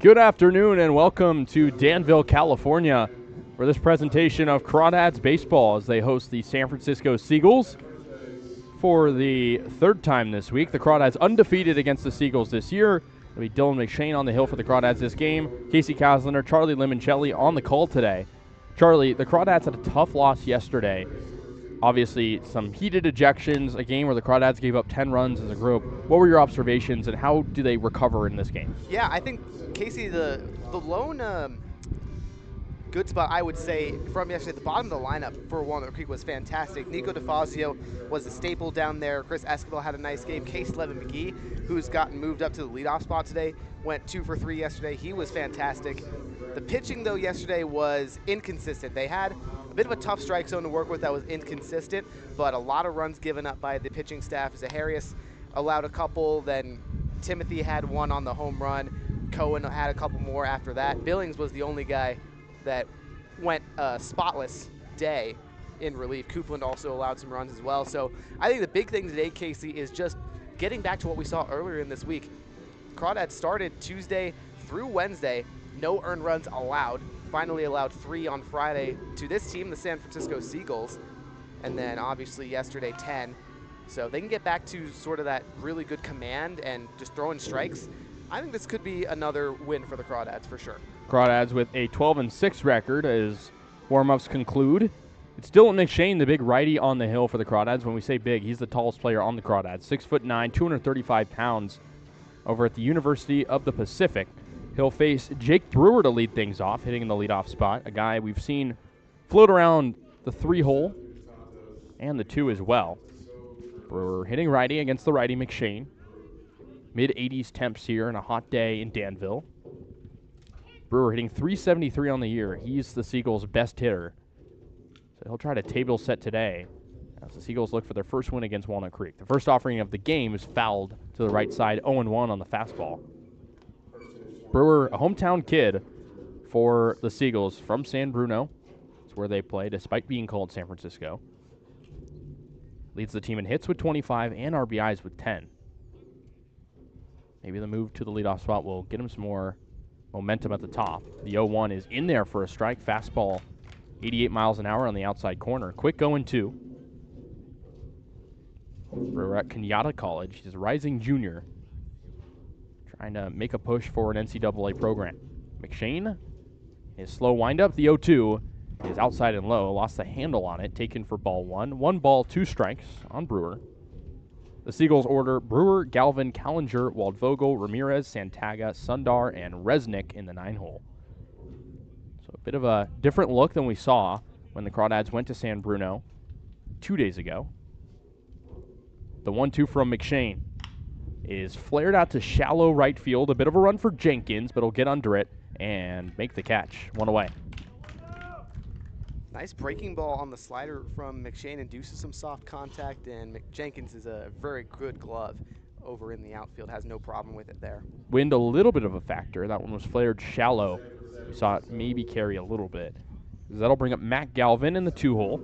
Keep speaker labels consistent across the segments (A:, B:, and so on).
A: Good afternoon and welcome to Danville, California for this presentation of Crawdads Baseball as they host the San Francisco Seagulls for the third time this week. The Crawdads undefeated against the Seagulls this year. It'll be Dylan McShane on the hill for the Crawdads this game. Kasey Kazliner, Charlie Limoncelli on the call today. Charlie, the Crawdads had a tough loss yesterday. Obviously, some heated ejections, a game where the Crawdads gave up 10 runs as a group. What were your observations and how do they recover in this game?
B: Yeah, I think, Casey, the lone good spot, I would say, from yesterday, the bottom of the lineup for Walnut Creek was fantastic. Nico DeFazio was a staple down there. Chris Escobar had a nice game. Case Levin McGee, who's gotten moved up to the leadoff spot today, went 2 for 3 yesterday. He was fantastic. The pitching, though, yesterday was inconsistent. They had a bit of a tough strike zone to work with that was inconsistent, but a lot of runs given up by the pitching staff. Zaharias allowed a couple, then Timothy had one on the home run. Cohen had a couple more after that. Billings was the only guy that went a spotless day in relief. Coupland also allowed some runs as well. So I think the big thing today, Casey, is just getting back to what we saw earlier in this week. Crawdads started Tuesday through Wednesday, no earned runs allowed. Finally allowed 3 on Friday to this team, the San Francisco Seagulls, and then obviously yesterday 10. So they can get back to sort of that really good command and just throwing strikes. I think this could be another win for the Crawdads for sure.
A: Crawdads with a 12-6 record as warm-ups conclude. It's Dylan McShane, the big righty on the hill for the Crawdads. When we say big, he's the tallest player on the Crawdads. 6'9", 235 pounds over at the University of the Pacific. He'll face Jake Brewer to lead things off, hitting in the leadoff spot. A guy we've seen float around the 3-hole and the 2 as well. Brewer hitting righty against the righty McShane. Mid-80s temps here and a hot day in Danville. Brewer hitting .373 on the year. He's the Seagulls' best hitter. So he'll try to table set today as the Seagulls look for their first win against Walnut Creek. The first offering of the game is fouled to the right side, 0-1 on the fastball. Brewer, a hometown kid for the Seagulls from San Bruno. It's where they play, despite being called San Francisco. Leads the team in hits with 25 and RBIs with 10. Maybe the move to the leadoff spot will get him some more momentum at the top. The 0-1 is in there for a strike. Fastball, 88 miles an hour on the outside corner. Quick 0-2. Brewer at Kenyatta College. He's a rising junior, trying to make a push for an NCAA program. McShane, his slow windup. The 0-2 is outside and low. Lost the handle on it. Taken for ball 1. 1 ball, 2 strikes on Brewer. The Seagulls order Brewer, Galvin, Callinger, Waldvogel, Ramirez, Santaga, Sundar, and Resnick in the 9-hole. So a bit of a different look than we saw when the Crawdads went to San Bruno 2 days ago. The 1-2 from McShane is flared out to shallow right field. A bit of a run for Jenkins, but he'll get under it and make the catch. 1 away.
B: Nice breaking ball on the slider from McShane, induces some soft contact, and Jenkins is a very good glove over in the outfield, has no problem with it there.
A: Wind a little bit of a factor. That one was flared shallow. We saw it maybe carry a little bit. That'll bring up Matt Galvin in the 2-hole.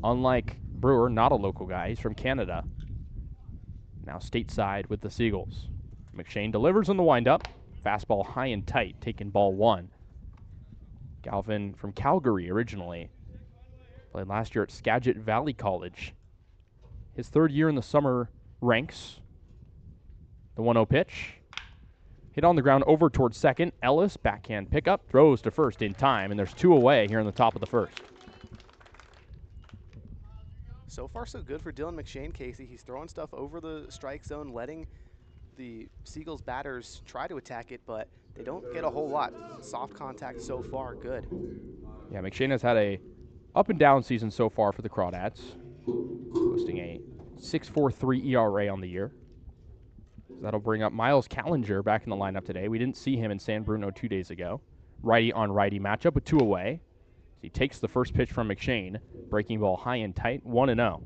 A: Unlike Brewer, not a local guy. He's from Canada. Now stateside with the Seagulls. McShane delivers on the windup. Fastball high and tight, taking ball 1. Galvin from Calgary originally. Played last year at Skagit Valley College. His 3rd year in the summer ranks. The 1-0 pitch. Hit on the ground over towards second. Ellis, backhand pickup, throws to first in time, and there's 2 away here in the top of the 1st.
B: So far, so good for Dylan McShane, Casey. He's throwing stuff over the strike zone, letting the Seagulls batters try to attack it, but they don't get a whole lot. Soft contact so far, good.
A: Yeah, McShane has had a up and down season so far for the Crawdads, posting a 6.43 ERA on the year. So that'll bring up Miles Callinger back in the lineup today. We didn't see him in San Bruno 2 days ago. Righty on righty matchup with 2 away. He takes the first pitch from McShane. Breaking ball high and tight, 1-0.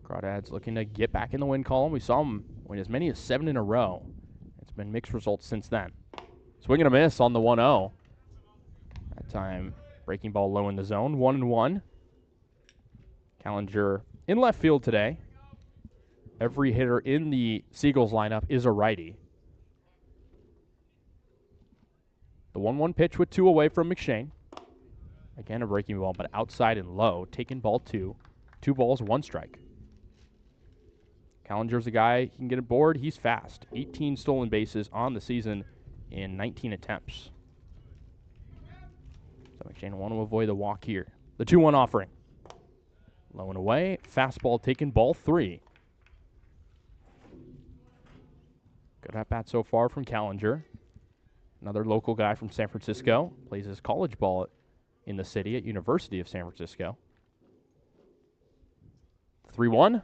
A: Crawdads looking to get back in the win column. We saw him win as many as 7 in a row. It's been mixed results since then. Swing and a miss on the 1-0. That time, breaking ball low in the zone, 1-1. Callinger in left field today. Every hitter in the Seagulls lineup is a righty. The 1-1 pitch with 2 away from McShane. Again, a breaking ball, but outside and low. Taking ball 2. 2 balls, 1 strike. Kallinger's a guy, he can get aboard. He's fast. 18 stolen bases on the season in 19 attempts. So McShane want to avoid the walk here. The 2-1 offering. Low and away. Fastball taken, ball 3. Good at bat so far from Kallinger. Another local guy from San Francisco. Plays his college ball in the city at University of San Francisco. 3-1.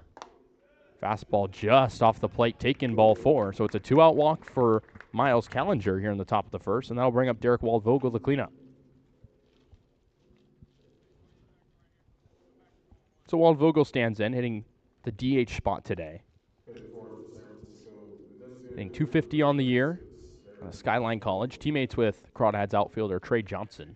A: Fastball just off the plate, taken, ball 4. So it's a 2-out walk for Miles Kallinger here in the top of the first, and that'll bring up Derek Waldvogel to clean up. So Waldvogel stands in, hitting the DH spot today. Hitting .250 on the year. Skyline College. Teammates with Crawdads outfielder Trey Johnson.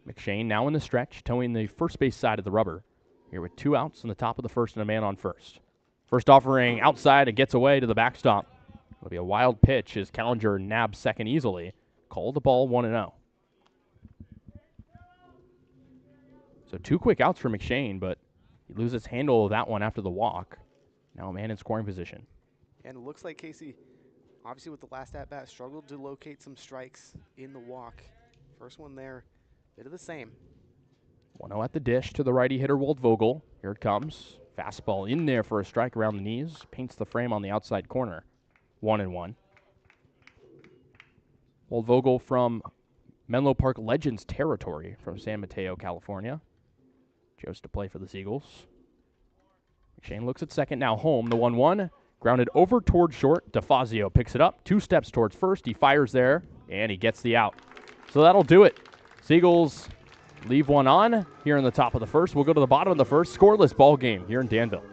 A: McShane now in the stretch, towing the first base side of the rubber. Here with 2 outs in the top of the first and a man on first. First offering outside, it gets away to the backstop. It'll be a wild pitch as Kallinger nabs second easily. Call the ball 1-0. So 2 quick outs for McShane, but he loses handle of that one after the walk. Now a man in scoring position.
B: And it looks like Kasey, obviously with the last at-bat, struggled to locate some strikes in the walk. First one there, bit of the same.
A: 1-0 at the dish to the righty hitter Waldvogel. Here it comes. Fastball in there for a strike around the knees. Paints the frame on the outside corner. 1-1. Waldvogel from Menlo Park Legends territory from San Mateo, California. Chose to play for the Seagulls. McShane looks at second, now home. The 1-1. Grounded over towards short. DeFazio picks it up. 2 steps towards first. He fires there, and he gets the out. So that'll do it. Seagulls leave one on here in the top of the first. We'll go to the bottom of the first. Scoreless ball game here in Danville.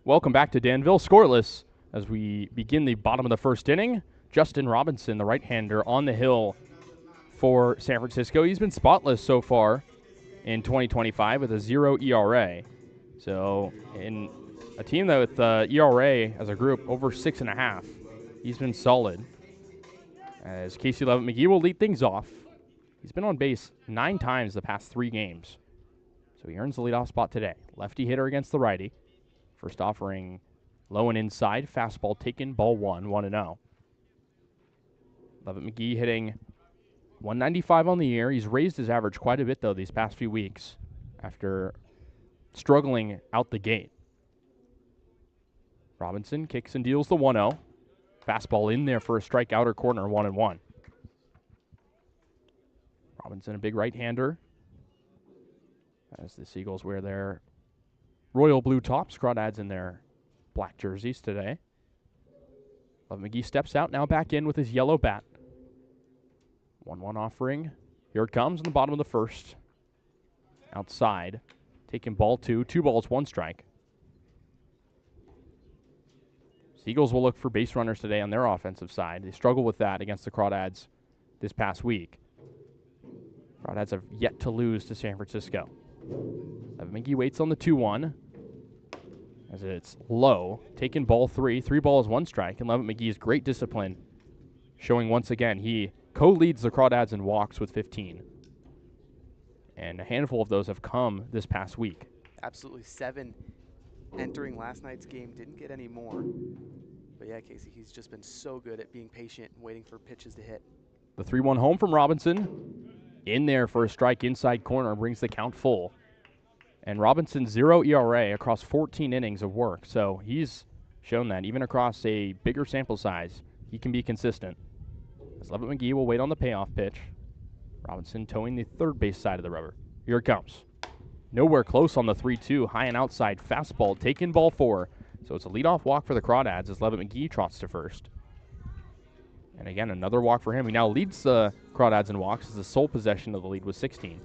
A: Welcome back to Danville. Scoreless as we begin the bottom of the first inning. Justin Robinson, the right-hander, on the hill for San Francisco. He's been spotless so far in 2025 with a 0 ERA. So in a team that with ERA as a group over 6.5, he's been solid. As Casey Levitt McGee will lead things off. He's been on base 9 times the past 3 games. So he earns the leadoff spot today. Lefty hitter against the righty. First offering low and inside. Fastball taken, ball 1, 1-0. Levitt McGee hitting 195 on the year. He's raised his average quite a bit, though, these past few weeks after struggling out the gate. Robinson kicks and deals the 1-0. Fastball in there for a strike, outer corner, 1-1. Robinson, a big right-hander. As the Seagulls wear their royal blue tops, Crawdads in their black jerseys today. Levin McGee steps out, now back in with his yellow bat. 1-1 offering. Here it comes in the bottom of the first. Outside. Taking ball 2. 2 balls, 1 strike. Seagulls will look for base runners today on their offensive side. They struggle with that against the Crawdads this past week. Crawdads have yet to lose to San Francisco. Levin McGee waits on the 2-1 as it's low. Taking ball 3. 3 balls, 1 strike. And Levin McGee's great discipline showing once again he co-leads the Crawdads in walks with 15. And a handful of those have come this past week.
B: Absolutely 7 entering last night's game. Didn't get any more. But yeah, Kasey, he's just been so good at being patient and waiting for pitches to hit.
A: The 3-1 home from Robinson. In there for a strike inside corner, brings the count full. And Robinson 0 ERA across 14 innings of work. So he's shown that even across a bigger sample size, he can be consistent. As Levin McGee will wait on the payoff pitch. Robinson towing the third base side of the rubber. Here it comes. Nowhere close on the 3-2. High and outside fastball. Taking ball 4. So it's a leadoff walk for the Crawdads as Levin McGee trots to first. And again, another walk for him. He now leads the Crawdads in walks as the sole possession of the lead was 16.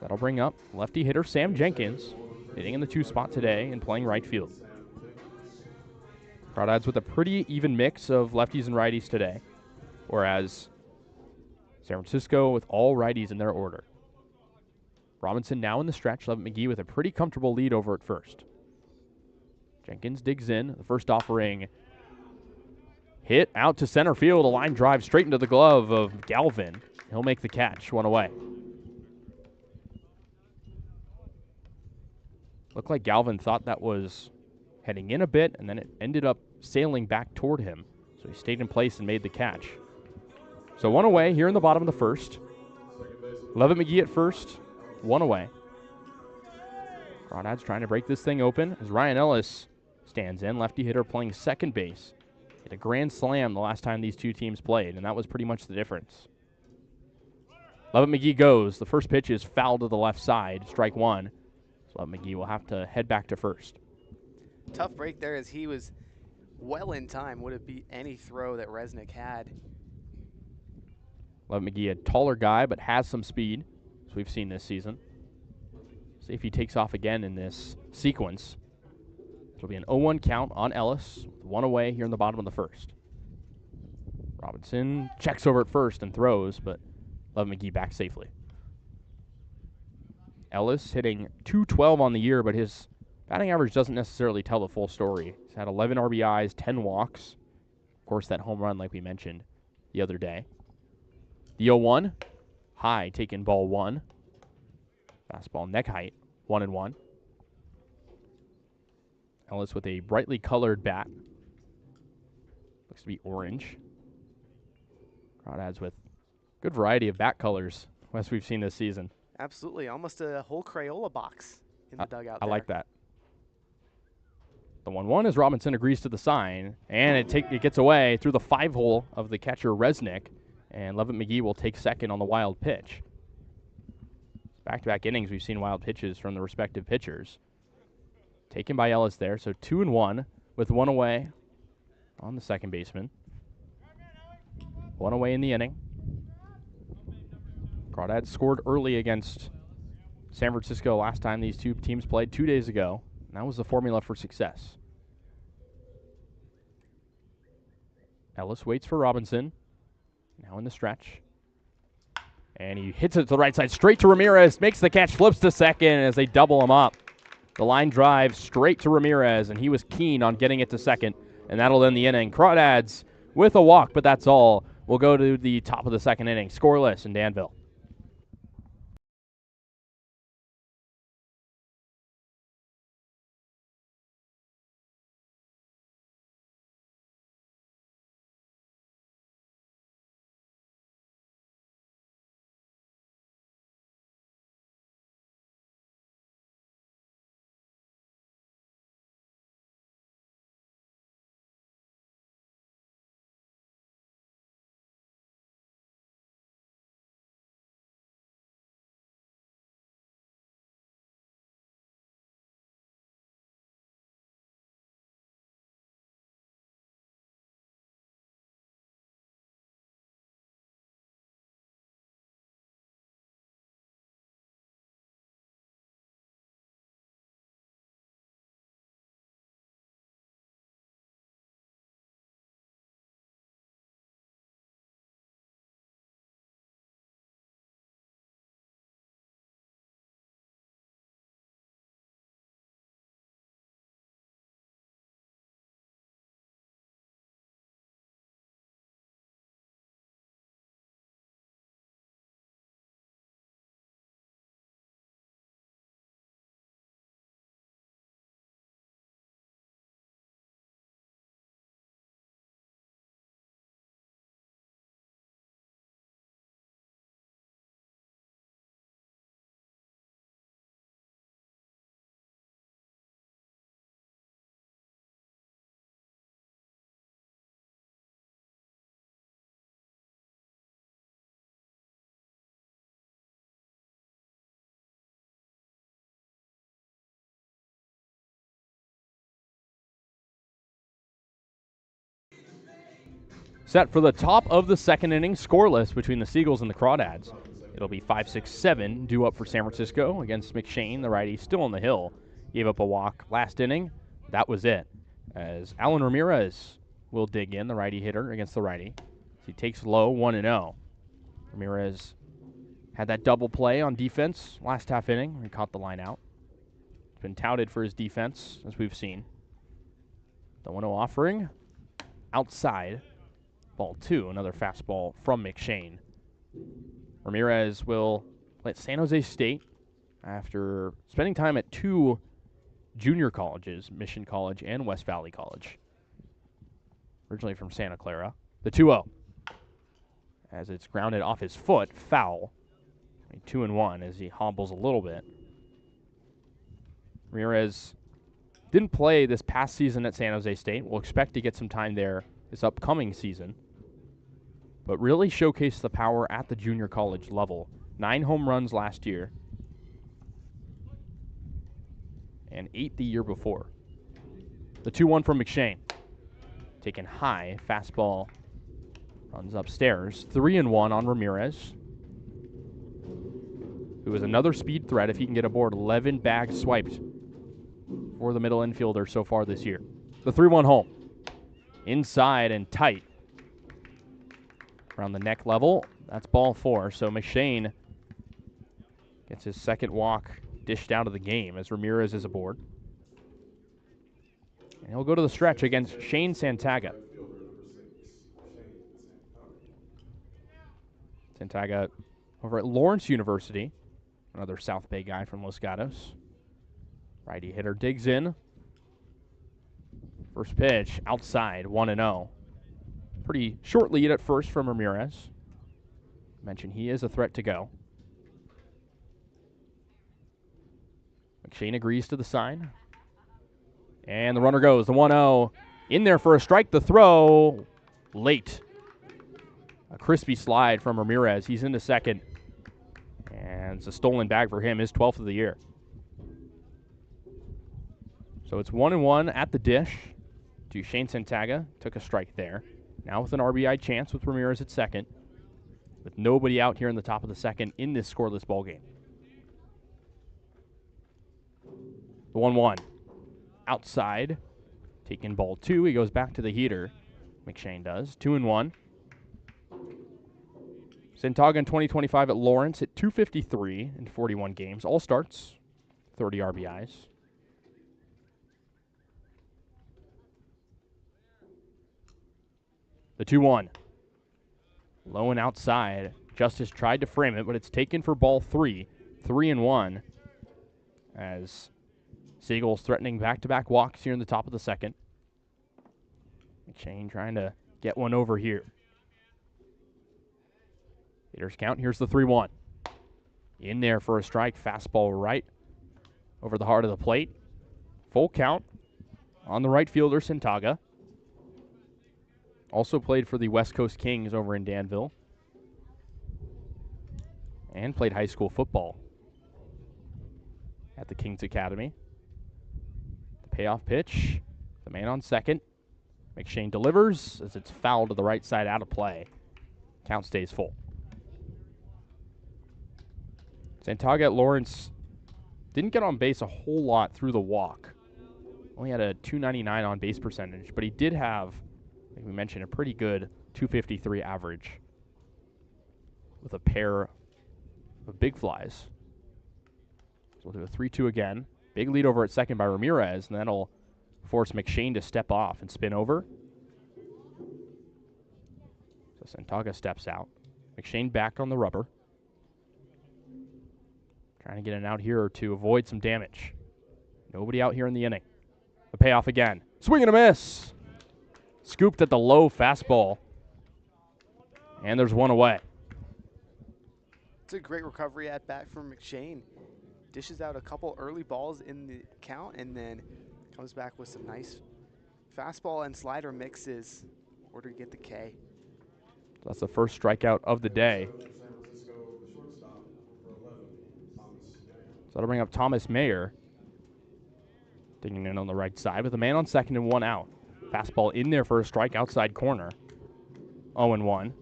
A: That'll bring up lefty hitter Sam Jenkins, hitting in the 2 spot today and playing right field. Crawdads with a pretty even mix of lefties and righties today, whereas San Francisco with all righties in their order. Robinson now in the stretch. Levin McGee with a pretty comfortable lead over at first. Jenkins digs in. The first offering hit out to center field. A line drive straight into the glove of Galvin. He'll make the catch. 1 away. Looked like Galvin thought that was heading in a bit, and then it ended up sailing back toward him. So he stayed in place and made the catch. So 1 away here in the bottom of the first. Levin McGee at first. 1 away. Crawdads trying to break this thing open as Ryan Ellis stands in. Lefty hitter playing second base. Hit a grand slam the last time these two teams played, and that was pretty much the difference. Levin McGee goes. The first pitch is foul to the left side. Strike 1. So Levin McGee will have to head back to first.
B: Tough break there as he was well in time. Would have beat any throw that Resnick had.
A: Levin McGee, a taller guy, but has some speed, as we've seen this season. See if he takes off again in this sequence. It'll be an 0-1 count on Ellis, with 1 away here in the bottom of the first. Robinson checks over at first and throws, but Levin McGee back safely. Ellis hitting .212 on the year, but his batting average doesn't necessarily tell the full story. He's had 11 RBIs, 10 walks. Of course, that home run like we mentioned the other day. The 0-1, high, taking ball 1. Fastball neck height, 1-1. Ellis with a brightly colored bat. Looks to be orange. Crawdads with good variety of bat colors, as we've seen this season.
B: Absolutely, almost a whole Crayola box in the dugout
A: I
B: there.
A: like that. The 1-1 as Robinson agrees to the sign, and it gets away through the 5-hole of the catcher Resnick, and Levin McGee will take second on the wild pitch. Back-to-back innings, we've seen wild pitches from the respective pitchers. Taken by Ellis there, so 2-1 with 1 away on the second baseman. 1 away in the inning. Crawdads scored early against San Francisco last time these two teams played 2 days ago. And that was the formula for success. Ellis waits for Robinson. Now in the stretch. And he hits it to the right side, straight to Ramirez. Makes the catch, flips to second as they double him up. The line drive straight to Ramirez, and he was keen on getting it to second. And that'll end the inning. Crawdads with a walk, but that's all. We'll go to the top of the second inning. Scoreless in Danville. Set for the top of the second inning, scoreless between the Seagulls and the Crawdads. It'll be 5-6-7 due up for San Francisco against McShane, the righty, still on the hill. Gave up a walk last inning. That was it. As Alan Ramirez will dig in, the righty hitter against the righty. He takes low, 1-0. Ramirez had that double play on defense last half inning. He caught the line out. He's been touted for his defense, as we've seen. The 1-0 offering outside. Ball 2, another fastball from McShane. Ramirez will play at San Jose State after spending time at 2 junior colleges, Mission College and West Valley College. Originally from Santa Clara. The 2-0. As it's grounded off his foot, foul. 2-1 as he hobbles a little bit. Ramirez didn't play this past season at San Jose State. We'll expect to get some time there this upcoming season. But really showcased the power at the junior college level. 9 home runs last year. And 8 the year before. The 2-1 from McShane. Taken high, fastball runs upstairs. 3-1 on Ramirez, who is another speed threat if he can get aboard. 11 bags swiped for the middle infielder so far this year. The 3-1 home. Inside and tight. Around the neck level. That's ball 4. So McShane gets his second walk dished out of the game as Ramirez is aboard. And he'll go to the stretch against Shane Santaga. Santaga over at Lawrence University. Another South Bay guy from Los Gatos. Righty hitter digs in. First pitch outside, 1-0. Pretty short lead at first from Ramirez. Mentioned he is a threat to go. McShane agrees to the sign. And the runner goes. The 1-0 in there for a strike. The throw late. A crispy slide from Ramirez. He's into second. And it's a stolen bag for him, his 12th of the year. So it's 1-1 at the dish to Shane Santaga. Took a strike there. Now with an RBI chance with Ramirez at second. With nobody out here in the top of the second in this scoreless ball game. The 1-1. Outside. Taking ball 2. He goes back to the heater. McShane does. 2-1. Santaga in 2025 at Lawrence at 253 in 41 games. All starts. 30 RBIs. The 2-1. Low and outside. Justice tried to frame it, but it's taken for ball 3. 3-1 as Seagulls threatening back-to-back walks here in the top of the second. McShane trying to get one over here. Hitters count. Here's the 3-1. In there for a strike. Fastball right over the heart of the plate. Full count on the right fielder, Santaga. Also played for the West Coast Kings over in Danville. And played high school football at the Kings Academy. The payoff pitch. The man on second. McShane delivers as it's fouled to the right side, out of play. Count stays full. Santaga at Lawrence didn't get on base a whole lot through the walk. Only had a .299 on base percentage, but he did have, like we mentioned, a pretty good .253 average with a pair of big flies. So we'll do a 3-2 again. Big lead over at second by Ramirez, and that'll force McShane to step off and spin over. So Santaga steps out. McShane back on the rubber. Trying to get an out here to avoid some damage. Nobody out here in the inning. The payoff again. Swing and a miss. Scooped at the low fastball. And there's one away.
B: It's a great recovery at bat from McShane. Dishes out a couple early balls in the count and then comes back with some nice fastball and slider mixes in order to get the K.
A: So that's the first strikeout of the day. So that'll bring up Thomas Mayer. Digging in on the right side with a man on second and one out. Fastball in there for a strike outside corner. 0-1.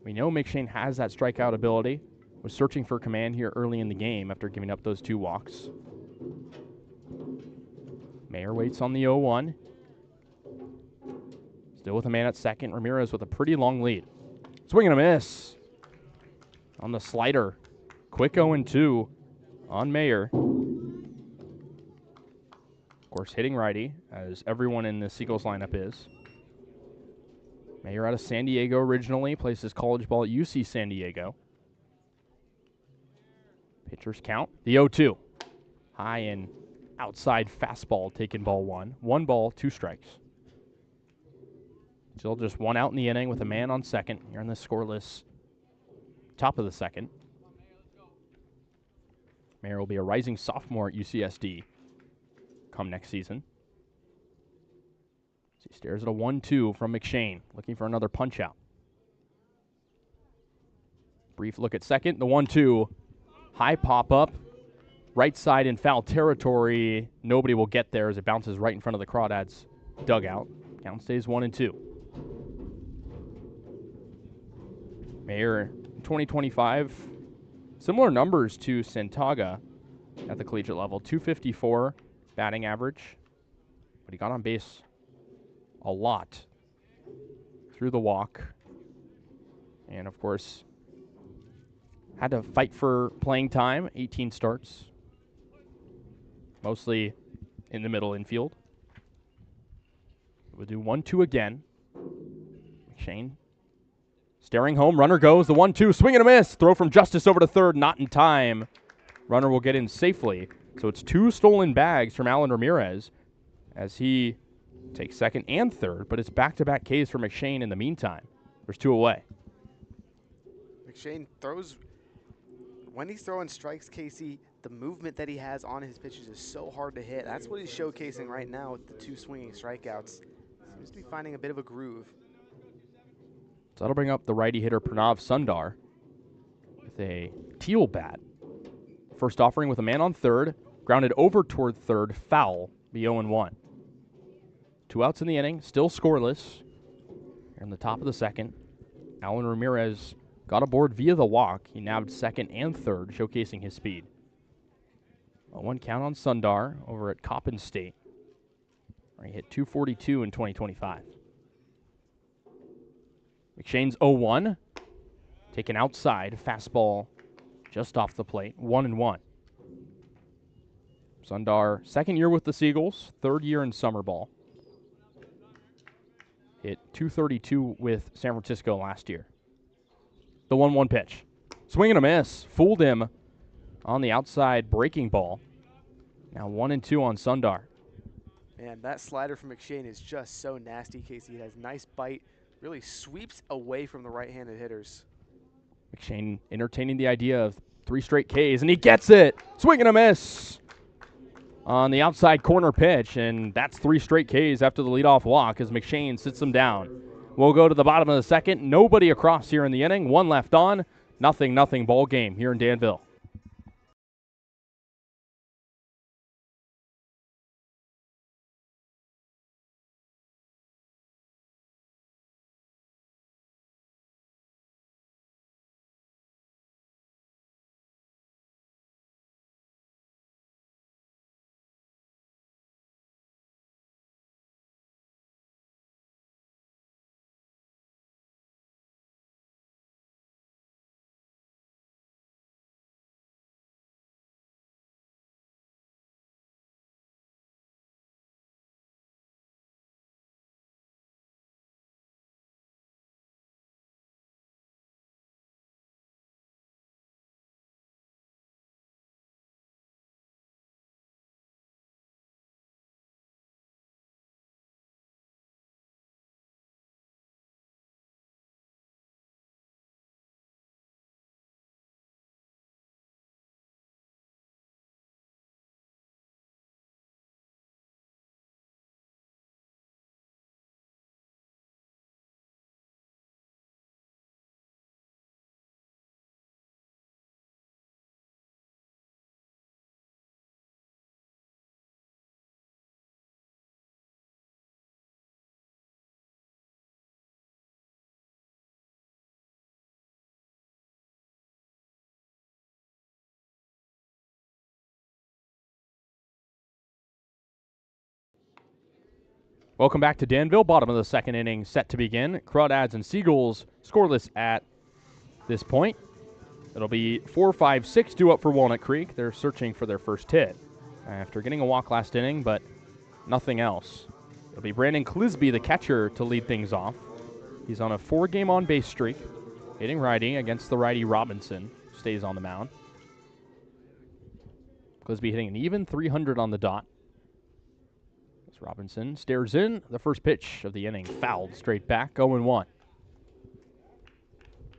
A: We know McShane has that strikeout ability. Was searching for command here early in the game after giving up those 2 walks. Mayer waits on the 0-1. Still with a man at second. Ramirez with a pretty long lead. Swing and a miss on the slider. Quick 0-2 on Mayer. Of course, hitting righty, as everyone in the Seagulls lineup is. Mayer out of San Diego originally, plays his college ball at UC San Diego. Pitchers count. The 0-2. High and outside fastball taking ball 1. 1 ball, 2 strikes. Still just 1 out in the inning with a man on second. Here in the scoreless top of the second. Mayer will be a rising sophomore at UCSD come next season. So he stares at a 1-2 from McShane, looking for another punch out. Brief look at second. The 1-2. High pop up. Right side in foul territory. Nobody will get there as it bounces right in front of the Crawdads dugout. Count stays 1-2. Mayer 2025. Similar numbers to Santaga at the collegiate level. 254 batting average. But he got on base a lot through the walk. And, of course, had to fight for playing time. 18 starts. Mostly in the middle infield. We'll do 1-2 again. McShane staring home. Runner goes. The 1-2. Swing and a miss. Throw from Justice over to third. Not in time. Runner will get in safely. So it's 2 stolen bags from Alan Ramirez as he takes second and third. But it's back-to-back Ks for McShane in the meantime. There's 2 away.
B: McShane throws. When he's throwing strikes, Kasey, the movement that he has on his pitches is so hard to hit. That's what he's showcasing right now with the 2 swinging strikeouts. Seems to be finding a bit of a groove.
A: So that'll bring up the righty hitter Pranav Sundar with a teal bat. First offering with a man on third. Grounded over toward third. Foul. Be 0-1. 2 outs in the inning. Still scoreless. Here in the top of the second. Alan Ramirez got aboard via the walk. He nabbed second and third, showcasing his speed. A 1 count on Sundar over at Coppin State. He hit 242 in 2025. McShane's 0-1. Taken outside. Fastball just off the plate. 1-1. Sundar, second year with the Seagulls. Third year in summer ball. Hit 232 with San Francisco last year. The 1-1 pitch. Swing and a miss. Fooled him on the outside breaking ball. Now 1-2 on Sundar.
B: And that slider from McShane is just so nasty, Kasey. It has nice bite. Really sweeps away from the right-handed hitters.
A: McShane entertaining the idea of 3 straight Ks, and he gets it. Swing and a miss on the outside corner pitch, and that's 3 straight Ks after the leadoff walk as McShane sits them down. We'll go to the bottom of the second. Nobody across here in the inning. 1 left on. 0-0 ball game here in Danville. Welcome back to Danville. Bottom of the second inning set to begin. Crawdads and Seagulls scoreless at this point. It'll be 4-5-6 due up for Walnut Creek. They're searching for their first hit after getting a walk last inning, but nothing else. It'll be Brandon Clisby, the catcher, to lead things off. He's on a 4-game on-base streak, hitting righty against the righty Robinson. Stays on the mound. Clisby hitting an even 300 on the dot. As Robinson stares in, the first pitch of the inning fouled straight back, 0-1.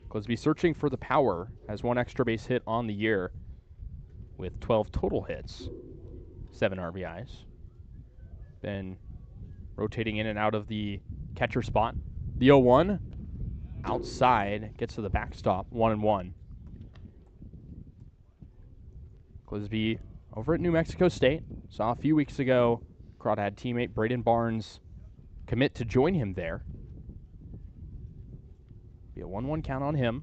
A: Clisby searching for the power, has 1 extra base hit on the year with 12 total hits, 7 RBIs. Been rotating in and out of the catcher spot. The 0-1 outside, gets to the backstop, 1-1. Clisby over at New Mexico State. Saw a few weeks ago Crawdad teammate Braden Barnes commit to join him there. Be a 1-1 count on him.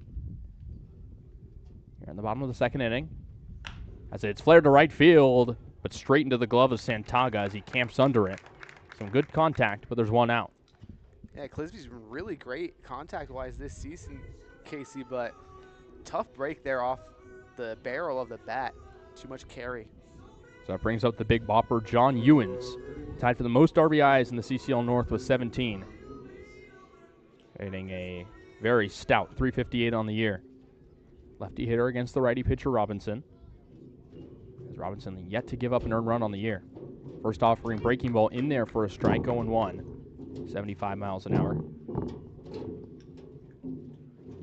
A: Here in the bottom of the second inning. As it's flared to right field, but straight into the glove of Santaga as he camps under it. Some good contact, but there's 1 out.
B: Yeah, Clisby's been really great contact-wise this season, Casey, but tough break there off the barrel of the bat. Too much carry.
A: So that brings up the big bopper, John Ewens, tied for the most RBIs in the CCL North with 17. Hitting a very stout 358 on the year. Lefty hitter against the righty pitcher, Robinson. As Robinson yet to give up an earned run on the year. First offering, breaking ball in there for a strike, 0-1. 75 miles an hour.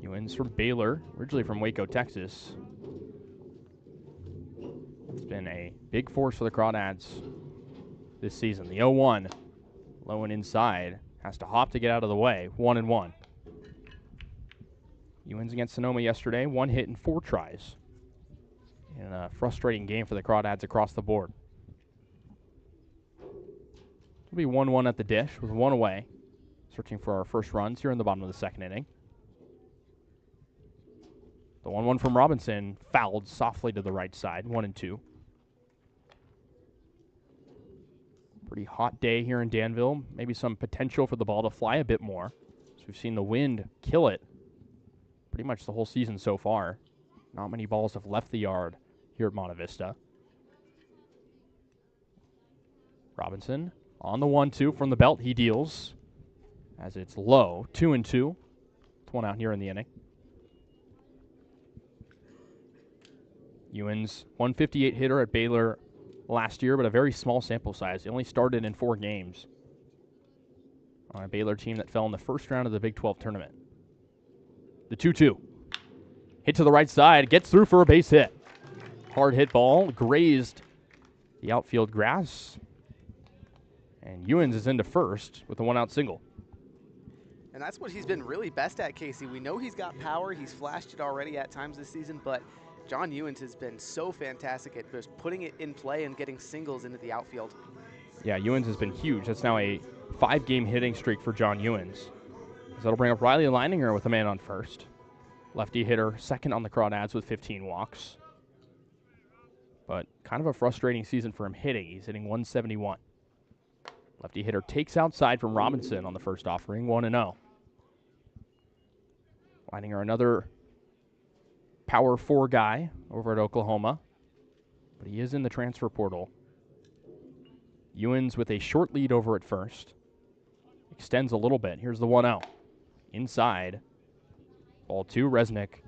A: Ewens from Baylor, originally from Waco, Texas. It's been a big force for the Crawdads this season. The 0-1, low and inside, has to hop to get out of the way. 1-1. Ewens against Sonoma yesterday, 1 hit and 4 tries. In a frustrating game for the Crawdads across the board. It'll be 1-1 at the dish with 1 away. Searching for our first runs here in the bottom of the second inning. The 1-1 from Robinson fouled softly to the right side, 1-2. Pretty hot day here in Danville. Maybe some potential for the ball to fly a bit more. So we've seen the wind kill it pretty much the whole season so far. Not many balls have left the yard here at Monte Vista. Robinson on the 1-2 from the belt. He deals as it's low, 2-2. It's 1 out here in the inning. Ewens, 158 hitter at Baylor last year, but a very small sample size. He only started in 4 games on a Baylor team that fell in the first round of the Big 12 tournament. The 2-2. Hit to the right side, gets through for a base hit. Hard hit ball, grazed the outfield grass. And Ewens is into first with a 1-out single.
B: And that's what he's been really best at, Casey. We know he's got power. He's flashed it already at times this season, but John Ewens has been so fantastic at just putting it in play and getting singles into the outfield.
A: Yeah, Ewens has been huge. That's now a 5-game hitting streak for John Ewens. So that'll bring up Riley Leininger with a man on first. Lefty hitter, second on the Crawdads with 15 walks. But kind of a frustrating season for him hitting. He's hitting 171. Lefty hitter takes outside from Robinson on the first offering, 1-0. Leininger, another power 4 guy over at Oklahoma. But he is in the transfer portal. Ewens with a short lead over at first. Extends a little bit. Here's the 1-0. Inside. Ball 2. Resnick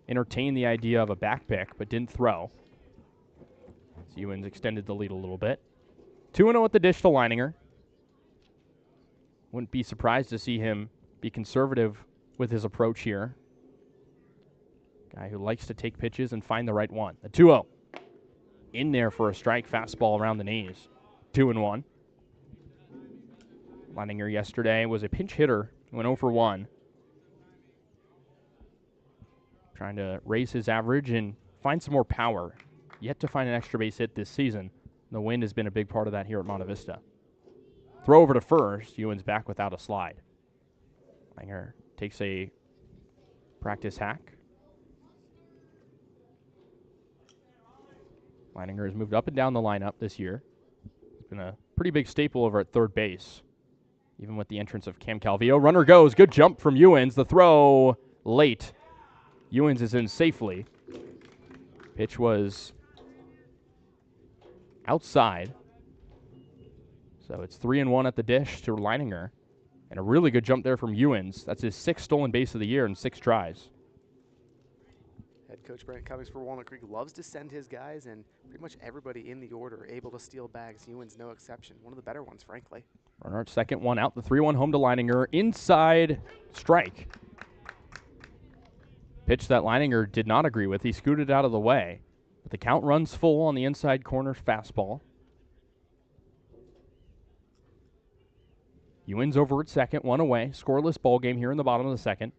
A: entertained the idea of a back pick, but didn't throw. So Ewens extended the lead a little bit. 2-0 at the dish to Leininger. Wouldn't be surprised to see him be conservative with his approach here. Guy who likes to take pitches and find the right one. The 2-0. In there for a strike, fastball around the knees. 2-1. Leininger yesterday was a pinch hitter. Went 0 for 1. Trying to raise his average and find some more power. Yet to find an extra base hit this season. The wind has been a big part of that here at Monte Vista. Throw over to first. Ewens back without a slide. Leininger takes a practice hack. Leininger has moved up and down the lineup this year. He's been a pretty big staple over at third base. even with the entrance of Cam Calvillo. Runner goes. Good jump from Ewens. The throw late. Ewens is in safely. Pitch was outside. So it's 3-1 at the dish to Leininger. And a really good jump there from Ewens. That's his 6th stolen base of the year in 6 tries.
B: Head coach Brent Cummings for Walnut Creek loves to send his guys, and pretty much everybody in the order able to steal bags. Ewens no exception. One of the better ones, frankly.
A: Runner at second, one out. The 3-1 home to Leininger. Inside strike. Pitch that Leininger did not agree with. He scooted out of the way. But the count runs full on the inside corner fastball. Ewens over at second, one away. Scoreless ball game here in the bottom of the second.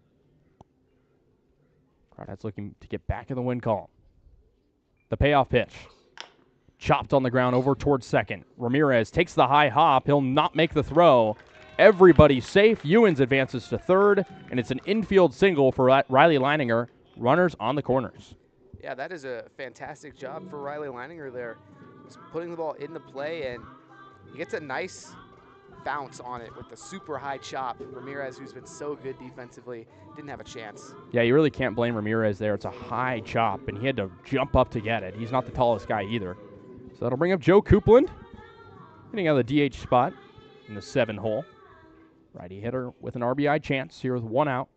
A: Crawdads looking to get back in the win column. The payoff pitch. Chopped on the ground over towards second. Ramirez takes the high hop. He'll not make the throw. Everybody safe. Ewens advances to third, and it's an infield single for Riley Leininger. Runners on the corners.
B: Yeah, that is a fantastic job for Riley Leininger there. Just putting the ball into play, and he gets a nice bounce on it with the super high chop. Ramirez, who's been so good defensively, didn't have a chance.
A: Yeah, you really can't blame Ramirez there. It's a high chop, and he had to jump up to get it. He's not the tallest guy either. So that'll bring up Joe Coupland, hitting out of the DH spot in the 7 hole. Righty hitter with an RBI chance here with 1 out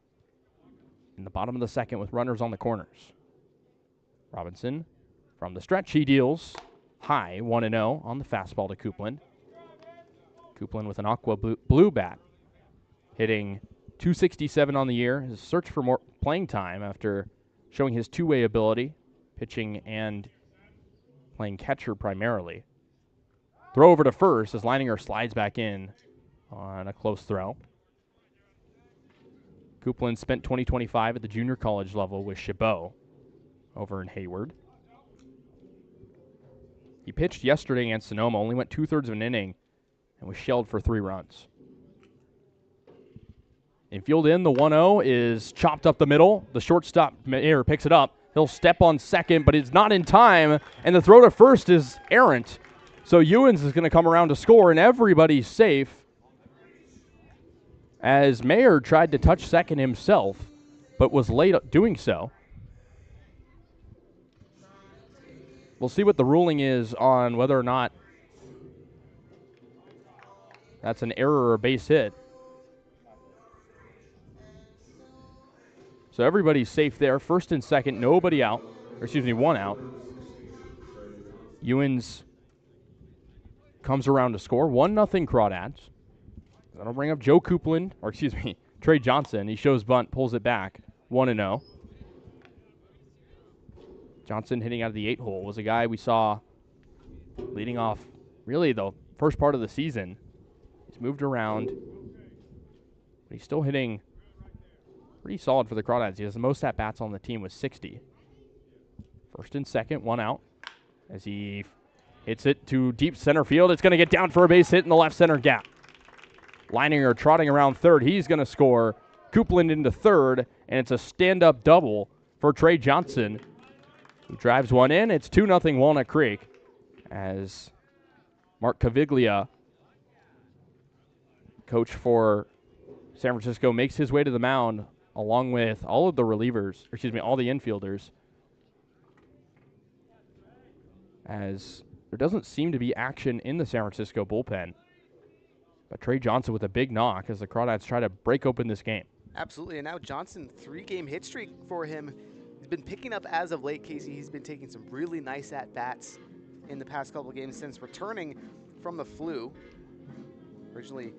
A: in the bottom of the second with runners on the corners. Robinson from the stretch. He deals high 1-0 on the fastball to Coupland. Coupland with an aqua blue bat, hitting .267 on the year. His search for more playing time after showing his two-way ability, pitching and playing catcher primarily. Throw over to first as Leininger slides back in on a close throw. Coupland spent 2025 at the junior college level with Chabot over in Hayward. He pitched yesterday against Sonoma, only went 2/3 of an inning, and was shelled for 3 runs. Infield in, the 1-0 is chopped up the middle. The shortstop Mayer picks it up. He'll step on second, but it's not in time, and the throw to first is errant. So Ewens is going to come around to score, and everybody's safe as Mayer tried to touch second himself, but was late doing so. We'll see what the ruling is on whether or not that's an error or a base hit. So everybody's safe there. First and second, nobody out. Or excuse me, 1 out. Ewens comes around to score. 1-0 Crawdads. That'll bring up Joe Coupland, or excuse me, Trey Johnson. He shows bunt, pulls it back. 1-0. Johnson hitting out of the 8 hole was a guy we saw leading off really the first part of the season. He's moved around, but he's still hitting pretty solid for the Crawdads. He has the most at-bats on the team with 60. First and second, 1 out. As he hits it to deep center field, it's going to get down for a base hit in the left center gap. Leininger trotting around third. He's going to score. Coupland into third, and it's a stand-up double for Trey Johnson, who drives one in. It's 2-0 Walnut Creek as Mark Caviglia, coach for San Francisco, makes his way to the mound along with all of the relievers, or excuse me, all the infielders, as there doesn't seem to be action in the San Francisco bullpen. But Trey Johnson with a big knock as the Crawdads try to break open this game.
B: Absolutely, and now Johnson, 3-game hit streak for him. He's been picking up as of late, Casey. He's been taking some really nice at-bats in the past couple of games since returning from the flu. Originally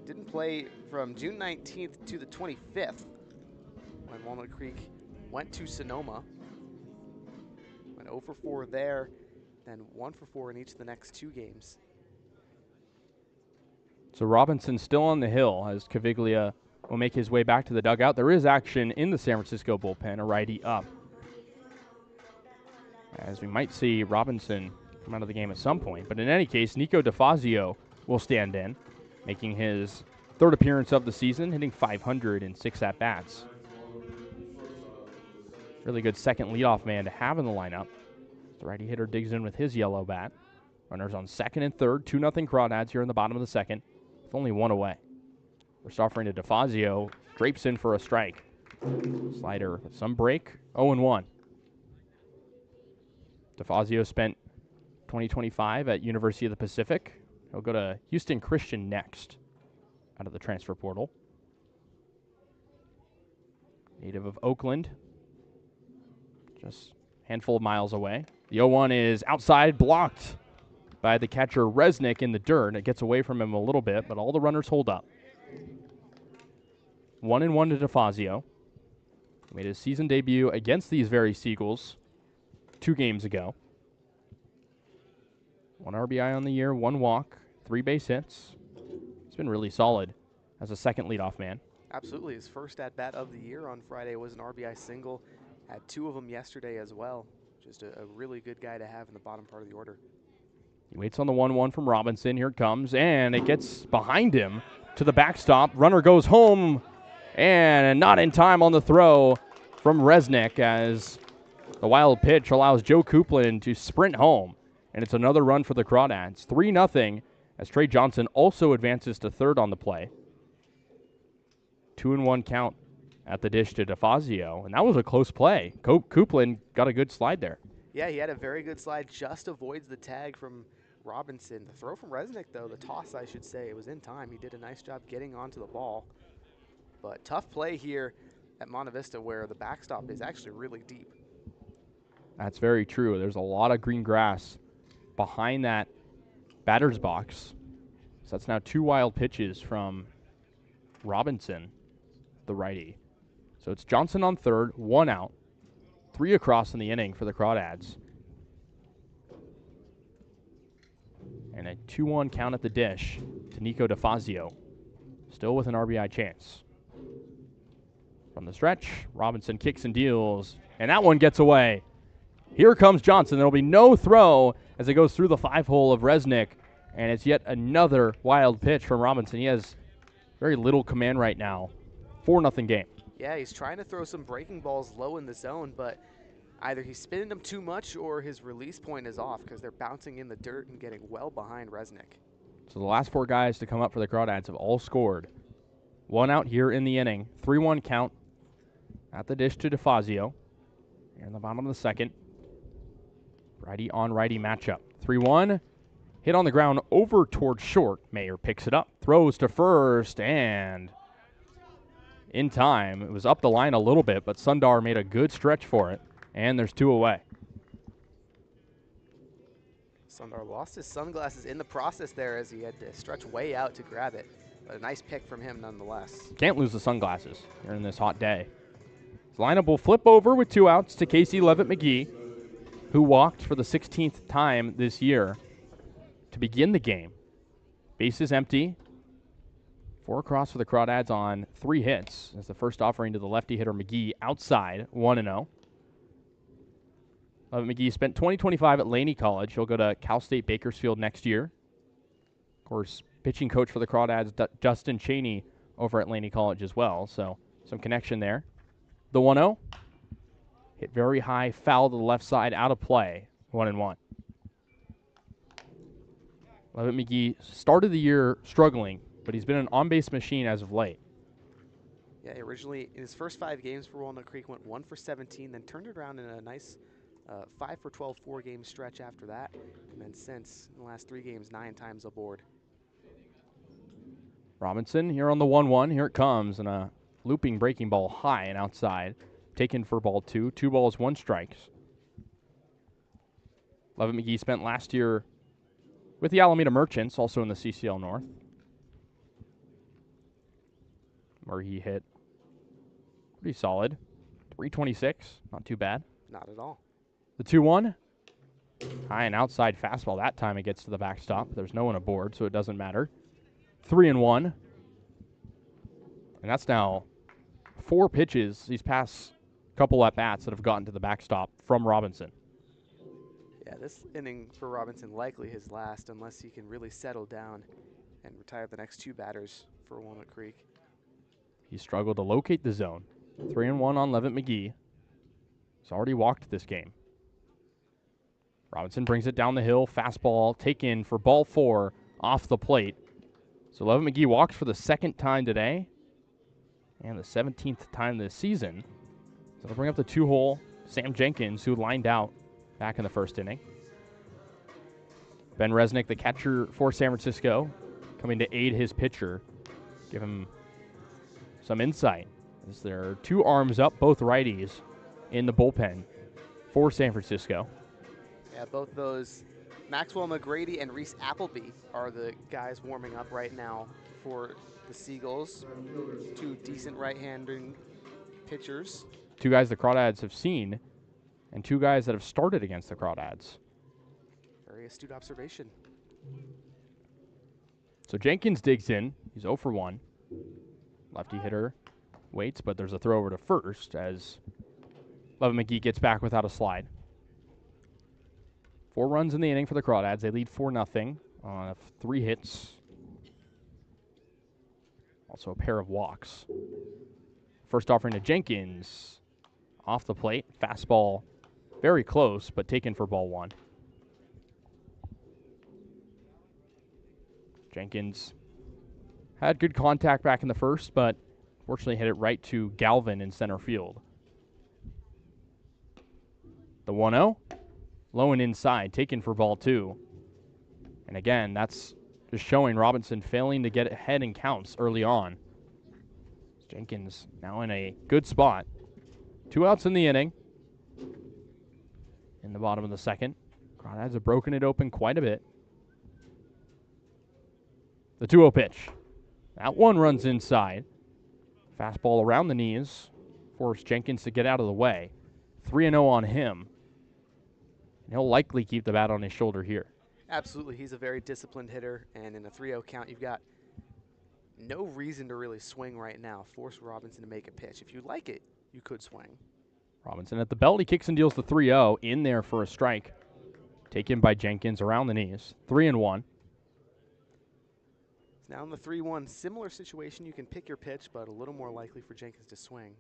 B: didn't play from June 19th to the 25th when Walnut Creek went to Sonoma. Went 0 for 4 there, then 1 for 4 in each of the next 2 games.
A: So Robinson still on the hill as Caviglia will make his way back to the dugout. There is action in the San Francisco bullpen, a righty up, as we might see Robinson come out of the game at some point. But in any case, Nico DeFazio will stand in, making his 3rd appearance of the season, hitting .500 in 6 at-bats. Really good second leadoff man to have in the lineup. The righty hitter digs in with his yellow bat. Runners on second and third, 2-0 Crawdads here in the bottom of the second. with only one away. First offering to DeFazio, drapes in for a strike. Slider with some break, 0-1. DeFazio spent 2025 at University of the Pacific. He'll go to Houston Christian next out of the transfer portal. Native of Oakland, just a handful of miles away. The 0-1 is outside, blocked by the catcher Resnick in the dirt. It gets away from him a little bit, but all the runners hold up. 1-1 to DeFazio. He made his season debut against these very Seagulls 2 games ago. 1 RBI on the year, 1 walk, 3 base hits. He's been really solid as a second leadoff man.
B: Absolutely. His first at-bat of the year on Friday was an RBI single. Had 2 of them yesterday as well. Just a really good guy to have in the bottom part of the order.
A: He waits on the 1-1 from Robinson. Here it comes, and it gets behind him to the backstop. Runner goes home, and not in time on the throw from Resnick as the wild pitch allows Joe Kuplin to sprint home. And it's another run for the Crawdads. 3-0 as Trey Johnson also advances to third on the play. 2-1 count at the dish to DeFazio, and that was a close play. Kuplin got a good slide there.
B: Yeah, he had a very good slide, just avoids the tag from Robinson. The throw from Resnick, though, the toss, I should say, it was in time. He did a nice job getting onto the ball. But tough play here at Monte Vista where the backstop is actually really deep.
A: That's very true. There's a lot of green grass behind that batter's box. So that's now 2 wild pitches from Robinson, the righty. So it's Johnson on third, 1 out, 3 across in the inning for the Crawdads. And a 2-1 count at the dish to Nico DeFazio, still with an RBI chance. From the stretch, Robinson kicks and deals, and that one gets away. Here comes Johnson. There will be no throw as it goes through the 5-hole of Resnick, and it's yet another wild pitch from Robinson. He has very little command right now. 4-0 game.
B: Yeah, he's trying to throw some breaking balls low in the zone, but either he's spinning them too much or his release point is off because they're bouncing in the dirt and getting well behind Resnick.
A: So the last 4 guys to come up for the Crawdads have all scored. 1 out here in the inning. 3-1 count at the dish to DeFazio. Here in the bottom of the second. Righty on righty matchup. 3-1. Hit on the ground over towards short. Mayer picks it up. Throws to first and in time. It was up the line a little bit, but Sundar made a good stretch for it. And there's 2 away.
B: Sundar lost his sunglasses in the process there as he had to stretch way out to grab it. But a nice pick from him nonetheless.
A: Can't lose the sunglasses here in this hot day. His lineup will flip over with 2 outs to Casey Levitt McGee, who walked for the 16th time this year to begin the game. Bases empty. 4 across for the Crawdads on 3 hits. As the first offering to the lefty hitter McGee outside, 1-0. Levitt McGee spent 2025 at Laney College. He'll go to Cal State Bakersfield next year. Of course, pitching coach for the Crawdads, Justin Chaney, over at Laney College as well. So some connection there. The 1-0. Hit very high, foul to the left side, out of play. 1-1. Levitt McGee started the year struggling, but he's been an on-base machine as of late.
B: Yeah, originally in his first 5 games for Walnut Creek went 1 for 17, then turned it around in a nice 5 for 12 4-game stretch after that, and then since in the last 3 games 9 times aboard.
A: Robinson here on the 1-1. Here it comes, and a looping breaking ball high and outside. Taken for ball 2. 2 balls, 1 strike. Levitt McGee spent last year with the Alameda Merchants, also in the CCL North, where he hit pretty solid. 326, not too bad.
B: Not at all.
A: The 2-1, high and outside fastball. That time it gets to the backstop. There's no one aboard, so it doesn't matter. 3-1. And that's now 4 pitches these past couple at-bats that have gotten to the backstop from Robinson.
B: Yeah, this inning for Robinson likely his last unless he can really settle down and retire the next 2 batters for Walnut Creek.
A: He struggled to locate the zone. 3-1 on Levitt McGee. He's already walked this game. Robinson brings it down the hill. Fastball taken for ball 4 off the plate. So Levin McGee walks for the second time today and the 17th time this season. So they'll bring up the 2-hole Sam Jenkins, who lined out back in the first inning. Ben Resnick, the catcher for San Francisco, coming to aid his pitcher, give him some insight, as there are 2 arms up, both righties, in the bullpen for San Francisco.
B: Yeah, both those, Maxwell McGrady and Reese Appleby, are the guys warming up right now for the Seagulls. 2 decent right-handed pitchers.
A: 2 guys the Crawdads have seen, and 2 guys that have started against the Crawdads.
B: Very astute observation.
A: So Jenkins digs in. He's 0 for 1. Lefty hitter waits, but there's a throw over to first as Levin McGee gets back without a slide. 4 runs in the inning for the Crawdads. They lead 4-0 on 3 hits. Also a pair of walks. First offering to Jenkins. Off the plate. Fastball very close, but taken for ball 1. Jenkins had good contact back in the first, but fortunately hit it right to Galvin in center field. The 1-0. Low and inside, taken for ball 2. And again, that's just showing Robinson failing to get ahead in counts early on. Jenkins now in a good spot. 2 outs in the inning. In the bottom of the second. Crawdads have broken it open quite a bit. The 2-0 pitch. That one runs inside. Fastball around the knees. Force Jenkins to get out of the way. 3-0 on him. And he'll likely keep the bat on his shoulder here.
B: Absolutely. He's a very disciplined hitter, and in a 3-0 count, you've got no reason to really swing right now. Force Robinson to make a pitch. If you like it, you could swing.
A: Robinson at the belt. He kicks and deals the 3-0 in there for a strike. Taken by Jenkins around the knees. 3-1.
B: Now in the 3-1, similar situation. You can pick your pitch, but a little more likely for Jenkins to swing.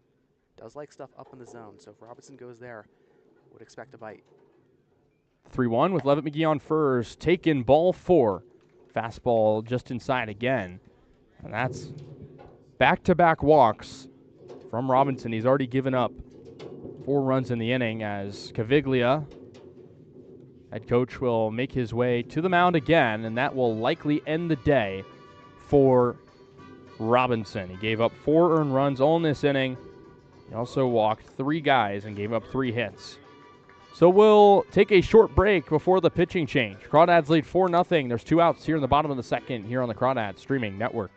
B: Does like stuff up in the zone, so if Robinson goes there, would expect a bite.
A: 3-1 with Levitt McGee on first. Taken ball 4. Fastball just inside again. And that's back-to-back walks from Robinson. He's already given up 4 runs in the inning as Caviglia, head coach, will make his way to the mound again, and that will likely end the day for Robinson. He gave up 4 earned runs all in this inning. He also walked 3 guys and gave up 3 hits. So we'll take a short break before the pitching change. Crawdads lead 4-0. There's 2 outs here in the bottom of the second here on the Crawdads Streaming Network.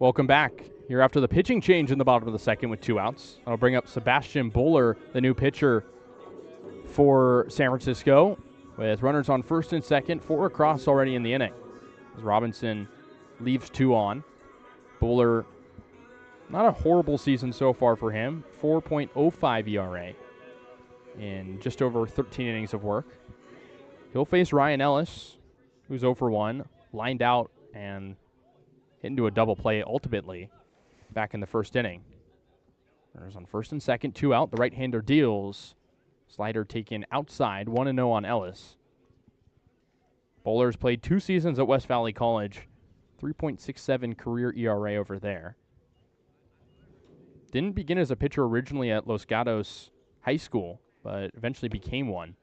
A: Welcome back here after the pitching change in the bottom of the second with 2 outs. I'll bring up Sebastian Bowler, the new pitcher for San Francisco, with runners on first and second, 4 across already in the inning. As Robinson leaves 2 on. Bowler, not a horrible season so far for him, 4.05 ERA in just over 13 innings of work. He'll face Ryan Ellis, who's 0 for 1, lined out and hit into a double play ultimately back in the first inning. Runners on first and second, 2 out. The right-hander deals. Slider taken outside, 1-0 on Ellis. Bowler's played 2 seasons at West Valley College, 3.67 career ERA over there. Didn't begin as a pitcher originally at Los Gatos High School, but eventually became one,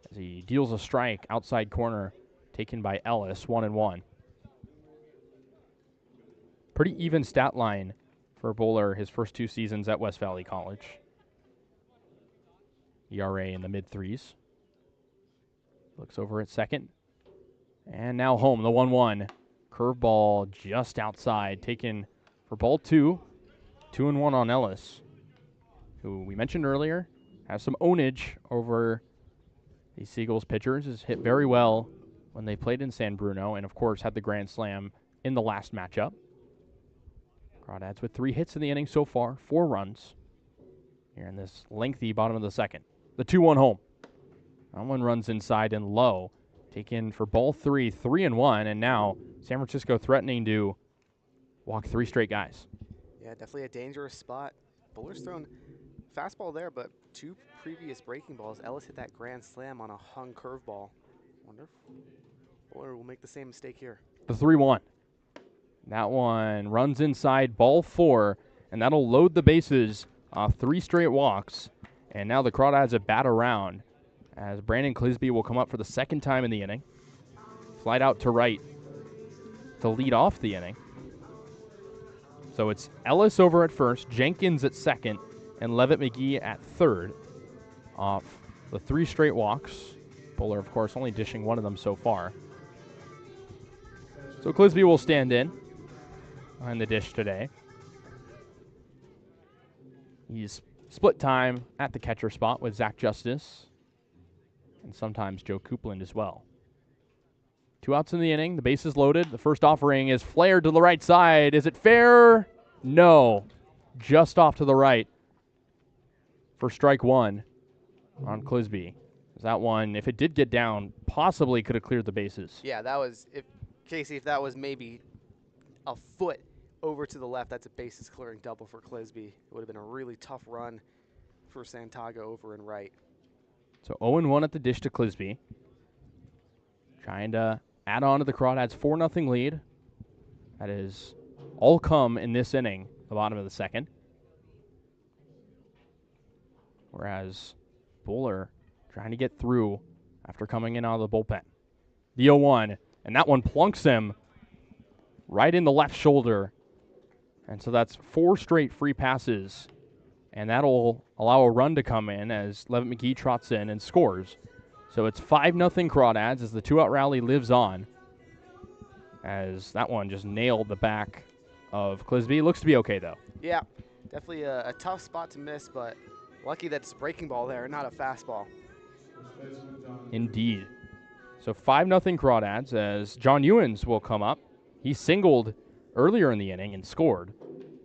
A: as he deals a strike outside corner taken by Ellis, 1-1. Pretty even stat line for Bowler his first 2 seasons at West Valley College. ERA in the mid-3s. Looks over at second. And now home, the 1-1. Curveball just outside, taken for ball 2. 2-1 on Ellis, who we mentioned earlier has some ownage over the Seagulls pitchers. Has hit very well when they played in San Bruno, and of course had the grand slam in the last matchup. Crawdads with 3 hits in the inning so far, 4 runs here in this lengthy bottom of the second. The 2-1 home. That one runs inside and low. Taken for ball 3, 3-1, and now San Francisco threatening to walk 3 straight guys.
B: Yeah, definitely a dangerous spot. Bowler's thrown fastball there, but 2 previous breaking balls. Ellis hit that grand slam on a hung curveball. Wonder if Bowler will make the same mistake here.
A: The 3-1. That one runs inside, ball 4, and that'll load the bases off 3 straight walks. And now the Crawdads a bat around as Brandon Clisby will come up for the 2nd time in the inning. Flight out to right to lead off the inning. So it's Ellis over at first, Jenkins at second, and Levitt McGee at third off the 3 straight walks. Bowler, of course, only dishing 1 of them so far. So Clisby will stand in on the dish today. He's split time at the catcher spot with Zach Justice and sometimes Joe Coupland as well. 2 outs in the inning. The bases loaded. The first offering is flared to the right side. Is it fair? No. Just off to the right for strike 1 on Clisby. That one, if it did get down, possibly could have cleared the bases.
B: Yeah, that was, if that was maybe a foot over to the left, that's a bases clearing double for Clisby. It would have been a really tough run for Santago over and right.
A: So 0-1 at the dish to Clisby. Trying to add on to the Crawdads' 4-0 lead. That is all come in this inning, the bottom of the second. Whereas Bowler trying to get through after coming in out of the bullpen. The 0-1, and that one plunks him right in the left shoulder. And so that's 4 straight free passes, and that'll allow a run to come in as Levitt McGee trots in and scores. So it's 5-0 Crawdads as the 2-out rally lives on, as that one just nailed the back of Clisby. Looks to be okay, though.
B: Yeah, definitely a tough spot to miss, but lucky that's a breaking ball there, not a fastball.
A: Indeed. So 5-0 Crawdads as John Ewens will come up. He singled earlier in the inning and scored.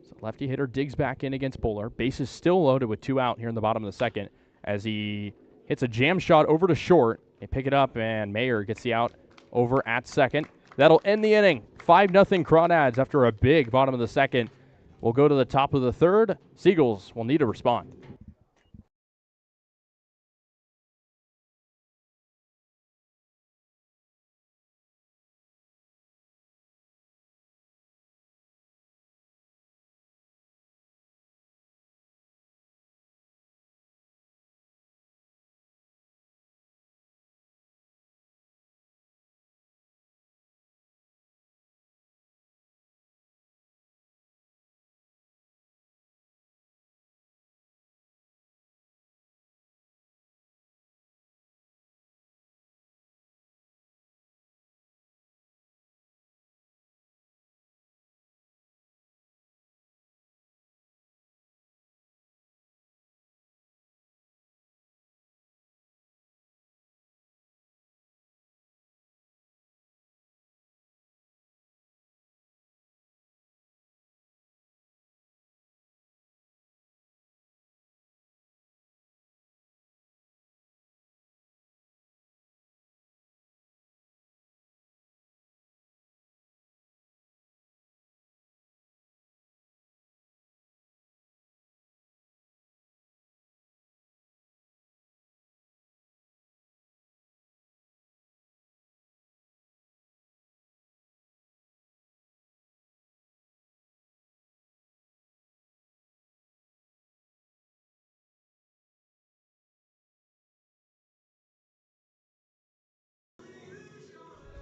A: So lefty hitter digs back in against Bowler. Bases still loaded with 2 out here in the bottom of the second as he hits a jam shot over to short. They pick it up, and Mayer gets the out over at second. That'll end the inning. 5-0 Crawdads after a big bottom of the second. We'll go to the top of the third. Seagulls will need to respond.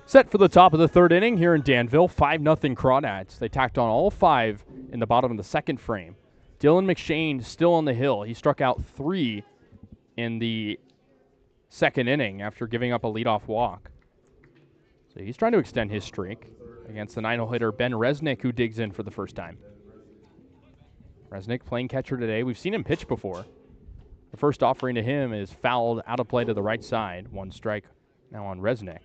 A: Set for the top of the third inning here in Danville, 5-0 Crawdads. They tacked on all 5 in the bottom of the second frame. Dylan McShane still on the hill. He struck out 3 in the second inning after giving up a leadoff walk. So he's trying to extend his streak against the 9-hole hitter Ben Resnick, who digs in for the first time. Resnick playing catcher today. We've seen him pitch before. The first offering to him is fouled out of play to the right side. 1 strike now on Resnick.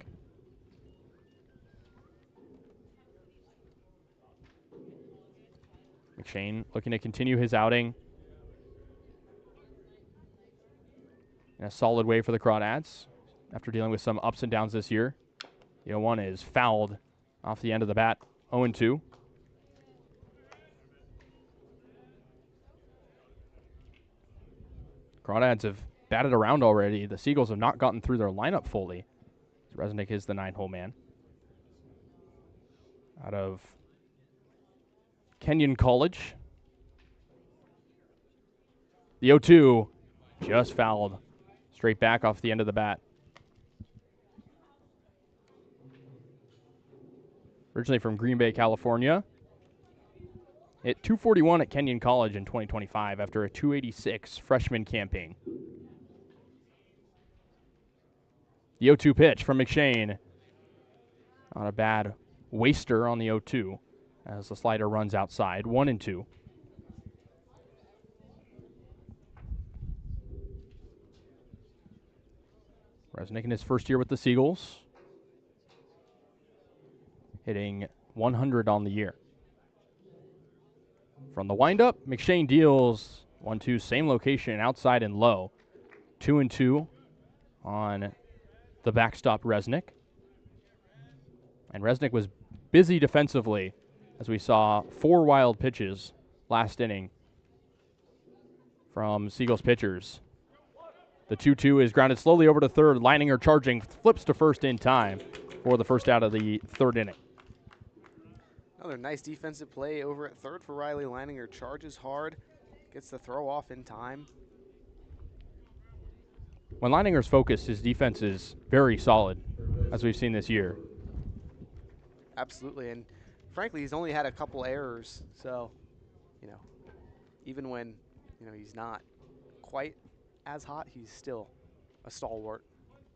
A: McShane looking to continue his outing in a solid way for the Crawdads after dealing with some ups and downs this year. The 0-1 is fouled off the end of the bat, 0-2. Crawdads have batted around already. The Seagulls have not gotten through their lineup fully. Resnick is the 9-hole man. Out of Kenyon College. The 0-2 just fouled straight back off the end of the bat. Originally from Green Bay, California. Hit .241 at Kenyon College in 2025 after a .286 freshman campaign. The 0-2 pitch from McShane. Not a bad waster on the 0-2 as the slider runs outside. 1-2. Resnick in his first year with the Seagulls, hitting 100 on the year. From the windup, McShane deals 1-2, same location, outside and low. 2-2 on the backstop Resnick. And Resnick was busy defensively as we saw 4 wild pitches last inning from Seagulls pitchers. The 2-2 is grounded slowly over to third. Leininger charging, flips to first in time for the first out of the third inning.
B: Another nice defensive play over at third for Riley Leininger. Charges hard, gets the throw off in time.
A: When Leininger's focused, his defense is very solid, as we've seen this year.
B: Absolutely, and frankly, he's only had a couple errors, so, even when, he's not quite as hot, he's still a stalwart.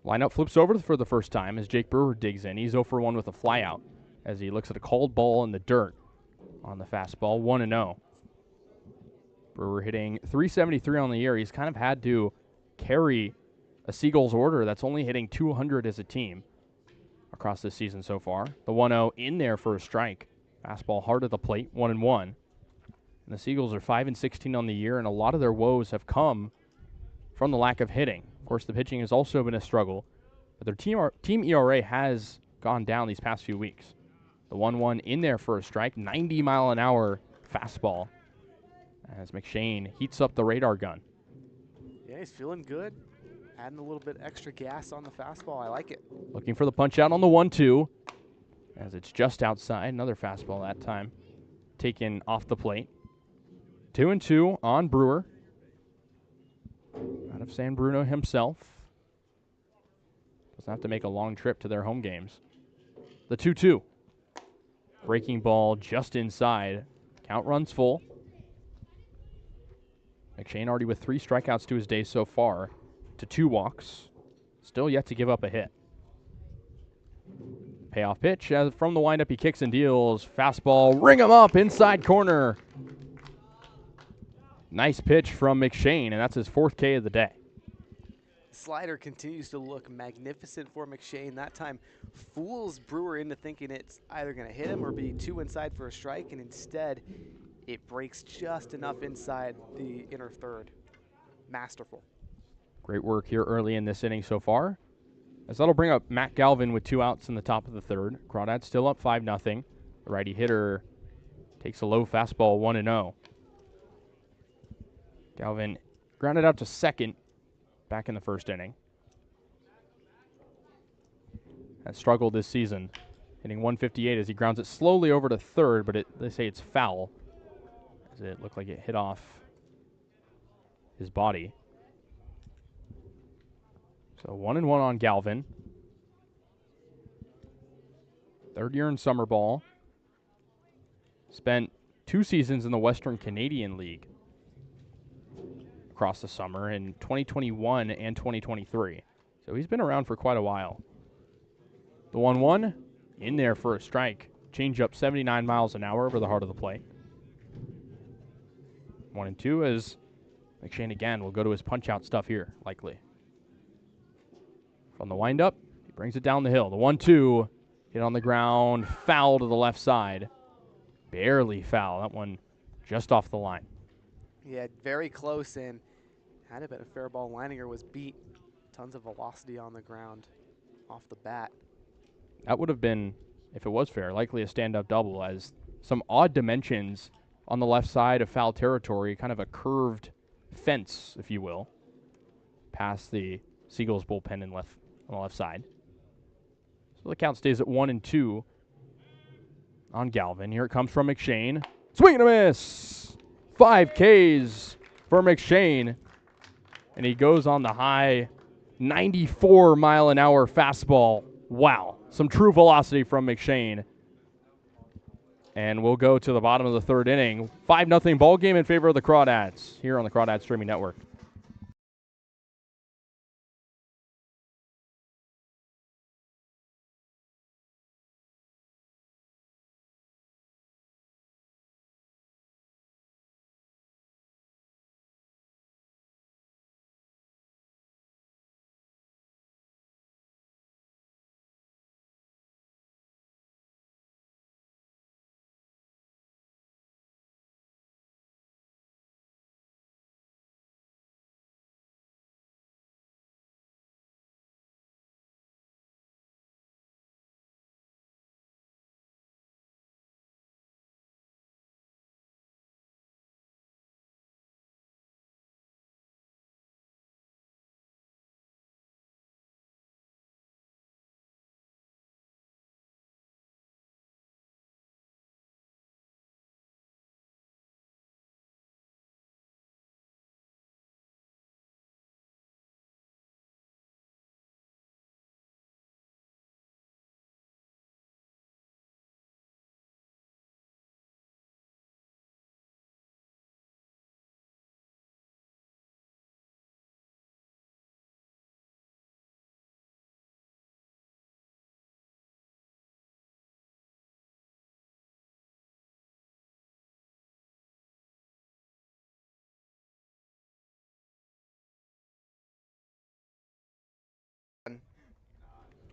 A: Lineup flips over for the first time as Jake Brewer digs in. He's 0 for 1 with a flyout as he looks at a called ball in the dirt on the fastball. 1-0. Brewer hitting .373 on the year. He's kind of had to carry a Seagulls order that's only hitting .200 as a team across this season so far. The 1-0 in there for a strike. Fastball hard at the plate, 1-1. And the Seagulls are 5-16 on the year, and a lot of their woes have come from the lack of hitting. Of course, the pitching has also been a struggle, but their team ERA has gone down these past few weeks. The 1-1 in there for a strike, 90-mile-an-hour fastball as McShane heats up the radar gun.
B: Yeah, he's feeling good. Adding a little bit extra gas on the fastball. I like it.
A: Looking for the punch out on the 1-2 as it's just outside. Another fastball that time taken off the plate. 2-2 on Brewer. Out of San Bruno himself. Doesn't have to make a long trip to their home games. The 2-2. Breaking ball just inside. Count runs full. McShane already with 3 strikeouts to his day so far to 2 walks. Still yet to give up a hit. Payoff pitch as from the windup he kicks and deals. Fastball, ring him up inside corner. Nice pitch from McShane, and that's his 4th K of the day.
B: Slider continues to look magnificent for McShane. That time fools Brewer into thinking it's either going to hit him or be 2 inside for a strike, and instead it breaks just enough inside the inner third. Masterful.
A: Great work here early in this inning so far, as that'll bring up Matt Galvin with 2 outs in the top of the third. Crawdads still up 5-0. The righty hitter takes a low fastball, 1-0. Galvin grounded out to second back in the first inning. Has struggled this season, hitting .158 as he grounds it slowly over to third, but they say it's foul, as it looked like it hit off his body. So 1-1 on Galvin. Third year in summer ball. Spent 2 seasons in the Western Canadian League across the summer in 2021 and 2023. So he's been around for quite a while. The 1-1 in there for a strike. Change up 79 miles an hour over the heart of the plate. 1-2 as McShane again will go to his punch-out stuff here, likely. From the windup, he brings it down the hill. The 1-2, hit on the ground, foul to the left side. Barely foul. That one just off the line.
B: Yeah, very close, and had it been a fair ball, Leininger was beat. Tons of velocity on the ground off the bat.
A: That would have been, if it was fair, likely a stand-up double, as some odd dimensions on the left side of foul territory, kind of a curved fence, if you will, past the Seagulls bullpen on the left side. So the count stays at 1-2 on Galvin. Here it comes from McShane. Swing and a miss! 5 Ks for McShane. And he goes on the high 94-mile-an-hour fastball. Wow. Some true velocity from McShane. And we'll go to the bottom of the third inning. 5-0 ball game in favor of the Crawdads here on the Crawdads Streaming Network.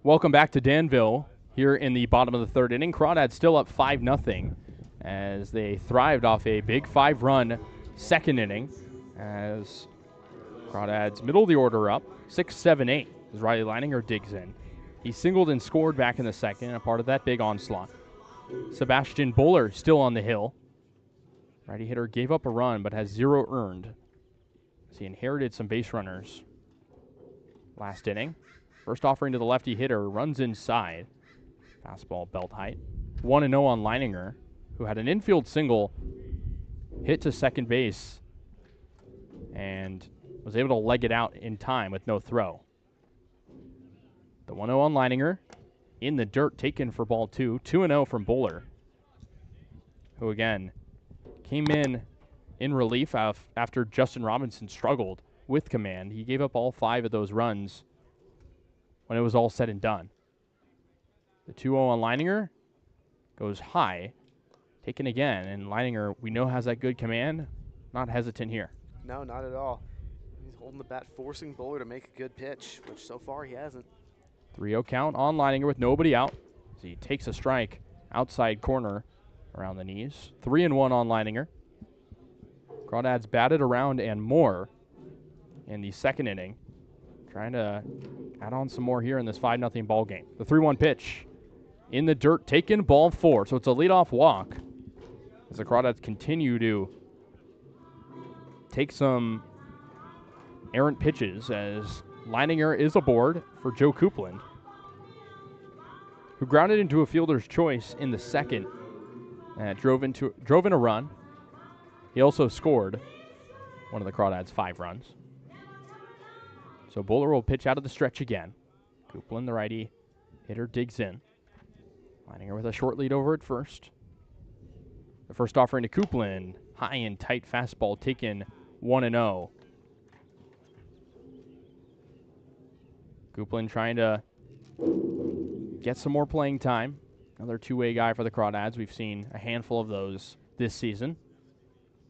A: Welcome back to Danville here in the bottom of the third inning. Crawdads still up 5-0 as they thrived off a big 5-run second inning as Crawdads middle of the order up 6-7-8 as Riley Leininger digs in. He singled and scored back in the second, a part of that big onslaught. Sebastian Buller still on the hill. Righty hitter gave up a run but has 0 earned as he inherited some base runners last inning. First offering to the lefty hitter, runs inside. Fastball belt height. 1-0 on Leininger, who had an infield single hit to second base and was able to leg it out in time with no throw. The 1-0 on Leininger, in the dirt, taken for ball 2. 2-0 from Buller, who again came in relief after Justin Robinson struggled with command. He gave up all 5 of those runs when it was all said and done. The 2-0 on Leininger goes high, taken again, and Leininger, we know, has that good command. Not hesitant here.
B: No, not at all. He's holding the bat, forcing Buller to make a good pitch, which so far he hasn't.
A: 3-0 count on Leininger with nobody out as he takes a strike outside corner around the knees. 3-1 on Leininger. Crawdads batted around and more in the second inning, trying to add on some more here in this 5-0 ball game. The 3-1 pitch in the dirt, taken, ball 4. So it's a leadoff walk as the Crawdads continue to take some errant pitches as Leininger is aboard for Joe Coupland, who grounded into a fielder's choice in the second and drove in a run. He also scored one of the Crawdads' 5 runs. So Buller will pitch out of the stretch again. Coupland, the righty hitter, digs in. Leininger with a short lead over at first. The first offering to Coupland. High and tight fastball taken 1-0. Coupland trying to get some more playing time. Another two-way guy for the Crawdads. We've seen a handful of those this season.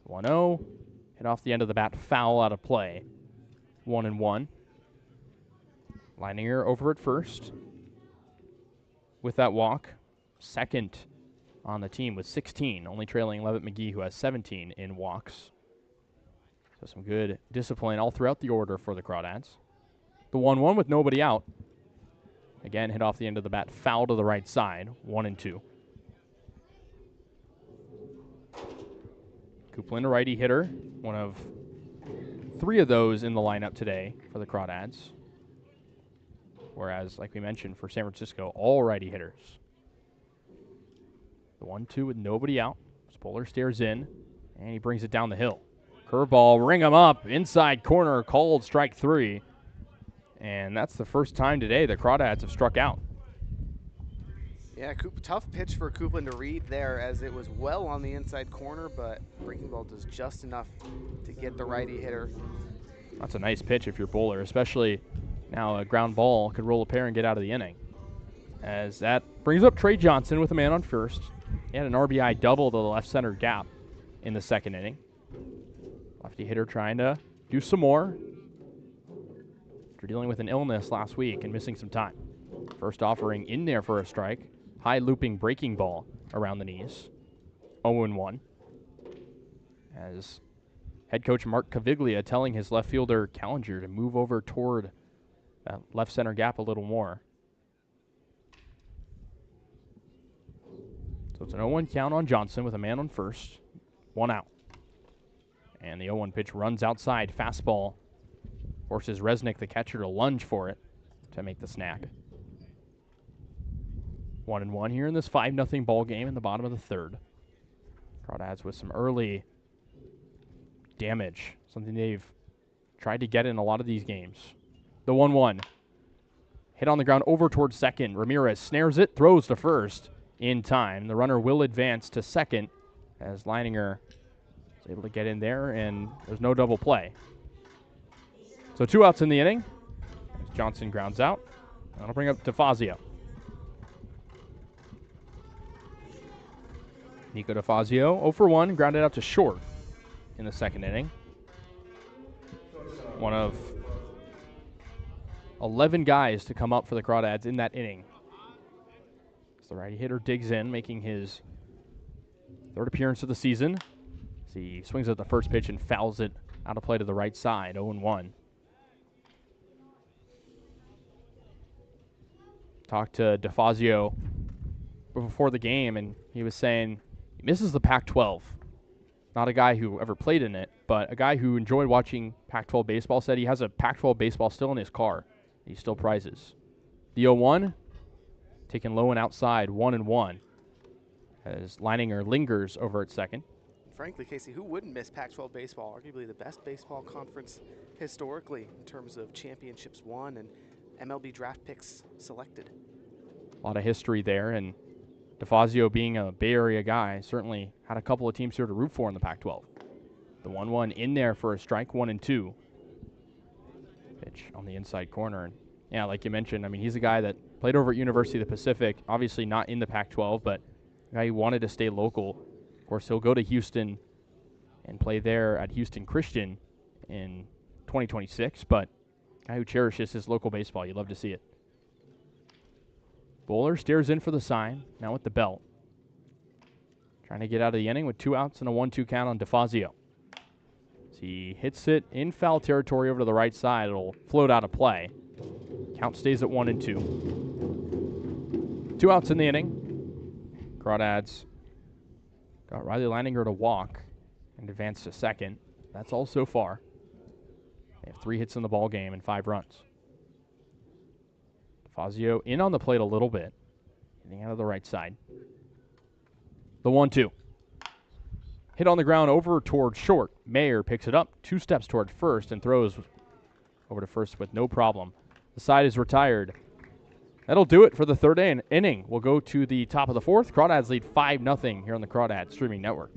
A: 1-0. Hit off the end of the bat. Foul out of play. 1-1. Leininger over at first with that walk. Second on the team with 16, only trailing Levitt McGee, who has 17 in walks. So some good discipline all throughout the order for the Crawdads. The 1-1 with nobody out. Again, hit off the end of the bat, foul to the right side, 1-2. Coupland, a righty hitter, one of 3 of those in the lineup today for the Crawdads. Whereas, like we mentioned, for San Francisco, all righty hitters. The 1-2 with nobody out. Spoler stares in, and he brings it down the hill. Curveball, ring him up, inside corner, called strike 3. And that's the first time today the Crawdads have struck out.
B: Yeah, tough pitch for Coupland to read there, as it was well on the inside corner, but breaking ball does just enough to get the righty hitter.
A: That's a nice pitch if you're bowler, especially now a ground ball could roll a pair and get out of the inning. As that brings up Trey Johnson with a man on first. He had an RBI double to the left center gap in the second inning. Lefty hitter trying to do some more. After dealing with an illness last week and missing some time. First offering in there for a strike. High looping breaking ball around the knees. 0-1. As head coach Mark Caviglia telling his left fielder Callinger to move over toward that left center gap a little more. So it's an 0-1 count on Johnson with a man on first. 1 out. And the 0-1 pitch runs outside. Fastball forces Resnick, the catcher, to lunge for it to make the snag. 1-1 here in this 5-0 ball game in the bottom of the third. Crawdads with some early damage, something they've tried to get in a lot of these games. The 1-1. Hit on the ground over towards second. Ramirez snares it, throws to first in time. The runner will advance to second as Leininger is able to get in there, and there's no double play. So 2 outs in the inning. As Johnson grounds out. That'll bring up DeFazio. Nico DeFazio, 0 for 1, grounded out to short in the second inning. One of 11 guys to come up for the Crawdads in that inning. As the righty hitter digs in, making his 3rd appearance of the season. As he swings at the first pitch and fouls it out of play to the right side, 0-1. Talked to DeFazio before the game, and he was saying he misses the Pac-12. Not a guy who ever played in it, but a guy who enjoyed watching Pac-12 baseball. Said he has a Pac-12 baseball still in his car. He still prizes. The 0-1, taken low and outside, 1-1, as Leininger lingers over at second.
B: Frankly, Casey, who wouldn't miss Pac-12 baseball? Arguably the best baseball conference historically in terms of championships won and MLB draft picks selected.
A: A lot of history there, and DeFazio being a Bay Area guy certainly had a couple of teams here to root for in the Pac-12. The 1-1 in there for a strike, 1-2. Pitch on the inside corner. And yeah, like you mentioned, I mean, he's a guy that played over at University of the Pacific, obviously not in the Pac-12, but a guy who wanted to stay local. Of course, he'll go to Houston and play there at Houston Christian in 2026, but a guy who cherishes his local baseball. You love to see it. Bowler stares in for the sign, now with the belt. Trying to get out of the inning with 2 outs and a 1-2 count on DeFazio. As he hits it in foul territory over to the right side, it'll float out of play. Count stays at 1-2. 2 outs in the inning. Crawdads got Riley Leininger to walk and advance to second. That's all so far. They have 3 hits in the ball game and 5 runs. DeFazio in on the plate a little bit, getting out of the right side. The 1-2. Hit on the ground over toward short. Mayer picks it up 2 steps toward first and throws over to first with no problem. The side is retired. That'll do it for the third inning. We'll go to the top of the fourth. Crawdads lead 5-0 here on the Crawdads Streaming Network.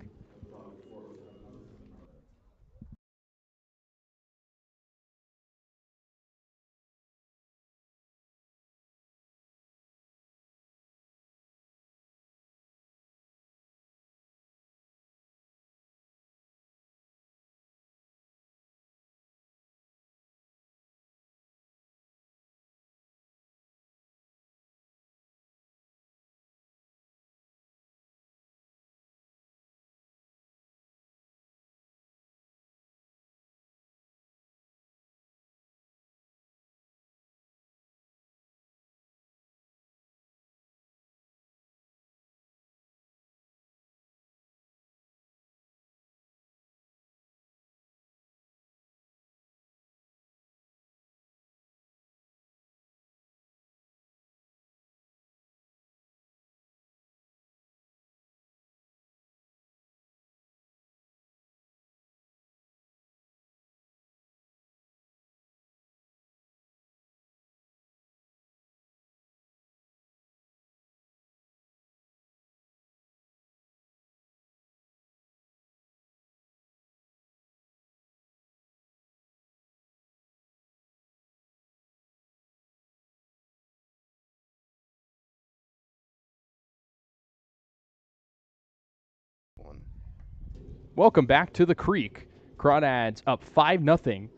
A: Welcome back to the Creek. Crawdads up 5-0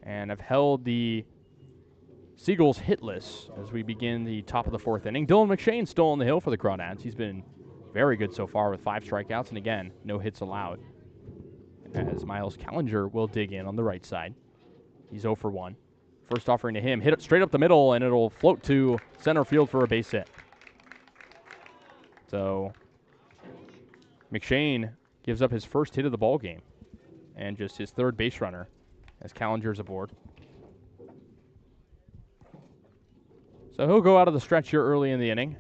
A: and have held the Seagulls hitless as we begin the top of the fourth inning. Dylan McShane still on the hill for the Crawdads. He's been very good so far with 5 strikeouts, and again, no hits allowed. As Miles Callinger will dig in on the right side. He's 0 for 1. First offering to him, hit it straight up the middle, and it'll float to center field for a base hit. So McShane gives up his first hit of the ball game and just his third base runner as Callinger's aboard. So he'll go out of the stretch here early in the inning,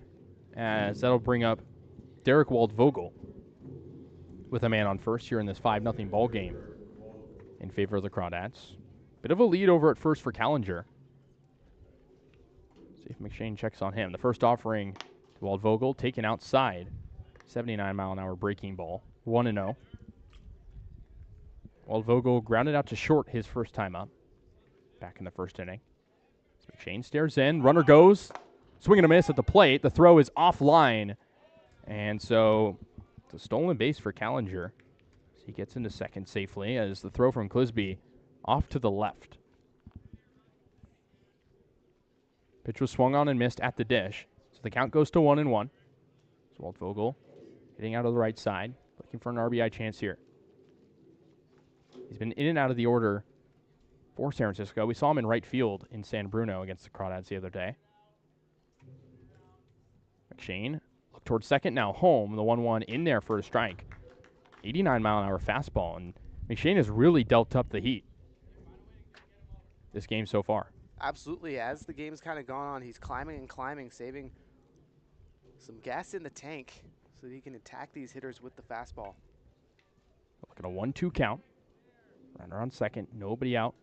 A: as that'll bring up Derek Waldvogel with a man on first here in this 5-0 ball game in favor of the Crawdads. Bit of a lead over at first for Callinger. See if McShane checks on him. The first offering to Waldvogel, taken outside. 79-mile-an-hour breaking ball. 1-0. Waldvogel grounded out to short his first time up. Back in the first inning. So McShane stares in. Runner goes. Swing and a miss at the plate. The throw is offline. And so it's a stolen base for Callinger. So he gets into second safely as the throw from Clisby off to the left. Pitch was swung on and missed at the dish. So the count goes to 1-1. So Waldvogel hitting out of the right side, looking for an RBI chance here. He's been in and out of the order for San Francisco. We saw him in right field in San Bruno against the Crawdads the other day. McShane look towards second, now home. The 1-1 in there for a strike. 89-mile-an-hour fastball, and McShane has really dealt up the heat this game so far.
B: Absolutely. As the game's kind of gone on, he's climbing and climbing, saving some gas in the tank so that he can attack these hitters with the fastball.
A: Look at a 1-2 count. Runner on second, nobody out.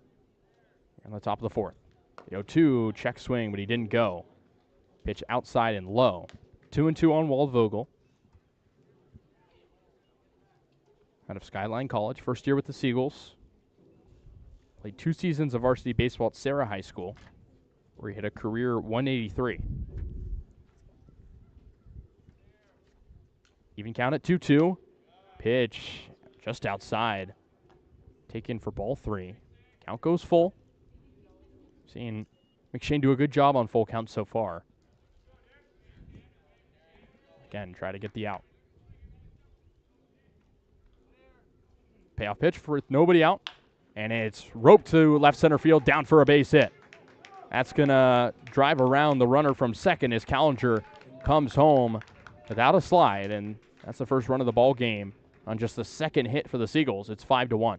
A: On the top of the fourth. The 0-2 check swing, but he didn't go. Pitch outside and low. 2-2 on Waldvogel. Out of Skyline College, first year with the Seagulls. Played 2 seasons of varsity baseball at Sarah High School, where he hit a career 183. Even count at 2-2. Pitch just outside. Taken for ball 3. Count goes full. Seeing McShane do a good job on full count so far. Again, try to get the out. Payoff pitch with nobody out. And it's roped to left center field, down for a base hit. That's going to drive around the runner from second as Callinger comes home without a slide. And that's the first run of the ball game on just the second hit for the Seagulls. It's 5-1.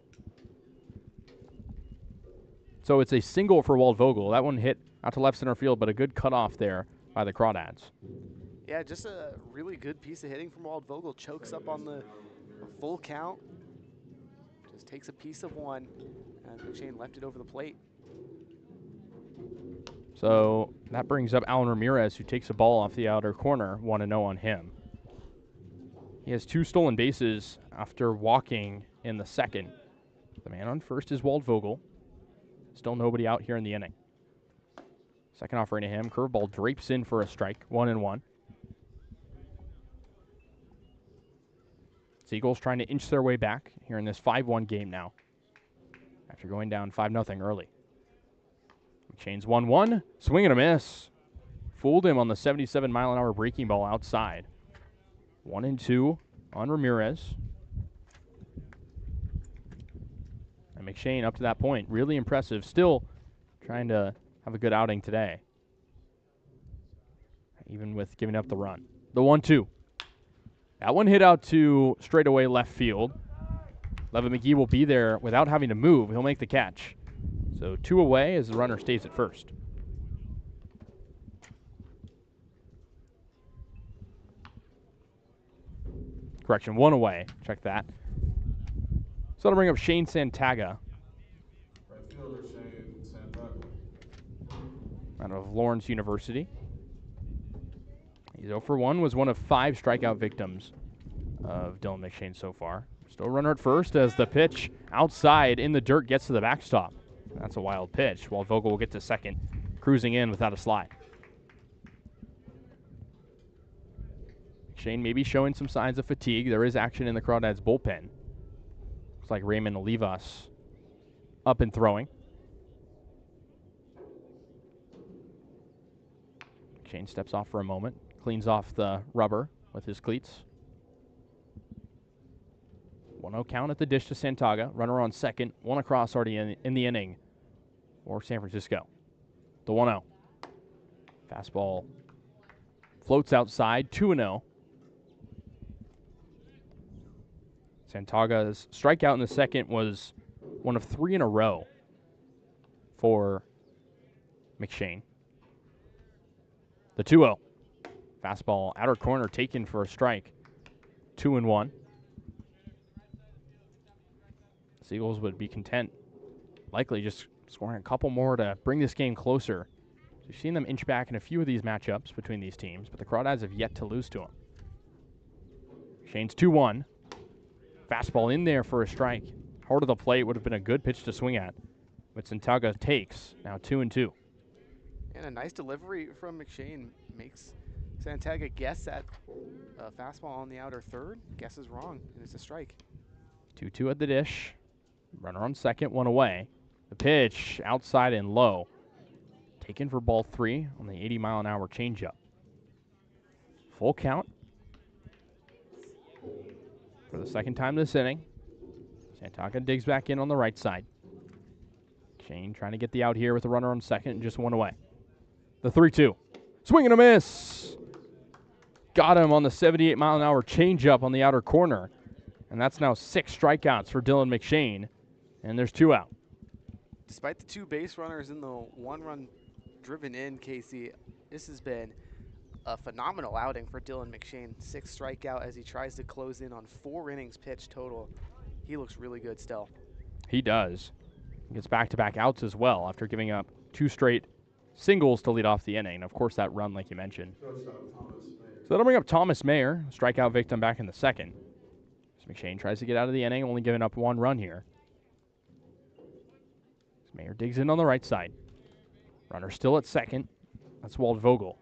A: So it's a single for Waldvogel. That one hit out to left center field, but a good cutoff there by the Crawdads.
B: Yeah, just a really good piece of hitting from Waldvogel. Chokes up on the full count. Just takes a piece of one, and McShane left it over the plate.
A: So that brings up Alan Ramirez, who takes a ball off the outer corner, 1-0 on him. He has 2 stolen bases after walking in the second. The man on first is Walt Vogel. Still nobody out here in the inning. Second offering to him. Curveball drapes in for a strike. 1-1. Seagulls trying to inch their way back here in this 5-1 game now, after going down 5-0 early. McShane's 1-1. Swing and a miss. Fooled him on the 77-mile-an-hour breaking ball outside. 1-2 on Ramirez. And McShane, up to that point, really impressive. Still trying to have a good outing today, even with giving up the run. The 1-2. That one hit out to straightaway left field. Levin McGee will be there without having to move. He'll make the catch. So 2 away as the runner stays at first. Correction, 1 away. Check that. So that'll bring up Shane Santaga.
C: Right fielder Shane Santaga.
A: Out of Lawrence University. He's 0 for 1, was one of 5 strikeout victims of Dylan McShane so far. Still runner at first as the pitch outside in the dirt gets to the backstop. That's a wild pitch. Walt Vogel will get to second, cruising in without a slide. McShane maybe showing some signs of fatigue. There is action in the Crawdads bullpen. Looks like Raymond Olivas up and throwing. McShane steps off for a moment, cleans off the rubber with his cleats. 1-0 count at the dish to Santaga. Runner on second, 1 across already in the inning for San Francisco. The 1-0. Fastball floats outside, 2-0. Santaga's strikeout in the second was one of 3 in a row for McShane. The 2-0. Fastball outer corner taken for a strike. 2-1. Seagulls would be content, likely just scoring a couple more to bring this game closer. We've seen them inch back in a few of these matchups between these teams, but the Crawdads have yet to lose to them. Shane's 2-1. Fastball in there for a strike. Hard of the plate, would have been a good pitch to swing at. But Santaga takes, now 2-2.
B: And a nice delivery from McShane makes Santaga guess at a fastball on the outer third. Guesses wrong, and it's a strike.
A: 2-2 at the dish. Runner on second, 1 away. The pitch outside and low. Taken for ball 3 on the 80-mile-an-hour changeup. Full count for the second time this inning. Santaga digs back in on the right side. Shane trying to get the out here with a runner on second and just 1 away. The 3-2. Swing and a miss. Got him on the 78-mile-an-hour changeup on the outer corner. And that's now 6 strikeouts for Dylan McShane. And there's 2 out.
B: Despite the 2 base runners and the 1 run driven in, Casey, this has been a phenomenal outing for Dylan McShane. 6 strikeout as he tries to close in on 4 innings pitched total. He looks really good still.
A: He does. He gets back-to-back outs as well after giving up 2 straight singles to lead off the inning. Of course, that run, like you mentioned. So that'll bring up Thomas Mayer, strikeout victim back in the second. So McShane tries to get out of the inning, only giving up 1 run here. Mayer digs in on the right side. Runner still at second. That's Walt Vogel.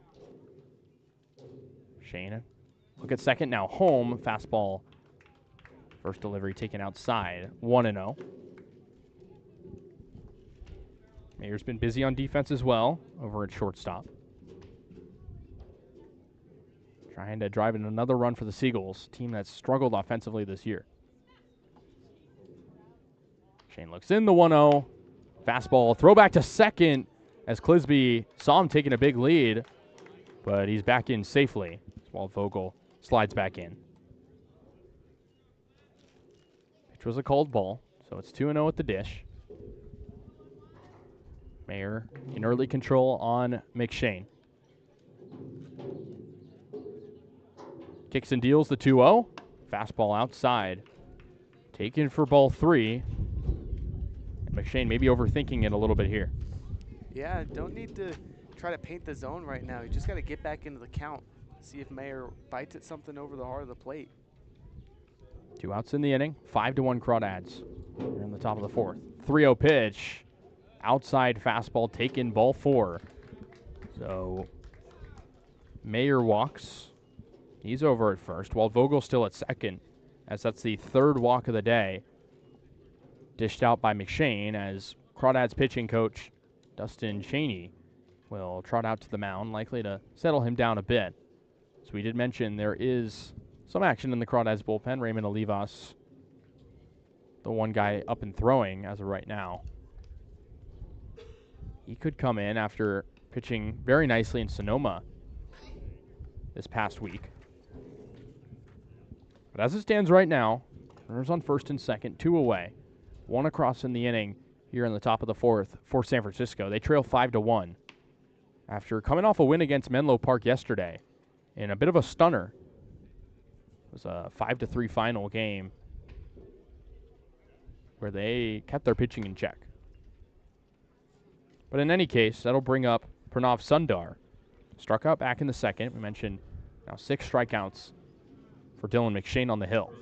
A: Shane, look at second now. Home, fastball. First delivery taken outside. 1-0. Mayer's been busy on defense as well over at shortstop. Trying to drive in another run for the Seagulls, team that's struggled offensively this year. Shane looks in the 1-0. Fastball, throw back to second as Clisby saw him taking a big lead, but he's back in safely while Vogel slides back in. Pitch was a called ball, so it's 2-0 at the dish. Mayer in early control on McShane. Kicks and deals the 2-0. Fastball outside. Taken for ball 3. McShane maybe overthinking it a little bit here.
B: Yeah, don't need to try to paint the zone right now. You just got to get back into the count. See if Mayer bites at something over the heart of the plate.
A: 2 outs in the inning. 5-1 Crawdads. Here in the top of the 4th. 3-0 pitch. Outside fastball taken, ball 4. So Mayer walks. He's over at first, while Vogel's still at second, as that's the 3rd walk of the day. Dished out by McShane as Crawdads pitching coach Dustin Cheney will trot out to the mound, likely to settle him down a bit. So we did mention there is some action in the Crawdads bullpen. Raymond Olivas, the one guy up and throwing as of right now. He could come in after pitching very nicely in Sonoma this past week. But as it stands right now, runners on first and second, 2 away. 1 across in the inning here in the top of the 4th for San Francisco. They trail 5-1 after coming off a win against Menlo Park yesterday in a bit of a stunner. It was a 5-3 final game where they kept their pitching in check. But in any case, that'll bring up Pranav Sundar. Struck out back in the 2nd. We mentioned now 6 strikeouts for Dylan McShane on the hill.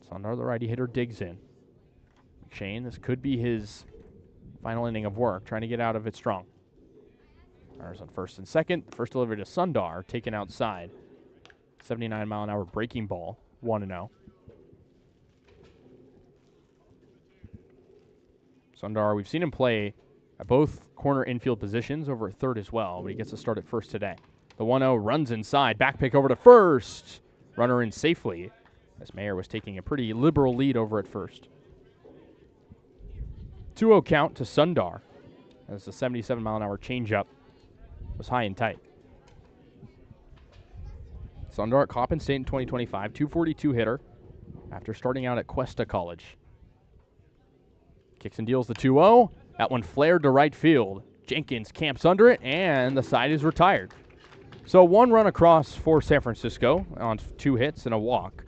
A: Sundar, the righty hitter, digs in. McShane, this could be his final inning of work, trying to get out of it strong. Runners on first and second. The first delivery to Sundar, taken outside. 79-mile-an-hour breaking ball, 1-0. Sundar, we've seen him play at both corner infield positions, over at third as well, but he gets a start at first today. The 1-0 runs inside, back pick over to first. Runner in safely, as Mayer was taking a pretty liberal lead over at first. 2-0 count to Sundar, as the 77-mile-an-hour changeup was high and tight. Sundar at Coppin State in 2025, 242 hitter after starting out at Cuesta College. Kicks and deals the 2-0. That one flared to right field. Jenkins camps under it, and the side is retired. So 1 run across for San Francisco on 2 hits and a walk.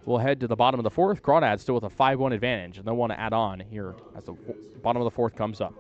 A: We'll head to the bottom of the 4th. Crawdads still with a 5-1 advantage, and they'll want to add on here as the bottom of the 4th comes up.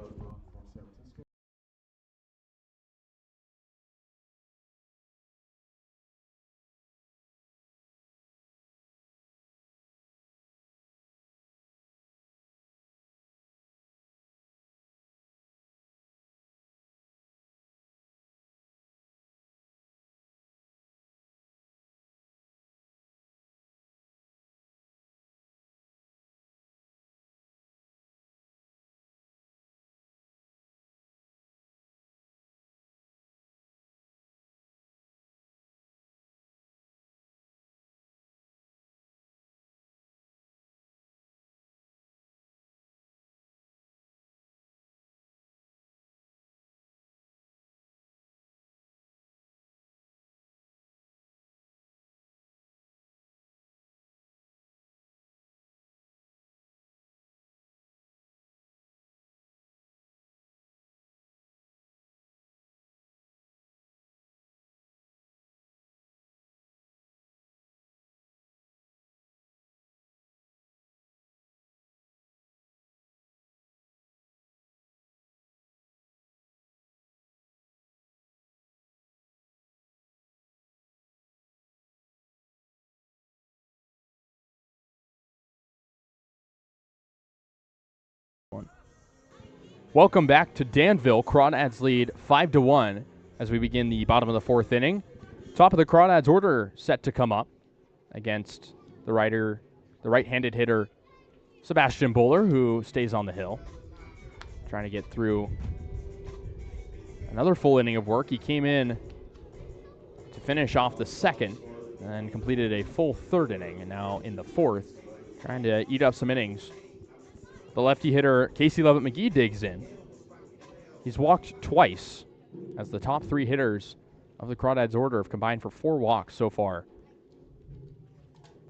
A: Welcome back to Danville. Crawdads lead 5-1 as we begin the bottom of the 4th inning. Top of the Crawdads order set to come up against the right-handed hitter Sebastian Buller, who stays on the hill. Trying to get through another full inning of work. He came in to finish off the 2nd and completed a full 3rd inning, and now in the 4th, trying to eat up some innings. The lefty hitter, Casey Lovett McGee, digs in. He's walked twice, as the top 3 hitters of the Crawdads order have combined for 4 walks so far.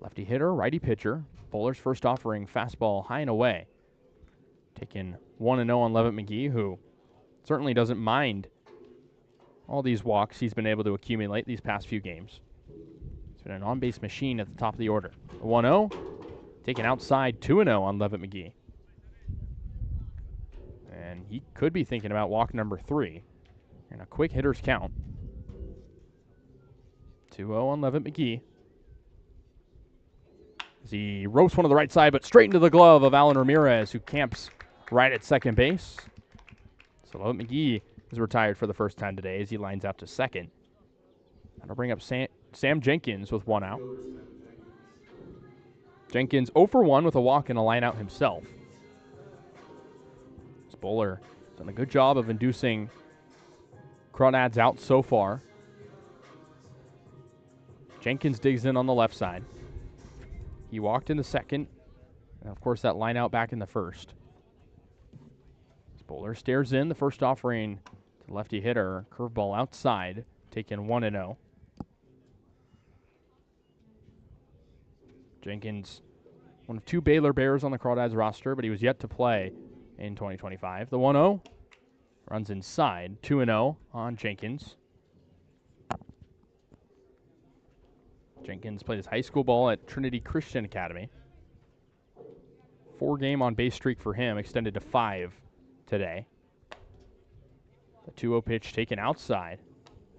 A: Lefty hitter, righty pitcher. Bowler's first offering, fastball high and away. Taking 1-0 on Lovett McGee, who certainly doesn't mind all these walks he's been able to accumulate these past few games. He's been an on-base machine at the top of the order. 1-0, taken outside, 2-0 on Lovett McGee. and he could be thinking about walk number 3. And a quick hitter's count. 2-0 on Levitt McGee. As he ropes one to the right side, but straight into the glove of Alan Ramirez, who camps right at second base. So Levitt McGee is retired for the first time today as he lines out to second. That'll bring up Sam Jenkins with 1 out. Jenkins 0 for 1 with a walk and a line out himself. Bowler done a good job of inducing Crawdads out so far. Jenkins digs in on the left side. He walked in the second, and of course that line out back in the first. Bowler stares in, the first offering to lefty hitter, curveball outside, taken 1-0. Jenkins, one of 2 Baylor Bears on the Crawdads roster, but he was yet to play in 2025. The 1-0 runs inside, 2-0 on Jenkins. Jenkins played his high school ball at Trinity Christian Academy. 4-game on-base streak for him, extended to 5 today. The 2-0 pitch taken outside,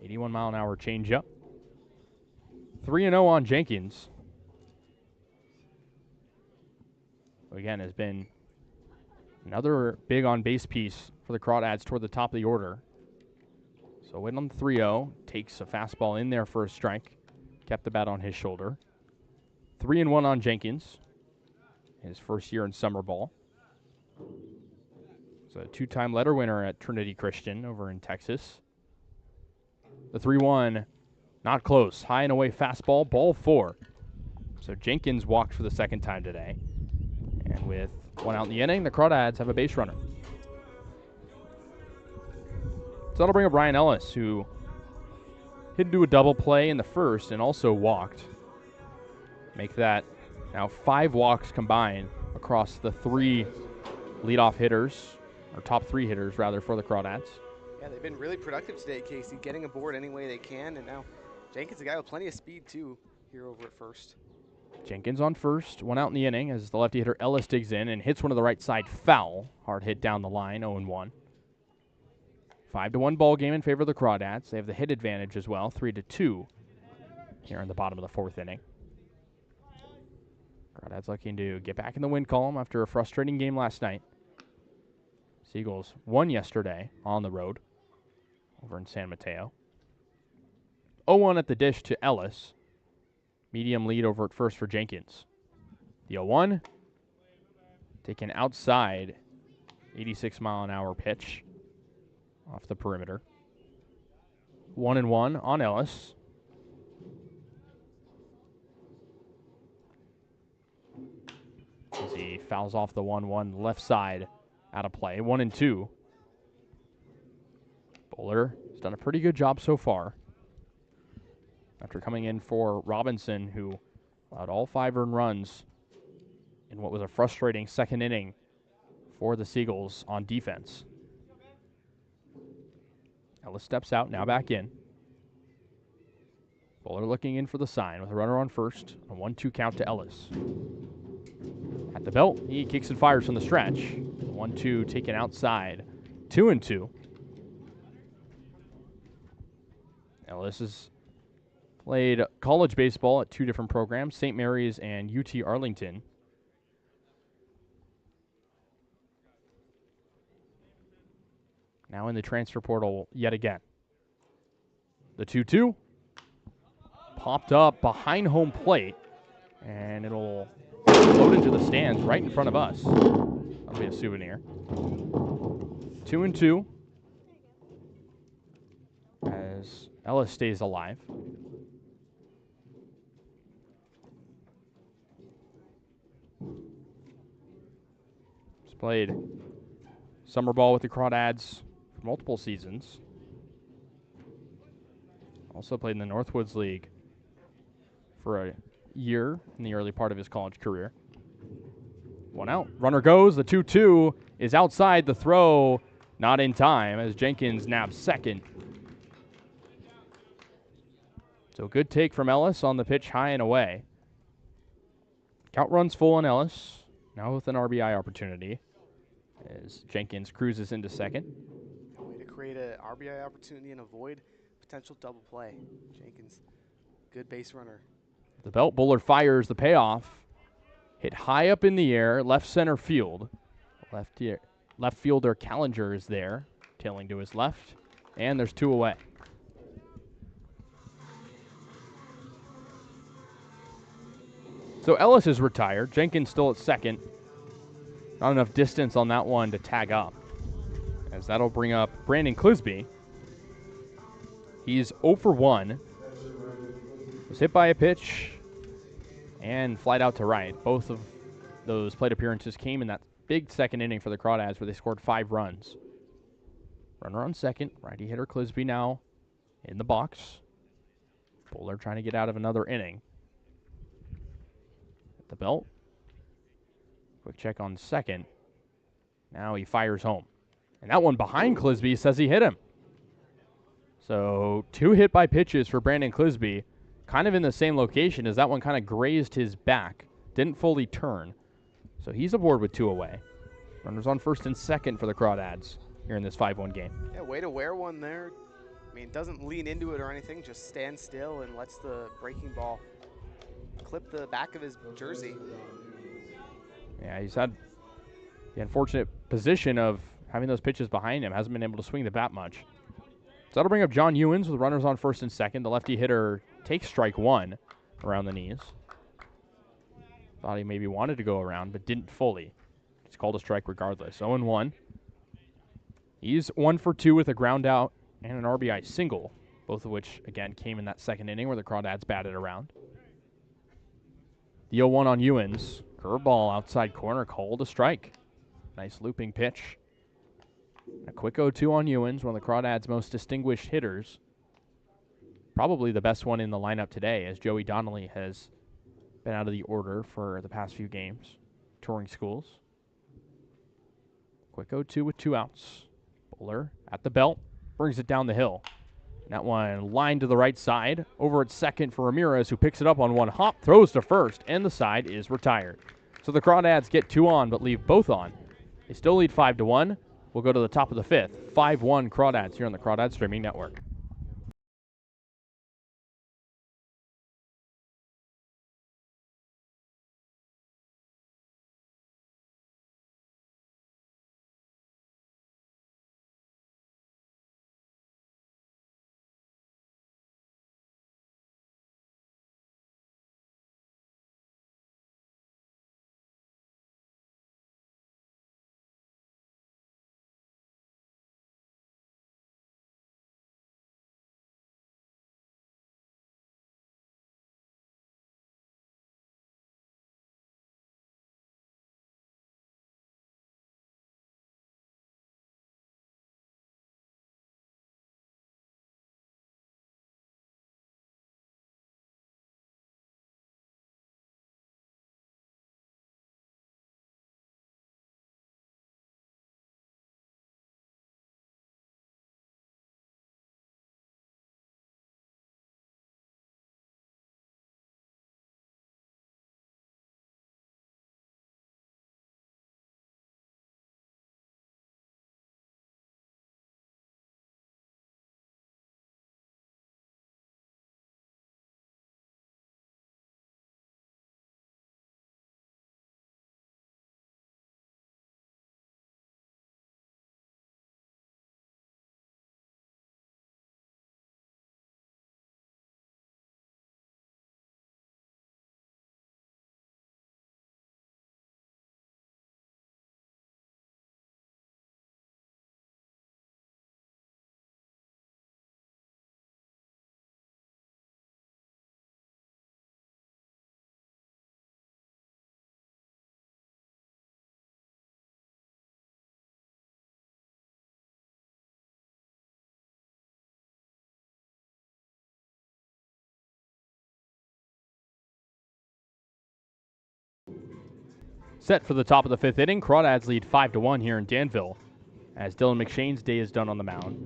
A: 81-mile-an-hour changeup. 3-0 on Jenkins. Again, has been another big on-base piece for the Crawdads toward the top of the order. So waiting on the 3-0, takes a fastball in there for a strike. Kept the bat on his shoulder. 3-1 on Jenkins. His first year in summer ball. He's a 2-time letter winner at Trinity Christian over in Texas. The 3-1, not close. High and away fastball, ball 4. So Jenkins walked for the second time today. And with 1 out in the inning, the Crawdads have a base runner. So that'll bring up Ryan Ellis, who hit into a double play in the first and also walked. Make that now 5 walks combined across the 3 leadoff hitters, or top 3 hitters, rather, for the Crawdads.
B: Yeah, they've been really productive today, Casey, getting aboard any way they can. And now Jenkins, a guy with plenty of speed, too, here over at first.
A: Jenkins on first, 1 out in the inning as the lefty hitter Ellis digs in and hits one to the right side foul. Hard hit down the line, 0-1. 5-1 ball game in favor of the Crawdads. They have the hit advantage as well, 3-2 here in the bottom of the 4th inning. Crawdads looking to get back in the win column after a frustrating game last night. Seagulls won yesterday on the road over in San Mateo. 0-1 at the dish to Ellis. Medium lead over at first for Jenkins. The 0-1 taken outside, 86-mile-an-hour pitch off the perimeter. 1-1 on Ellis. As he fouls off the 1-1 left side out of play. 1-2. Bowler has done a pretty good job so far. After coming in for Robinson, who allowed all 5 earned runs in what was a frustrating second inning for the Seagulls on defense. Ellis steps out, now back in. Bowler looking in for the sign with a runner on first. A 1-2 count to Ellis. At the belt, he kicks and fires from the stretch. 1-2 taken outside. 2-2. Ellis has played college baseball at 2 different programs, St. Mary's and UT Arlington. Now in the transfer portal yet again. The 2-2 popped up behind home plate, and it'll float into the stands right in front of us. That'll be a souvenir. 2-2 as Ellis stays alive. He's played summer ball with the Crawdads for multiple seasons. Also played in the Northwoods League for a year in the early part of his college career. 1 out. Runner goes. The 2-2 is outside. The throw not in time as Jenkins nabs second. So good take from Ellis on the pitch high and away. Count runs full on Ellis. Now with an RBI opportunity. as Jenkins cruises into second.
B: A way to create an RBI opportunity and avoid potential double play. Jenkins, good base runner.
A: The belt, Bullard fires the payoff. Hit high up in the air, left center field. Left fielder Callinger is there, tailing to his left, and there's 2 away. So Ellis is retired. Jenkins still at second. Not enough distance on that one to tag up, as that'll bring up Brandon Clisby. He's 0 for 1. Was hit by a pitch and flied out to right. Both of those plate appearances came in that big second inning for the Crawdads, where they scored 5 runs. Runner on second, righty hitter Clisby now in the box. Bowler trying to get out of another inning. At the belt. Quick check on second. Now he fires home. And that one behind Clisby says he hit him. So 2 hit by pitches for Brandon Clisby, kind of in the same location as that one kind of grazed his back. Didn't fully turn. So he's aboard with 2 away. Runners on first and second for the Crawdads here in this 5-1 game.
B: Yeah, way to wear one there. I mean, doesn't lean into it or anything, just stands still and lets the breaking ball clip the back of his jersey.
A: Yeah, he's had the unfortunate position of having those pitches behind him. Hasn't been able to swing the bat much. So that'll bring up John Ewens with runners on first and second. The lefty hitter takes strike 1 around the knees. Thought he maybe wanted to go around, but didn't fully. It's called a strike regardless. 0-1. He's 1 for 2 with a ground out and an RBI single, both of which, again, came in that second inning where the Crawdads batted around. The 0-1 on Ewens. Curveball outside corner, called a strike. Nice looping pitch. A quick 0-2 on Ewens, one of the Crawdads' most distinguished hitters. Probably the best one in the lineup today, as Joey Donnelly has been out of the order for the past few games, touring schools. Quick 0-2 with 2 outs. Bowler at the belt, brings it down the hill. And that one lined to the right side, over at second for Ramirez, who picks it up on one hop, throws to first, and the side is retired. So the Crawdads get 2 on, but leave both on. They still lead 5-1. We'll go to the top of the 5th. 5-1 Crawdads here on the Crawdads Streaming Network. Set for the top of the 5th inning. Crawdads lead 5-1 here in Danville, as Dylan McShane's day is done on the mound.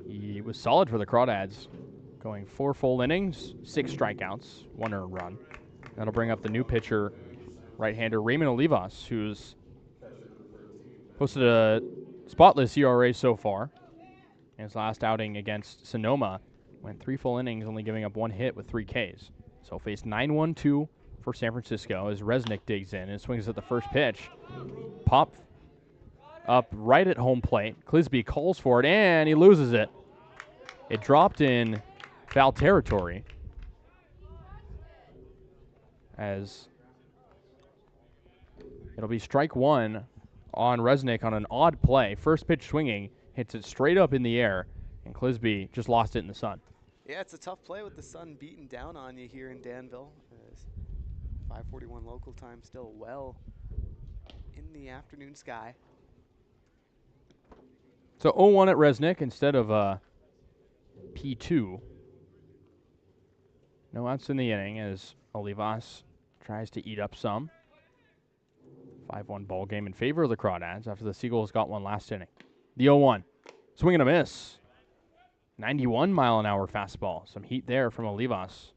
A: He was solid for the Crawdads, going 4 full innings, 6 strikeouts, 1 earned run. That'll bring up the new pitcher, right-hander Raymond Olivas, who's Posted a spotless ERA so far. In his last outing against Sonoma, went 3 full innings, only giving up 1 hit with 3 Ks. So faced 9-1-2 for San Francisco as Resnick digs in and swings at the first pitch. Pop up right at home plate. Clisby calls for it, and he loses it. It dropped in foul territory as it'll be strike 1 on Resnick on an odd play. First pitch swinging, hits it straight up in the air, and Clisby just lost it in the sun.
B: Yeah, it's a tough play with the sun beating down on you here in Danville. As 5:41 local time, still well in the afternoon sky.
A: So 0-1 at Resnick instead of P2. No outs in the inning as Olivas tries to eat up some. 5-1 ball game in favor of the Crawdads after the Seagulls got one last inning. The 0-1. Swing and a miss. 91-mile-an-hour fastball. Some heat there from Olivas.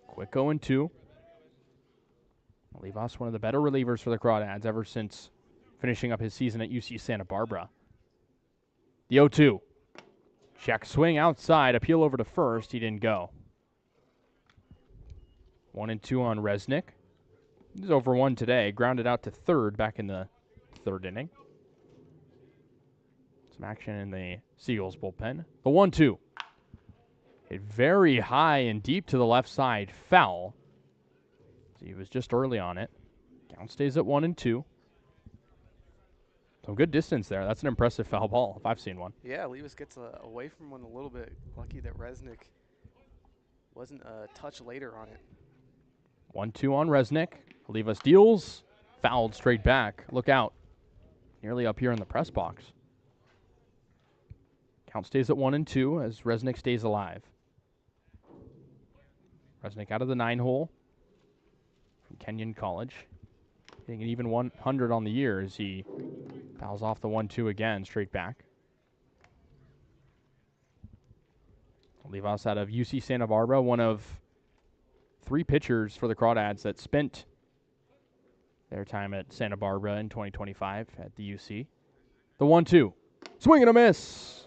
A: Quick 0-2. Olivas, one of the better relievers for the Crawdads ever since finishing up his season at UC Santa Barbara. The 0-2. Check swing outside. Appeal over to first. He didn't go. 1-2 on Resnick. He's over 1 today. Grounded out to third back in the 3rd inning. Some action in the Seagulls bullpen. The 1-2. Hit very high and deep to the left side. Foul. He was just early on it. Count stays at 1-2. Some good distance there. That's an impressive foul ball if I've seen one.
B: Yeah, Olivas gets away from one a little bit. Lucky that Resnick wasn't a touch later on it.
A: 1-2 on Resnick. Olivas deals. Fouled straight back. Look out. Nearly up here in the press box. Count stays at 1-2 as Resnick stays alive. Resnick out of the 9-hole from Kenyon College. Hitting an even 100 on the year as he fouls off the 1-2 again, straight back. Olivas out of UC Santa Barbara, one of 3 pitchers for the Crawdads that spent their time at Santa Barbara in 2025 at the UC. The 1-2. Swing and a miss.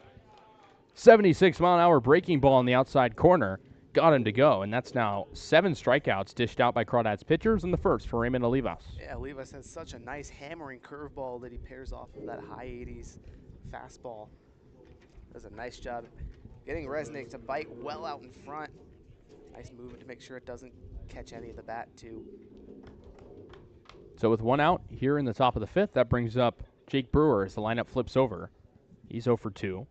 A: 76-mile-an-hour breaking ball in the outside corner. Got him to go, and that's now 7 strikeouts dished out by Crawdads pitchers in the first for Raymond Olivas.
B: Yeah, Olivas has such a nice hammering curveball that he pairs off of that high 80s fastball. Does a nice job getting Resnick to bite well out in front. Nice movement to make sure it doesn't catch any of the bat, too.
A: So with 1 out here in the top of the 5th, that brings up Jake Brewer as the lineup flips over. He's 0 for 2.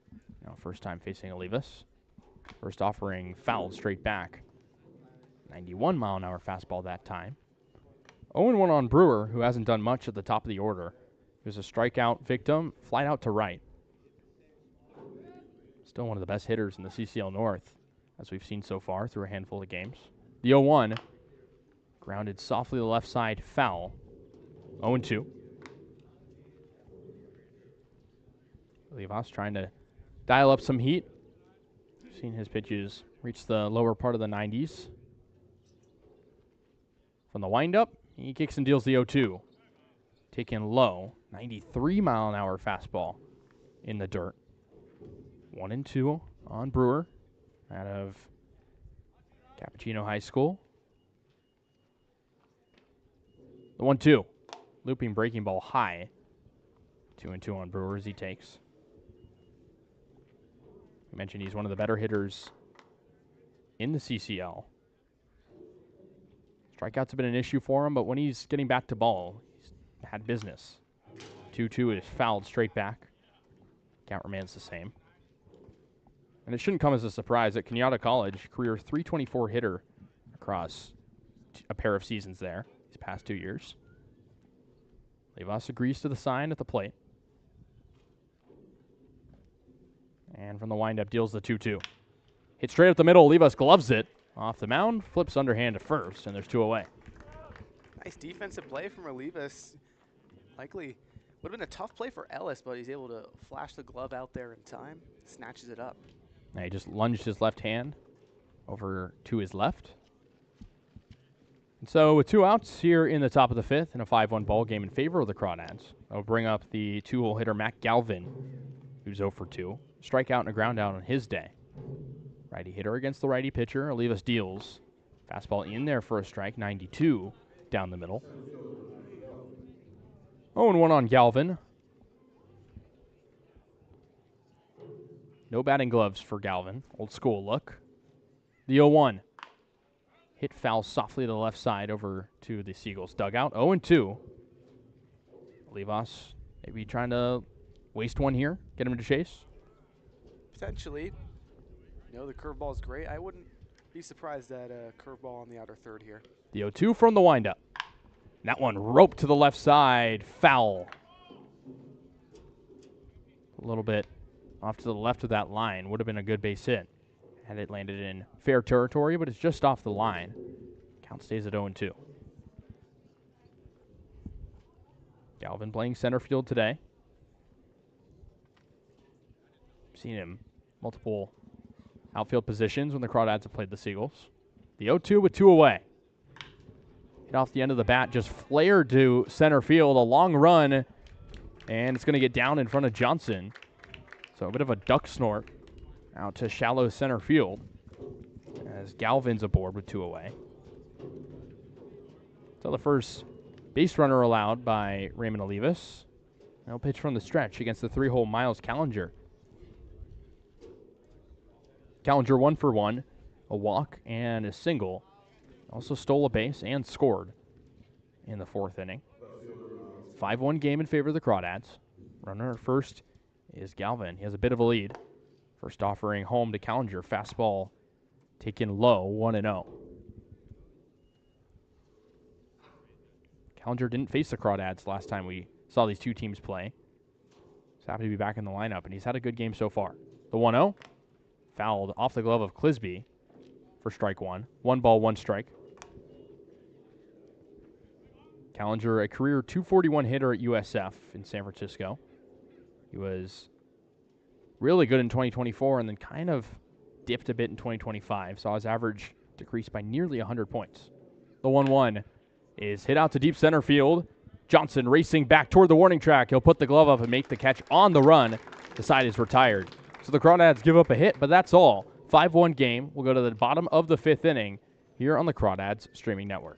A: Now first time facing Olivas. First offering fouled straight back. 91-mile-an-hour fastball that time. 0-1 on Brewer, who hasn't done much at the top of the order. He was a strikeout victim, flied out to right. Still one of the best hitters in the CCL North, as we've seen so far through a handful of games. The 0-1, grounded softly to the left side, foul. 0-2. Olivas trying to dial up some heat. Seen his pitches reach the lower part of the 90s. From the windup, he kicks and deals the 0-2. Taken low, 93-mile-an-hour fastball in the dirt. 1-2 on Brewer out of Cappuccino High School. The 1-2, looping breaking ball high. 2-2 on Brewer as he takes. I mentioned he's one of the better hitters in the CCL. Strikeouts have been an issue for him, but when he's getting back to ball, he's had business. 2-2 is fouled straight back. Count remains the same. And it shouldn't come as a surprise at Kenyatta College, career .324 hitter across a pair of seasons there these past 2 years. Olivas agrees to the sign at the plate. And from the windup, deals the 2-2. Hit straight up the middle. Olivas gloves it off the mound, flips underhand to first, and there's 2 away.
B: Nice defensive play from Olivas. Likely would have been a tough play for Ellis, but he's able to flash the glove out there in time, snatches it up.
A: Now he just lunged his left hand over to his left. And so with 2 outs here in the top of the 5th and a 5-1 ball game in favor of the Crawdads, I'll bring up the 2-hole hitter Matt Galvin, who's 0 for 2. Strikeout and a ground out on his day. Righty hitter against the righty pitcher. Olivas deals. Fastball in there for a strike, 92 down the middle. 0-1 on Galvin. No batting gloves for Galvin. Old school look. The 0-1. Hit foul softly to the left side over to the Seagulls dugout. 0-2. Olivas maybe trying to waste one here. Get him to chase.
B: Potentially. You know, the curveball is great. I wouldn't be surprised at a curveball on the outer third here.
A: The 0-2 from the windup. That one roped to the left side. Foul. A little bit off to the left of that line. Would have been a good base hit had it landed in fair territory, but it's just off the line. Count stays at 0-2. Galvin playing center field today. Seen him multiple outfield positions when the Crawdads have played the Seagulls. The 0-2 with 2 away. Hit off the end of the bat, just flared to center field. A long run, and it's going to get down in front of Johnson. So a bit of a duck snort out to shallow center field as Galvin's aboard with 2 away. So the first base runner allowed by Raymond Olivas. Now pitch from the stretch against the 3-hole Miles Callinger. Callinger 1 for 1, a walk and a single. Also stole a base and scored in the 4th inning. 5-1 game in favor of the Crawdads. Runner at first is Galvin. He has a bit of a lead. First offering home to Callinger. Fastball taken low, 1-0. Callinger didn't face the Crawdads last time we saw these two teams play. He's happy to be back in the lineup, and he's had a good game so far. The 1-0, fouled off the glove of Clisby for strike 1. 1 ball, 1 strike. Callinger, a career .241 hitter at USF in San Francisco. He was really good in 2024 and then kind of dipped a bit in 2025. Saw his average decrease by nearly 100 points. The 1-1 is hit out to deep center field. Johnson racing back toward the warning track. He'll put the glove up and make the catch on the run. The side is retired. So the Crawdads give up a hit, but that's all. 5-1 game. We'll go to the bottom of the 5th inning here on the Crawdads streaming network.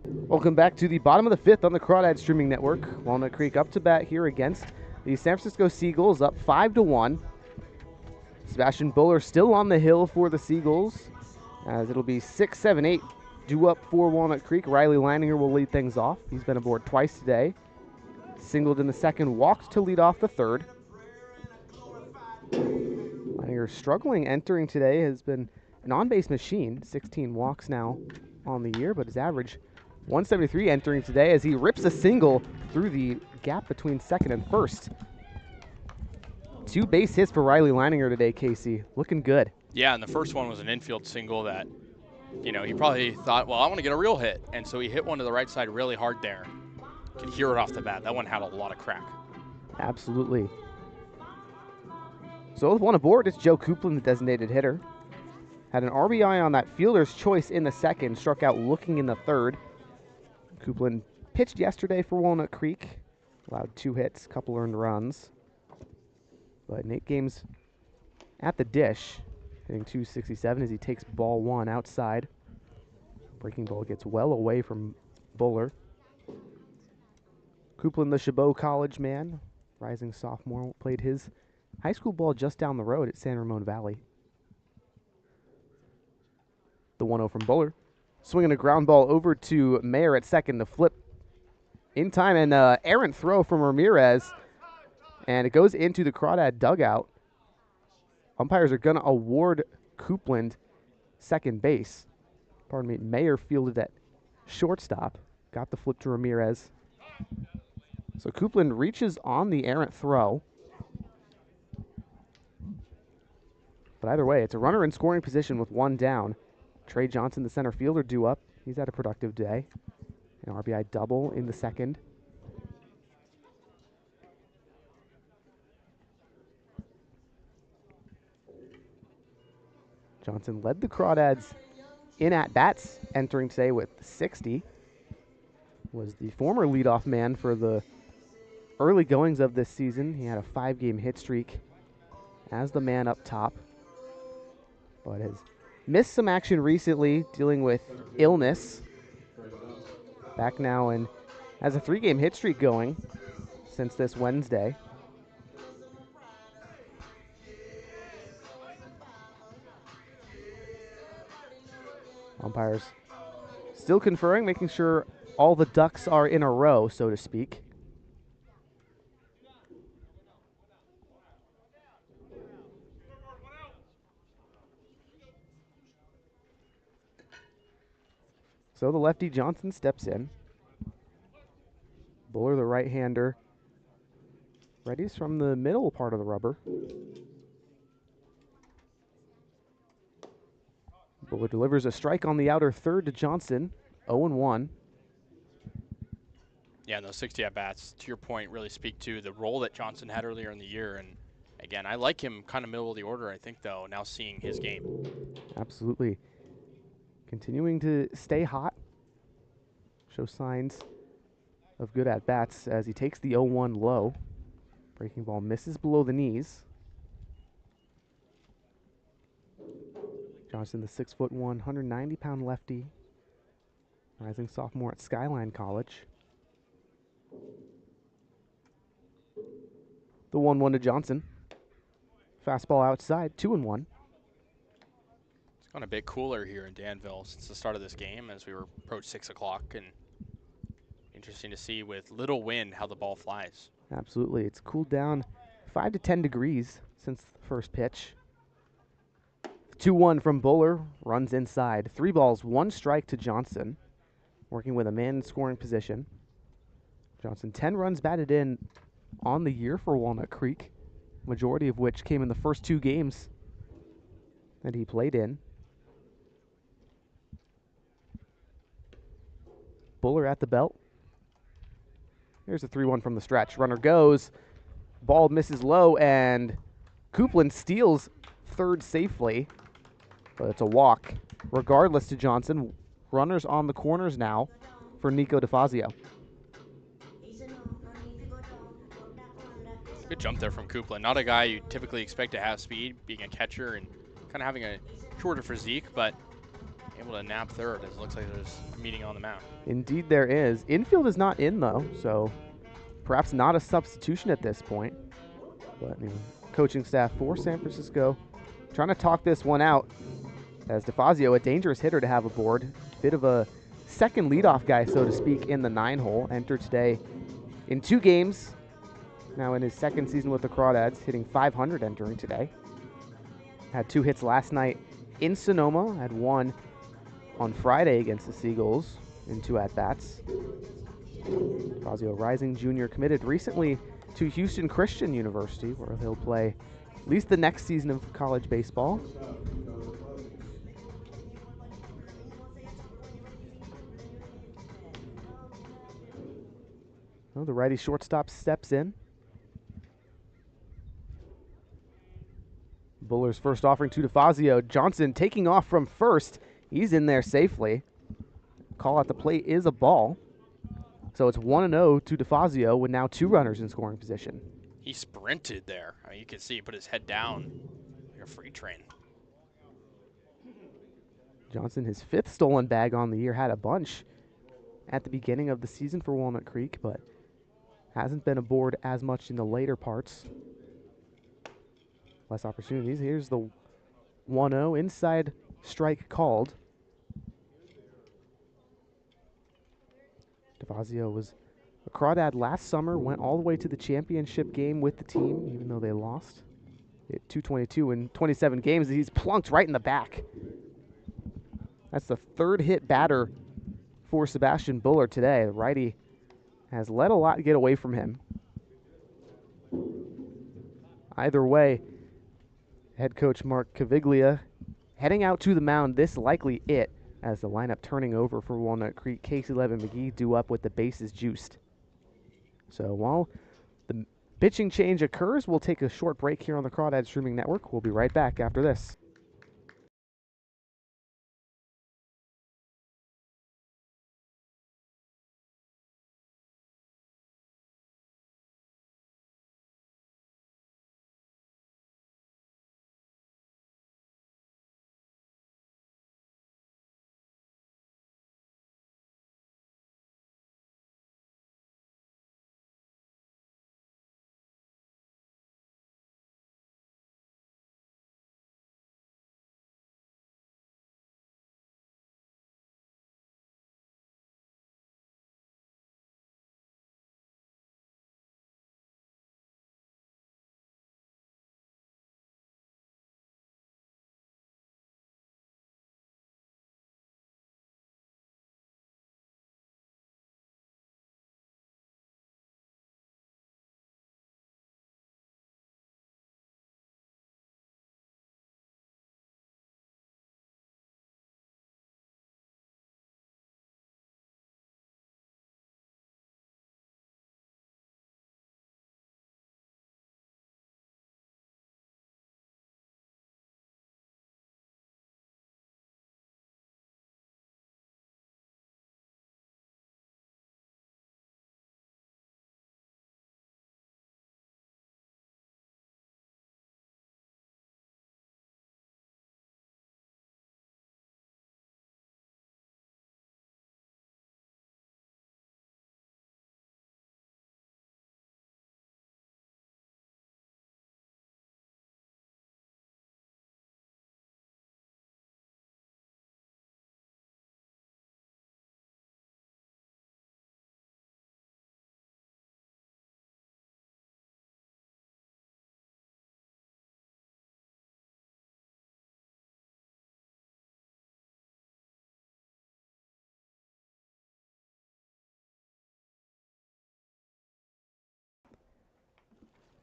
B: Welcome back to the bottom of the 5th on the Crawdad streaming network. Walnut Creek up to bat here against the San Francisco Seagulls, up 5-1. Sebastian Buller still on the hill for the Seagulls, as it'll be 6, 7, 8 due up for Walnut Creek. Riley Leininger will lead things off. He's been aboard twice today. Singled in the 2nd, walked to lead off the 3rd. Leininger struggling entering today, has been an on-base machine. 16 walks now on the year, but his average 173 entering today as he rips a single through the gap between 2nd and 1st. 2 base hits for Riley Leininger today, Casey. Looking good.
A: Yeah, and the first one was an infield single that, you know, he probably thought, well, I want to get a real hit. And so he hit one to the right side really hard there. Could hear it off the bat. That one had a lot of crack.
B: Absolutely. So with one aboard, it's Joe Coupland, the designated hitter. Had an RBI on that fielder's choice in the second, struck out looking in the third. Coupland pitched yesterday for Walnut Creek, allowed 2 hits, couple earned runs. But in 8 games at the dish, hitting .267 as he takes ball 1 outside. Breaking ball gets well away from Buller. Coupland, the Chabot College man, rising sophomore, played his high school ball just down the road at San Ramon Valley. The 1-0 from Buller. Swinging a ground ball over to Mayer at second. The flip in time, and errant throw from Ramirez. And it goes into the Crawdad dugout. Umpires are going to award Coupland second base. Pardon me, Mayer fielded at shortstop. Got the flip to Ramirez. So Coupland reaches on the errant throw. But either way, it's a runner in scoring position with 1 down. Trey Johnson, the center fielder, due up. He's had a productive day. An RBI double in the second. Johnson led the Crawdads in at-bats, entering today with 60. Was the former leadoff man for the early goings of this season. He had a 5-game hit streak as the man up top, but has missed some action recently, dealing with illness. Back now and has a 3-game hit streak going since this Wednesday. Umpires still conferring, making sure all the ducks are in a row, so to speak. So the lefty Johnson steps in. Buller, the right-hander, readies from the middle part of the rubber. Buller delivers a strike on the outer third to Johnson, 0-1.
A: Yeah, and those 60 at-bats, to your point, really speak to the role that Johnson had earlier in the year. And again, I like him kind of middle of the order, I think, though, now seeing his game.
B: Absolutely. Continuing to stay hot. Show signs of good at-bats as he takes the 0-1 low. Breaking ball misses below the knees. Johnson, the 6'1", 190-pound lefty. Rising sophomore at Skyline College. The 1-1 to Johnson. Fastball outside, 2-1.
A: It's gone a bit cooler here in Danville since the start of this game as we were approach 6 o'clock, and interesting to see with little wind how the ball flies.
B: Absolutely. It's cooled down 5 to 10 degrees since the first pitch. 2-1 from Buller, runs inside. 3 balls, 1 strike to Johnson, working with a man in scoring position. Johnson, 10 runs batted in on the year for Walnut Creek, majority of which came in the first 2 games that he played in. Buller at the belt. Here's a 3-1 from the stretch. Runner goes, ball misses low, and Coupland steals third safely, but it's a walk. Regardless to Johnson, runners on the corners now for Nico DeFazio.
A: Good jump there from Coupland. Not a guy you typically expect to have speed, being a catcher and kind of having a shorter physique, but able to nab third as it looks like there's a meeting on the mound.
B: Indeed there is. Infield is not in, though, so perhaps not a substitution at this point. But coaching staff for San Francisco trying to talk this one out as DeFazio, a dangerous hitter to have aboard. Bit of a second leadoff guy, so to speak, in the 9-hole. Entered today in 2 games. Now in his second season with the Crawdads, hitting .500 entering today. Had 2 hits last night in Sonoma. Had 1 on Friday against the Seagulls in 2 at-bats. DeFazio, rising junior, committed recently to Houston Christian University, where he'll play at least the next season of college baseball. Well, the righty shortstop steps in. Buller's first offering to DeFazio. Johnson taking off from first. He's in there safely. Call at the plate is a ball. So it's 1-0 to DeFazio with now 2 runners in scoring position.
D: He sprinted there. I mean, you can see he put his head down like a freight train.
B: Johnson, his 5th stolen bag on the year, had a bunch at the beginning of the season for Walnut Creek, but hasn't been aboard as much in the later parts. Less opportunities. Here's the 1-0 inside strike called. DeFazio was a Crawdad last summer, went all the way to the championship game with the team, even though they lost. Hit .222 in 27 games. He's plunked right in the back. That's the 3rd hit batter for Sebastian Buller today. The righty has let a lot get away from him. Either way, head coach Mark Caviglia heading out to the mound. This likely it, as the lineup turning over for Walnut Creek. Casey Levin McGee due up with the bases juiced. So while the pitching change occurs, we'll take a short break here on the Crawdad Streaming Network. We'll be right back after this.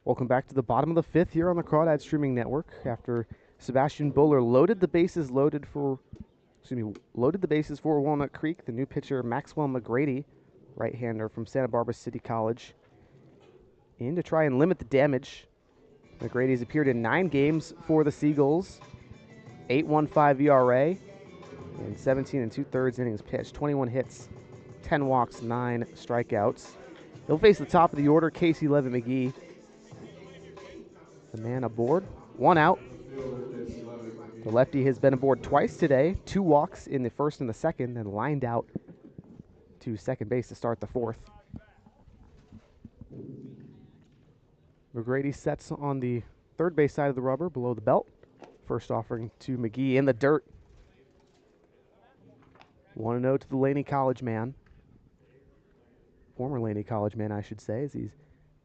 B: Welcome back to the bottom of the 5th here on the Crawdad Streaming Network. After Sebastian Buller loaded the bases for Walnut Creek, the new pitcher Maxwell McGrady, right-hander from Santa Barbara City College, in to try and limit the damage. McGrady's appeared in 9 games for the Seagulls, 8.15 ERA, and 17 2/3 innings pitched, 21 hits, 10 walks, 9 strikeouts. He'll face the top of the order, Casey Levin McGee. The man aboard, 1 out. The lefty has been aboard twice today, 2 walks in the 1st and the 2nd, then lined out to second base to start the 4th. McGrady sets on the 3rd base side of the rubber below the belt. First offering to McGee in the dirt. 1-0 to the Laney College man. Former Laney College man, I should say, as he's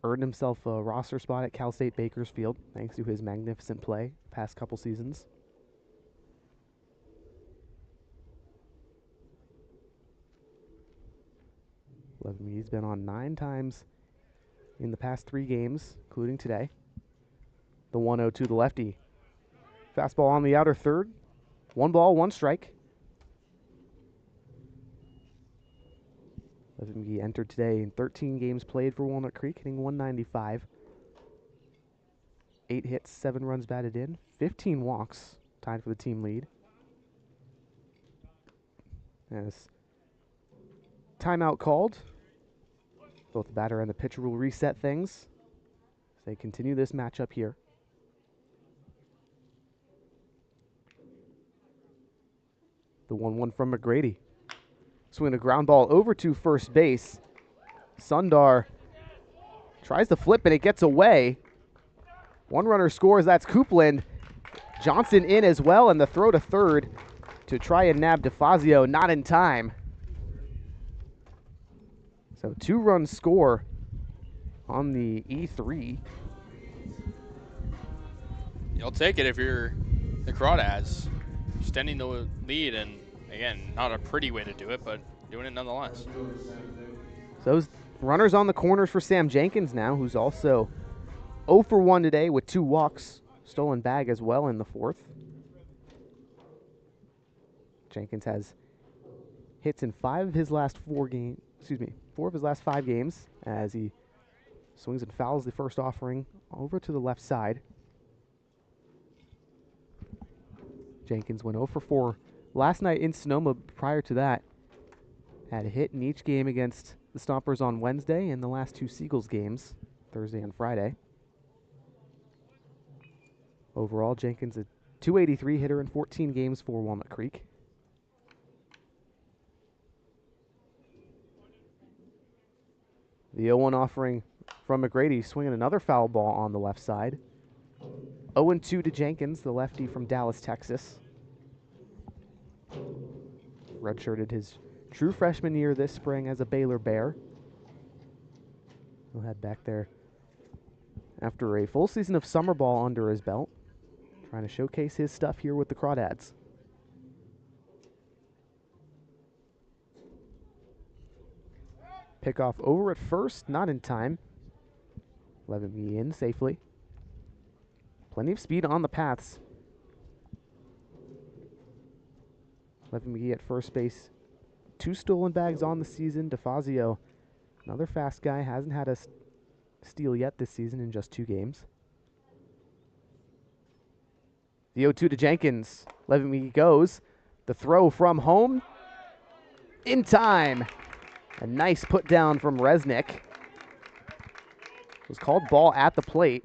B: earned himself a roster spot at Cal State Bakersfield thanks to his magnificent play past couple seasons. He's been on 9 times in the past 3 games, including today. The 1-0 to the lefty. Fastball on the outer third. 1 ball, 1 strike. Levin McGee entered today in 13 games played for Walnut Creek, hitting .195. 8 hits, 7 runs batted in, 15 walks, tied for the team lead. As timeout called, both the batter and the pitcher will reset things as they continue this matchup here. The 1-1 from McGrady. Swinging a ground ball over to first base. Sundar tries to flip and it gets away. 1 runner scores, that's Coupland. Johnson in as well, and the throw to third to try and nab DeFazio, not in time. So 2-run score on the E3.
D: You'll take it if you're the Crawdads, extending the lead, and again, not a pretty way to do it, but doing it nonetheless.
B: So those runners on the corners for Sam Jenkins now, who's also 0 for 1 today with 2 walks, stolen bag as well in the 4th. Jenkins has hits in 4 of his last 5 games as he swings and fouls the first offering over to the left side. Jenkins went 0 for 4 last night in Sonoma. Prior to that, had a hit in each game against the Stompers on Wednesday and the last 2 Seagulls games, Thursday and Friday. Overall, Jenkins a .283 hitter in 14 games for Walnut Creek. The 0-1 offering from McGrady, swinging another foul ball on the left side. 0-2 to Jenkins, the lefty from Dallas, Texas. Redshirted his true freshman year this spring as a Baylor Bear. He'll head back there after a full season of summer ball under his belt, trying to showcase his stuff here with the Crawdads. Pickoff over at first, not in time. Levin McGee in safely. Plenty of speed on the paths. Levin McGee at first base. 2 stolen bags on the season. DeFazio, another fast guy, hasn't had a steal yet this season in just 2 games. The 0-2 to Jenkins. Levin McGee goes. The throw from home. In time. A nice put down from Resnick. It was called ball at the plate.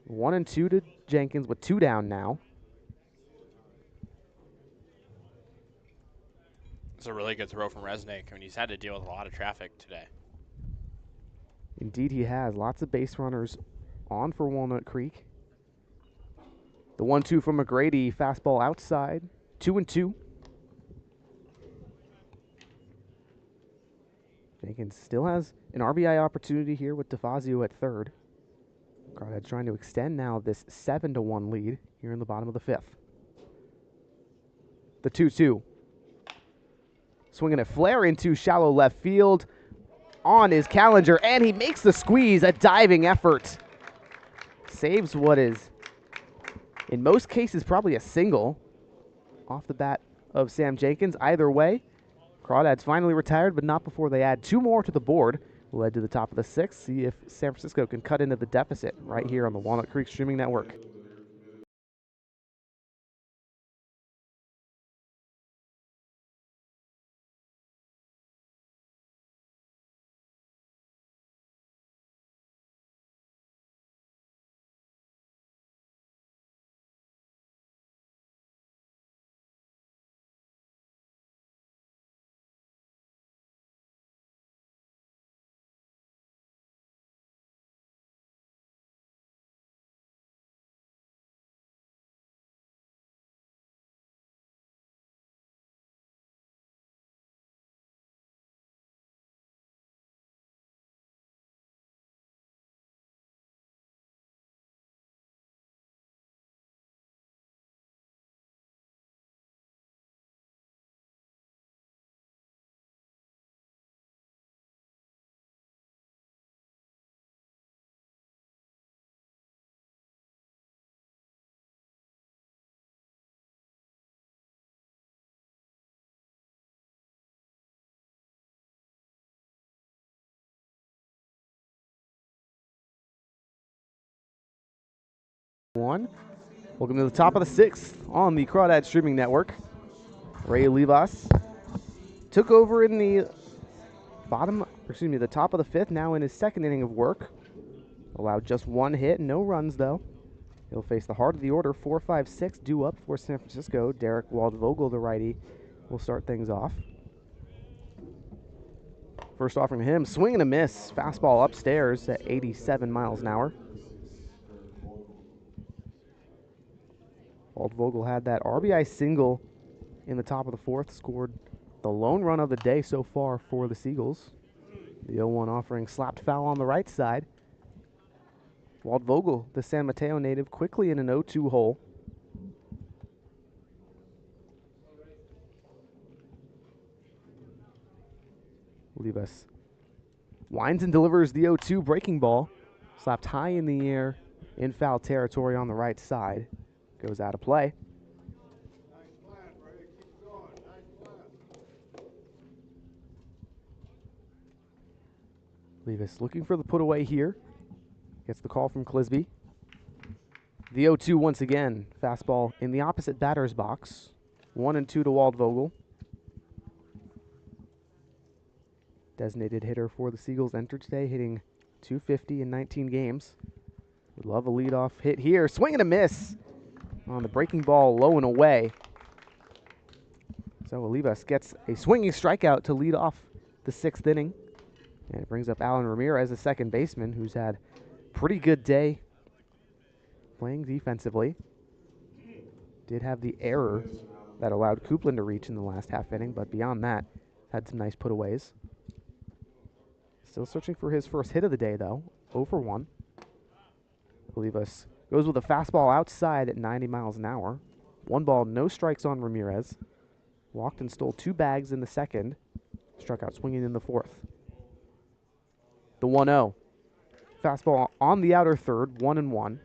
B: 1-2 to Jenkins with 2 down now.
D: It's a really good throw from Resnick. I mean, he's had to deal with a lot of traffic today.
B: Indeed he has. Lots of base runners on for Walnut Creek. The 1-2 from McGrady. Fastball outside. 2-2. Jenkins still has an RBI opportunity here with DeFazio at third. Crawdads trying to extend now this 7-1 lead here in the bottom of the 5th. The 2-2. Swinging a flare into shallow left field. On is Callinger, and he makes the squeeze. A diving effort. Saves what is, in most cases, probably a single off the bat of Sam Jenkins. Either way, Crawdads finally retired, but not before they add 2 more to the board. Led to the top of the 6th. See if San Francisco can cut into the deficit right here on the Walnut Creek Streaming Network. 1. Welcome to the top of the 6th on the Crawdad Streaming Network. Ray Olivas took over in the top of the 5th, now in his 2nd inning of work. Allowed just 1 hit, no runs though. He'll face the heart of the order, 4-5-6 due up for San Francisco. Derek Waldvogel, the righty, will start things off. First offering to him, swing and a miss. Fastball upstairs at 87 miles an hour. Waldvogel had that RBI single in the top of the 4th, scored the lone run of the day so far for the Seagulls. The 0-1 offering slapped foul on the right side. Waldvogel, the San Mateo native, quickly in an 0-2 hole. Olivas winds and delivers the 0-2 breaking ball. Slapped high in the air in foul territory on the right side. Goes out of play. Olivas looking for the put away here. Gets the call from Clisby. The 0-2 once again. Fastball in the opposite batter's box. 1-2 to Waldvogel. Designated hitter for the Seagulls entered today, hitting .250 in 19 games. Would love a leadoff hit here. Swing and a miss on the breaking ball, low and away. So Olivas gets a swinging strikeout to lead off the 6th inning. And it brings up Alan Ramirez, the second baseman, who's had a pretty good day playing defensively. Did have the error that allowed Coupland to reach in the last half inning, but beyond that, had some nice putaways. Still searching for his first hit of the day, though. 0 for 1. Olivas goes with a fastball outside at 90 miles an hour. 1 ball, no strikes on Ramirez. Walked and stole 2 bags in the 2nd. Struck out swinging in the 4th. The 1-0. Fastball on the outer third, 1-1.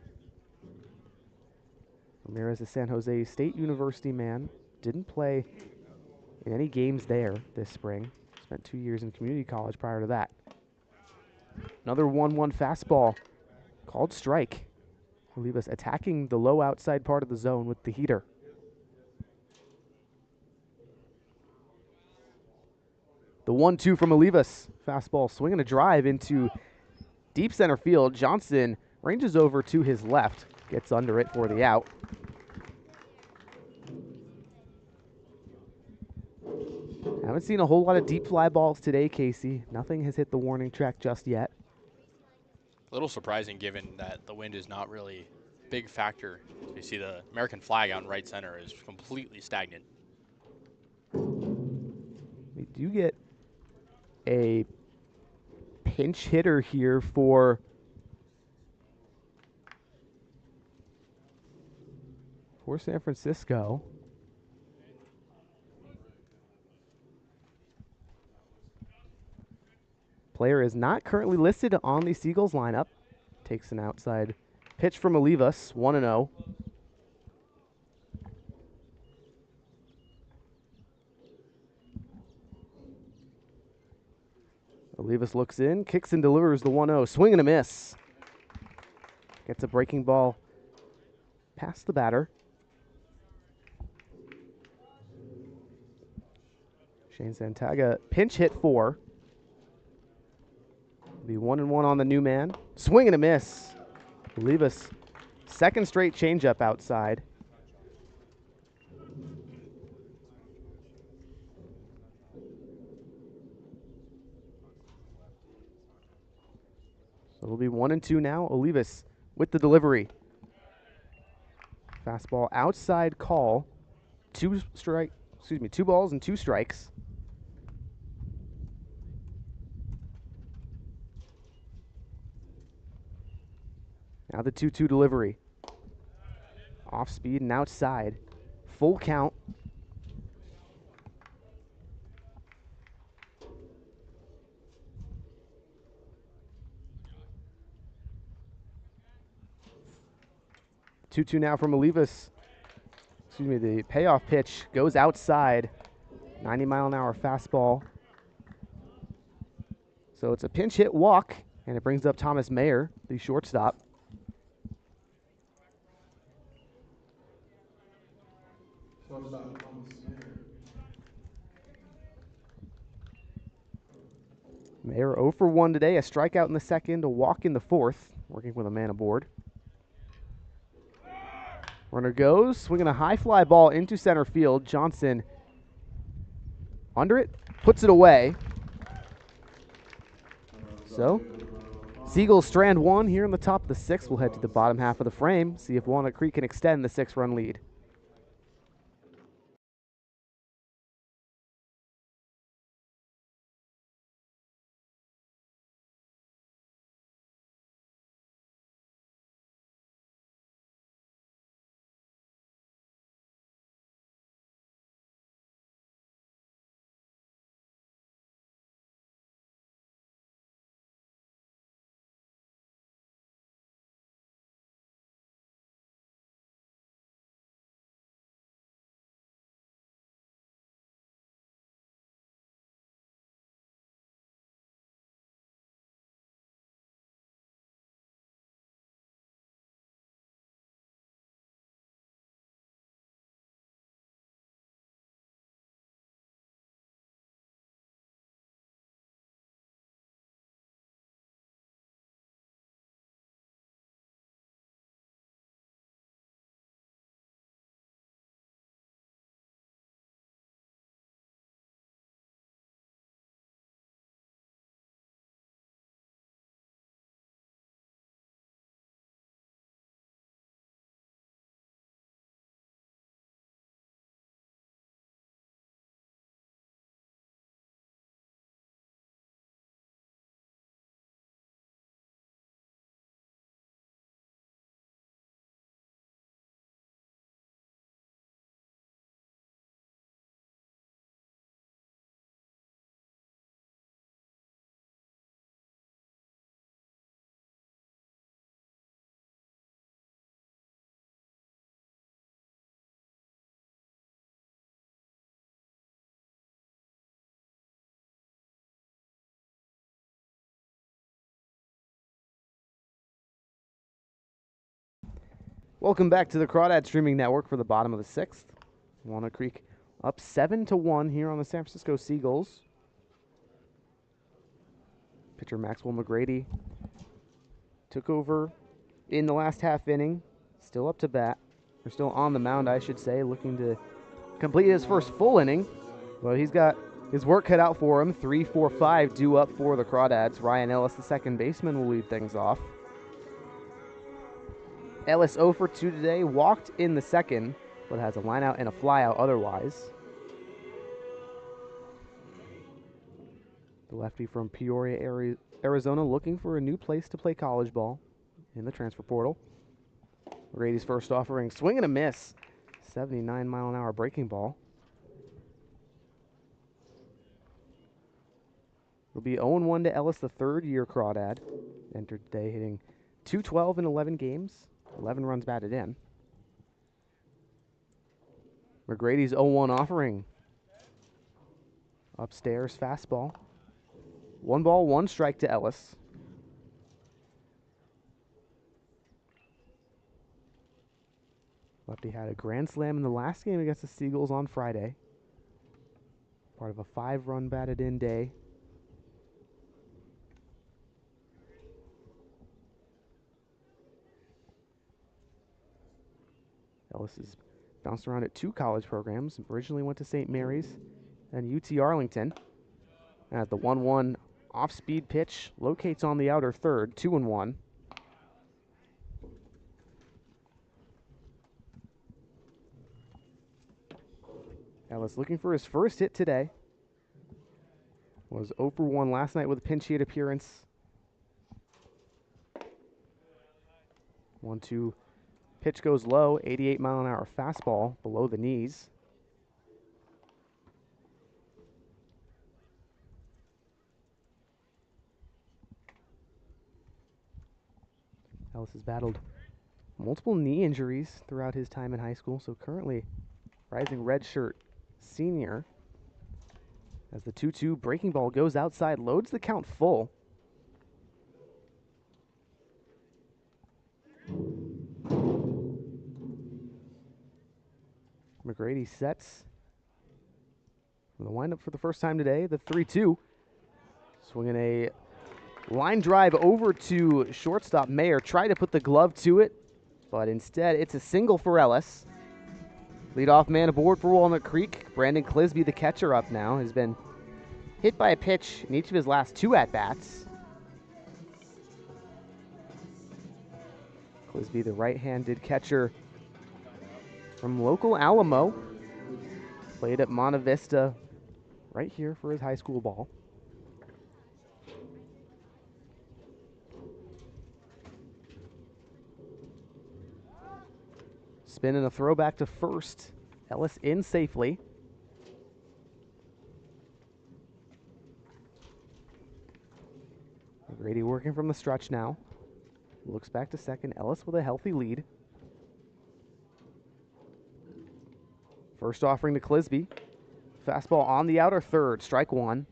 B: Ramirez, a San Jose State University man, didn't play in any games there this spring. Spent 2 years in community college prior to that. Another 1-1 fastball, called strike. Olivas attacking the low outside part of the zone with the heater. The 1-2 from Olivas. Fastball swinging a drive into deep center field. Johnson ranges over to his left, gets under it for the out. Haven't seen a whole lot of deep fly balls today, Casey. Nothing has hit the warning track just yet.
D: A little surprising given that the wind is not really a big factor. You see the American flag out in right center is completely stagnant.
B: We do get a pinch hitter here for San Francisco. Player is not currently listed on the Seagulls lineup. Takes an outside pitch from Olivas, 1-0. Olivas looks in, kicks and delivers the 1-0. Swing and a miss. Gets a breaking ball past the batter. Shane Santaga pinch hit 4. Be 1-1 on the new man. Swing and a miss. Olivas, second straight changeup outside. So it'll be 1-2 now. Olivas with the delivery. Fastball outside call. 2 balls and 2 strikes. Now the 2-2 delivery. Off speed and outside. Full count. Two now from Olivas. The payoff pitch goes outside. 90-mile-an-hour fastball. So it's a pinch hit walk, and it brings up Thomas Mayer, the shortstop.
C: shot from the snare.
B: Mayer 0 for 1 today. A strikeout in the second, a walk in the fourth, working with a man aboard. Runner goes, swinging a high fly ball into center field. Johnson under it, puts it away. So, Seagulls strand one here in the top of the sixth. We'll head to the bottom half of the frame, see if Walnut Creek can extend the 6-run lead. Welcome back to the Crawdad Streaming Network for the bottom of the sixth. Walnut Creek up 7-1 here on the San Francisco Seagulls. Pitcher Maxwell McGrady took over in the last half inning. Still up to bat. Or still on the mound, I should say, looking to complete his first full inning. But he's got his work cut out for him. 3-4-5 due up for the Crawdads. Ryan Ellis, the second baseman, will lead things off. Ellis 0 for 2 today, walked in the second, but has a line out and a fly out otherwise. The lefty from Peoria, Arizona, looking for a new place to play college ball in the transfer portal. Grady's first offering, swing and a miss. 79-mile-an-hour breaking ball. It'll be 0-1 to Ellis, the third-year Crawdad. Entered today hitting .212 in 11 games. 11 runs batted in. McGrady's 0-1 offering. Upstairs fastball. 1 ball, 1 strike to Ellis. Lefty had a grand slam in the last game against the Seagulls on Friday. Part of a 5-run batted in day. Ellis has bounced around at 2 college programs. Originally went to St. Mary's and UT Arlington. As the 1-1 off-speed pitch locates on the outer third, 2-1. Ellis looking for his first hit today. Was 0 for 1 last night with a pinch hit appearance. 1-2. Pitch goes low, 88-mile-an-hour fastball below the knees. Ellis has battled multiple knee injuries throughout his time in high school, so currently rising redshirt senior. As the 2-2 breaking ball goes outside, loads the count full. McGrady sets the windup for the first time today, the 3-2. Swinging a line drive over to shortstop Mayer. Tried to put the glove to it, but instead it's a single for Ellis. Leadoff man aboard for Walnut Creek. Brandon Clisby, the catcher, up now, has been hit by a pitch in each of his last 2 at-bats. Clisby, the right-handed catcher from local Alamo. Played at Monte Vista right here for his high school ball. Spin and a throwback to first. Ellis in safely. McGrady working from the stretch now. Looks back to second. Ellis with a healthy lead. First offering to Clisby. Fastball on the outer third. Strike 1.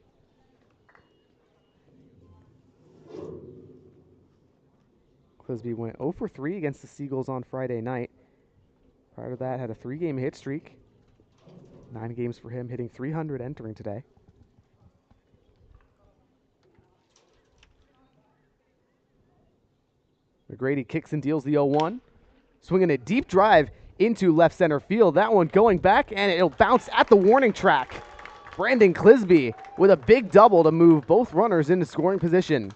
B: Clisby went 0 for 3 against the Seagulls on Friday night. Prior to that, had a 3-game hit streak. 9 games for him, hitting .300 entering today. McGrady kicks and deals the 0-1. Swinging a deep drive into left center field. That one going back, and it'll bounce at the warning track. Brandon Clisby with a big double to move both runners into scoring position.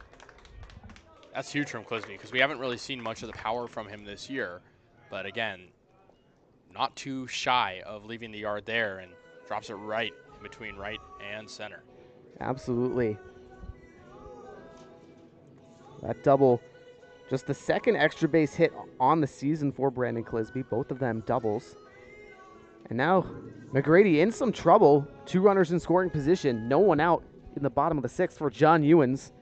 D: That's huge from Clisby because we haven't really seen much of the power from him this year. But again, not too shy of leaving the yard there and drops it right in between right and center.
B: Absolutely. That double, just the second extra base hit on the season for Brandon Clisby, both of them doubles. And now McGrady in some trouble. 2 runners in scoring position, no one out in the bottom of the 6th for John Ewens,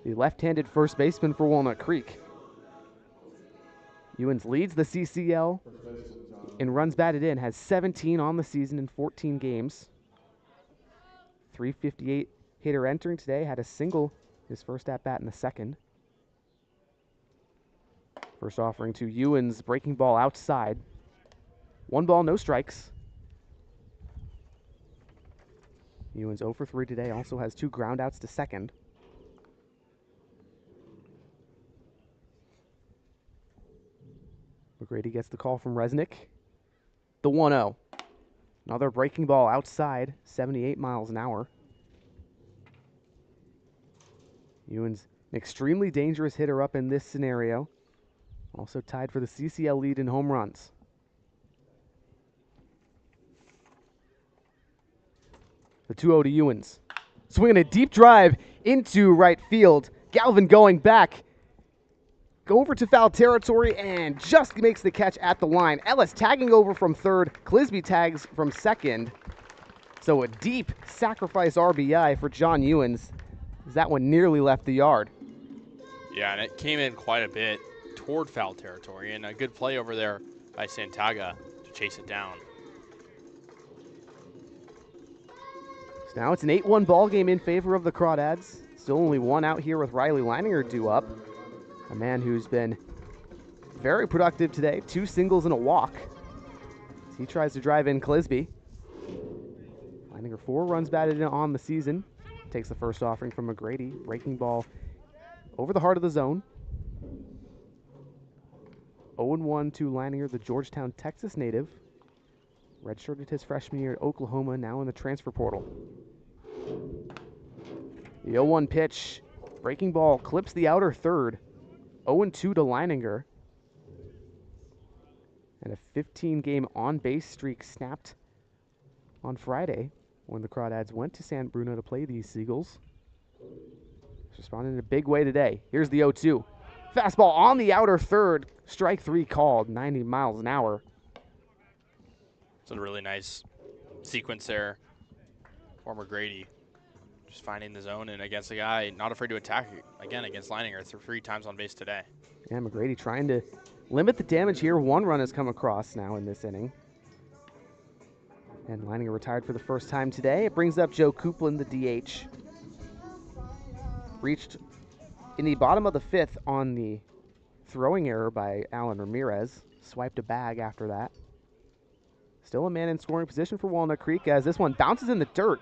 B: the left-handed first baseman for Walnut Creek. Ewens leads the CCL in runs batted in, has 17 on the season in 14 games. .358 hitter entering today, had a single his first at-bat in the second. First offering to Ewens, breaking ball outside. 1 ball, no strikes. Ewens 0 for 3 today, also has 2 groundouts to second. McGrady gets the call from Resnick. The 1-0. Another breaking ball outside, 78 miles an hour. Ewens, an extremely dangerous hitter up in this scenario. Also tied for the CCL lead in home runs. The 2-0 to Ewens. Swinging a deep drive into right field. Galvin going back. Go over to foul territory and just makes the catch at the line. Ellis tagging over from third. Clisby tags from second. So a deep sacrifice RBI for John Ewens, as that one nearly left the yard.
D: Yeah, and it came in quite a bit toward foul territory, and a good play over there by Santaga to chase it down.
B: So now it's an 8-1 ball game in favor of the Crawdads. Still only 1 out here with Riley Leininger due up. A man who's been very productive today. 2 singles and a walk. He tries to drive in Clisby. Leininger 4 runs batted in on the season. Takes the first offering from McGrady. Breaking ball over the heart of the zone. 0-1 to Leininger, the Georgetown, Texas native. Redshirted his freshman year at Oklahoma, now in the transfer portal. The 0-1 pitch. Breaking ball clips the outer third. 0-2 to Leininger. And a 15-game on-base streak snapped on Friday when the Crawdads went to San Bruno to play these Seagulls. He's responding in a big way today. Here's the 0-2. Fastball on the outer third. Strike 3 called, 90 miles an hour.
D: It's a really nice sequence there for McGrady. Just finding the zone and against a guy not afraid to attack again against Leininger 3 times on base today.
B: Yeah, McGrady trying to limit the damage here. 1 run has come across now in this inning. And Leininger retired for the first time today. It brings up Joe Coupland, the DH. Reached in the bottom of the 5th on the throwing error by Alan Ramirez. Swiped a bag after that. Still a man in scoring position for Walnut Creek as this one bounces in the dirt.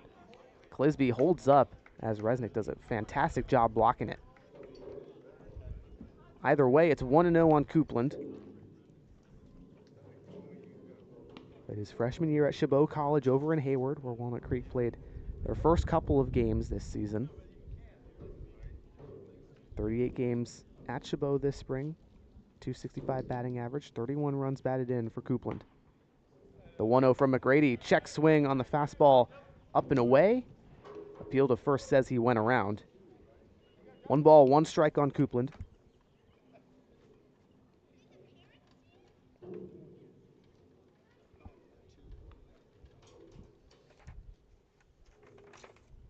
B: Clisby holds up as Resnick does a fantastic job blocking it. Either way, it's 1-0 on Coupland. But his freshman year at Chabot College over in Hayward, where Walnut Creek played their first couple of games this season. 38 games at Chabot this spring. 265 batting average, 31 runs batted in for Coupland. The 1-0 from McGrady. Check swing on the fastball up and away. Appeal to first says he went around. 1 ball, 1 strike on Coupland.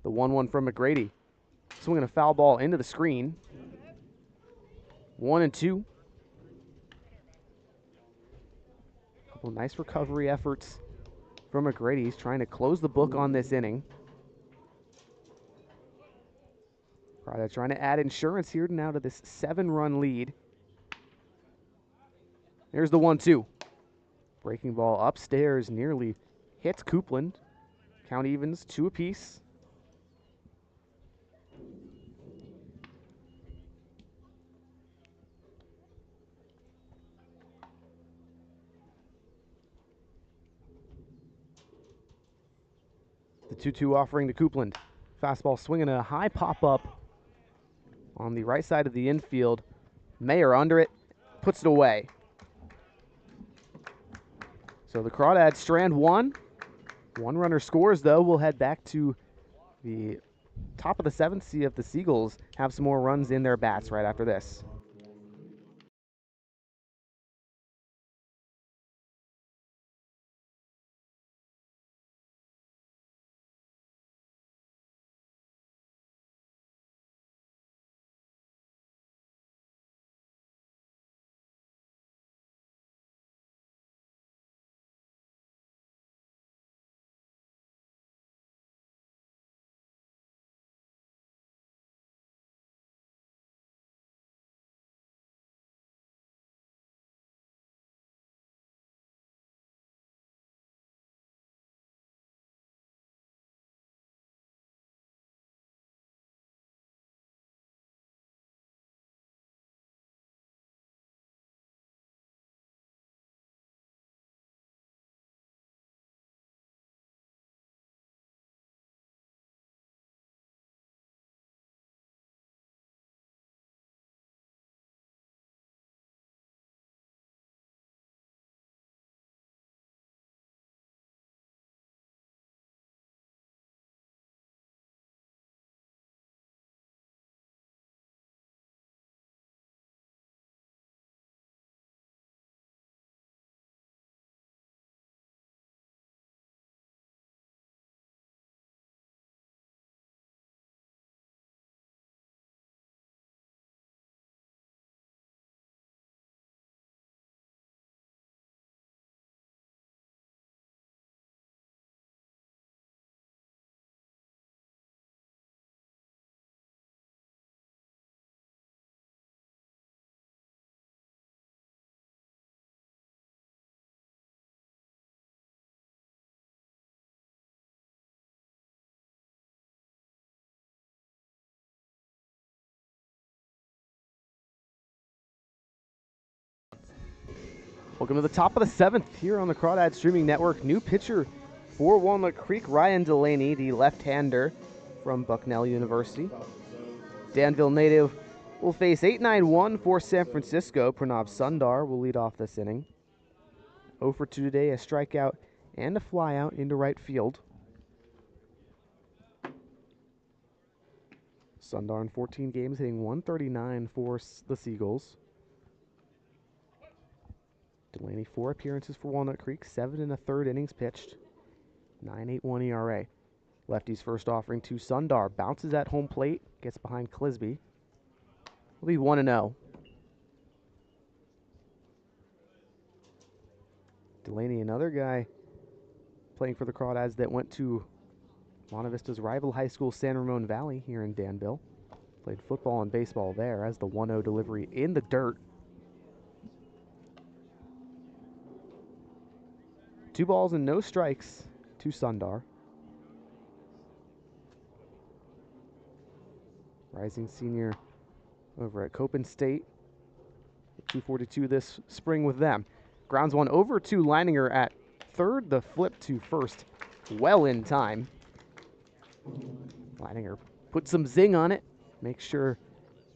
B: The 1-1 from McGrady. Swinging a foul ball into the screen. 1-2. Couple nice recovery efforts from McGrady. He's trying to close the book on this inning. Crawdads trying to add insurance here now to this 7-run lead. There's the 1-2. Breaking ball upstairs nearly hits Coupland. Count evens 2 apiece. The 2-2 offering to Coupland. Fastball swinging a high pop-up on the right side of the infield. Mayer under it, puts it away. So the Crawdads strand 1. 1 runner scores, though. We'll head back to the top of the 7th, see if the Seagulls have some more runs in their bats right after this. Welcome to the top of the 7th here on the Crawdads Streaming Network. New pitcher for Walnut Creek, Ryan Delaney, the left-hander from Bucknell University. Danville native will face 8-9-1 for San Francisco. Pranav Sundar will lead off this inning. 0 for 2 today, a strikeout and a flyout into right field. Sundar in 14 games hitting .139 for the Seagulls. Delaney 4 appearances for Walnut Creek, 7 1/3 innings pitched, 9.81 ERA. Lefty's first offering to Sundar, bounces at home plate, gets behind Clisby. Will be 1-0. Delaney, another guy playing for the Crawdads that went to Monte Vista's rival high school, San Ramon Valley, here in Danville. Played football and baseball there as the 1-0 delivery in the dirt. 2 balls and no strikes to Sundar. Rising senior over at Copen State. 242 this spring with them. Grounds one over to Leininger at third. The flip to first well in time. Leininger put some zing on it. Make sure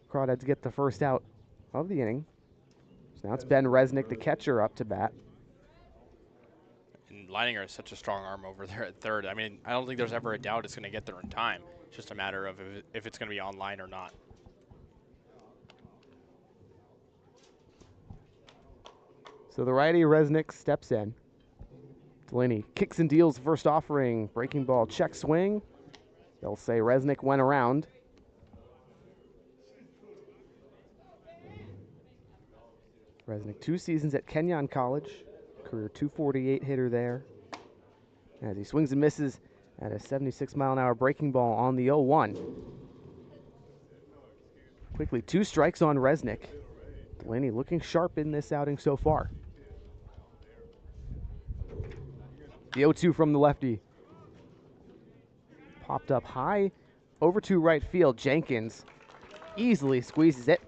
B: Crawdads get the first out of the inning. So now it's Ben Resnick, the catcher, up to bat.
D: And Leininger has such a strong arm over there at third. I mean, I don't think there's ever a doubt it's going to get there in time. It's just a matter of if it's going to be online or not.
B: So the righty Resnick steps in. Delaney kicks and deals first offering. Breaking ball, check swing. They'll say Resnick went around. Resnick 2 seasons at Kenyon College. Career 248 hitter there. As he swings and misses at a 76-mile-an-hour breaking ball on the 0-1. Quickly 2 strikes on Resnick. Delaney looking sharp in this outing so far. The 0-2 from the lefty. Popped up high over to right field. Jenkins easily squeezes it.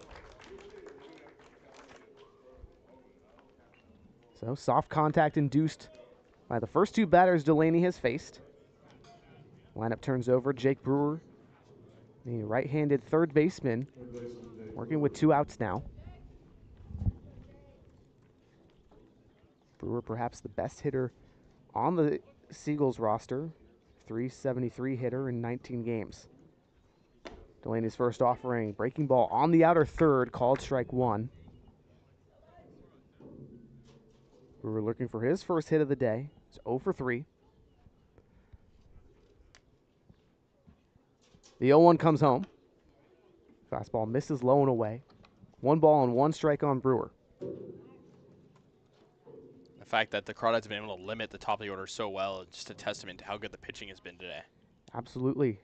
B: So soft contact induced by the first 2 batters Delaney has faced. Lineup turns over. Jake Brewer, the right-handed third baseman, working with 2 outs now. Brewer perhaps the best hitter on the Seagulls roster. 373 hitter in 19 games. Delaney's first offering. Breaking ball on the outer third. Called strike 1. Brewer looking for his first hit of the day. It's 0 for 3. The 0-1 comes home. Fastball misses low and away. 1 ball and 1 strike on Brewer.
D: The fact that the Crawdads have been able to limit the top of the order so well is just a testament to how good the pitching has been today.
B: Absolutely.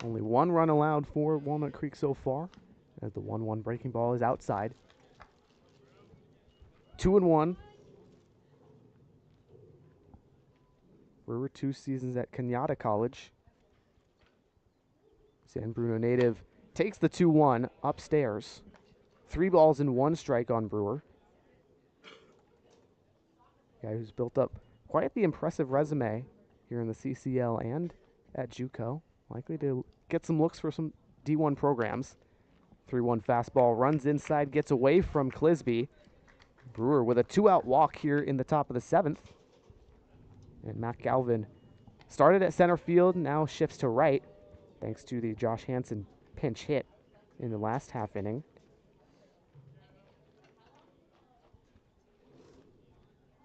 B: Only 1 run allowed for Walnut Creek so far, as the 1-1 breaking ball is outside. 2-1. Brewer 2 seasons at Kenyatta College. San Bruno native takes the 2-1 upstairs. 3 balls and 1 strike on Brewer. Guy who's built up quite the impressive resume here in the CCL and at JUCO. Likely to get some looks for some D1 programs. 3-1 fastball runs inside, gets away from Clisby. Brewer with a 2-out walk here in the top of the 7th. And Matt Galvin started at center field, now shifts to right, thanks to the Josh Hansen pinch hit in the last half inning.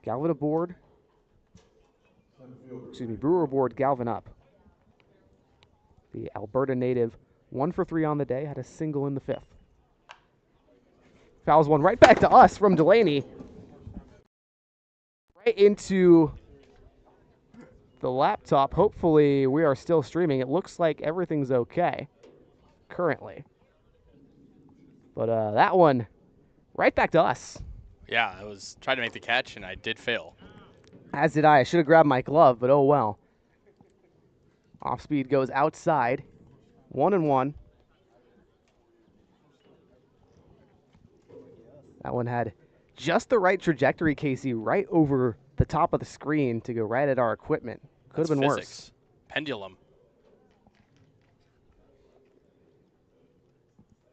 B: Galvin aboard. Brewer aboard, Galvin up. The Alberta native, 1 for 3 on the day, had a single in the 5th. Fouls one right back to us from Delaney. Right into the laptop. Hopefully we are still streaming. It looks like everything's okay currently. But that one right back to us.
D: Yeah, I was trying to make the catch, and I did fail.
B: As did I. I should have grabbed my glove, but oh well. Off speed goes outside. 1-1. That one had just the right trajectory, Casey, right over the top of the screen to go right at our equipment. Could have been
D: physics.
B: worse.
D: Pendulum.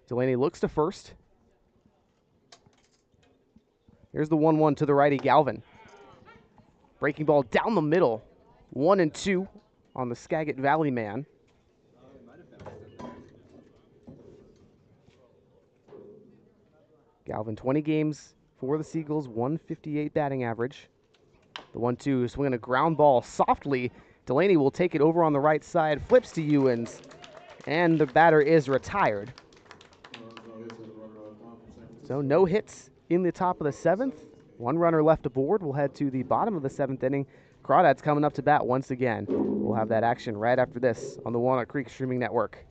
B: Delaney looks to first. Here's the 1-1 to the righty, Galvin. Breaking ball down the middle. 1-2 on the Skagit Valley man. Galvin, 20 games for the Seagulls, 158 batting average. The 1-2 swinging a ground ball softly. Delaney will take it over on the right side, flips to Ewens, and the batter is retired. So no hits in the top of the 7th. 1 runner left aboard. We'll head to the bottom of the 7th inning. Crawdads coming up to bat once again. We'll have that action right after this on the Walnut Creek Streaming Network.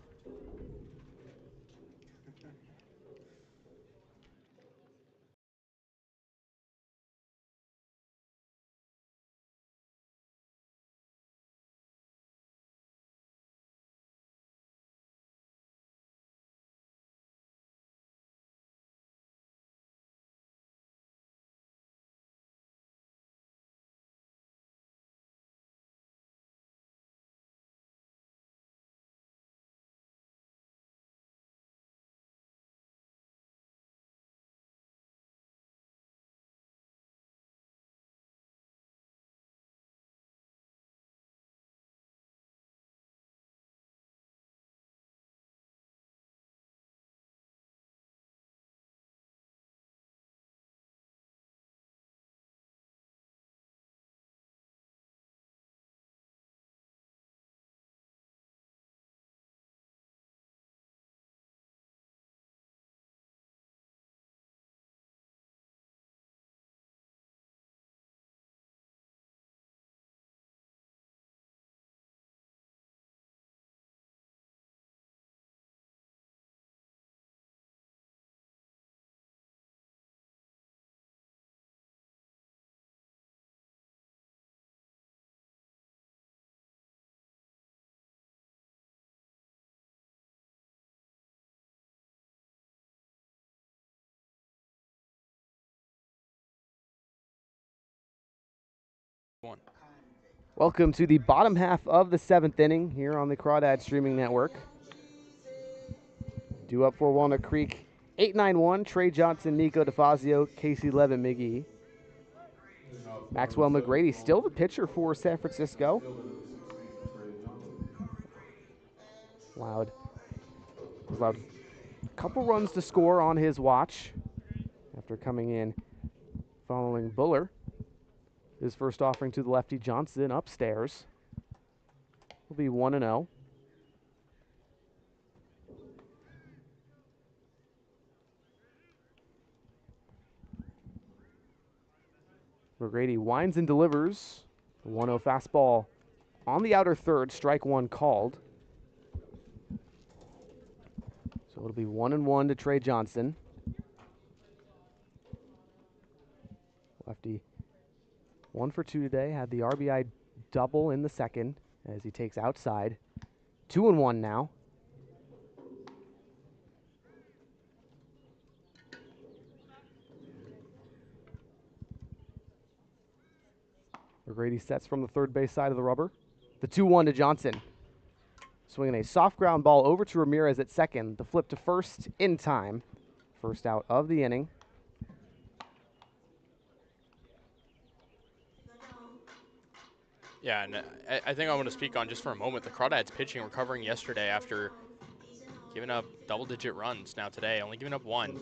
D: One.
B: Welcome to the bottom half of the 7th inning here on the Crawdad Streaming Network. Due up for Walnut Creek, 8-9-1, Trey Johnson, Nico DeFazio, Casey Levin McGee. Maxwell McGrady still the pitcher for San Francisco. Allowed a couple runs to score on his watch after coming in following Buller. His first offering to the lefty Johnson upstairs. Will be 1-0. McGrady winds and delivers. The 1-0 fastball on the outer third, strike one called. So it'll be 1-1 to Trey Johnson. Lefty 1 for 2 today, had the RBI double in the second as he takes outside. 2-1 now. McGrady sets from the third base side of the rubber. The 2-1 to Johnson. Swinging a soft ground ball over to Ramirez at second. The flip to first in time. First out of the inning.
D: Yeah, and I think I want to speak on just for a moment the Crawdads pitching recovering yesterday after giving up double-digit runs now today, only giving up one.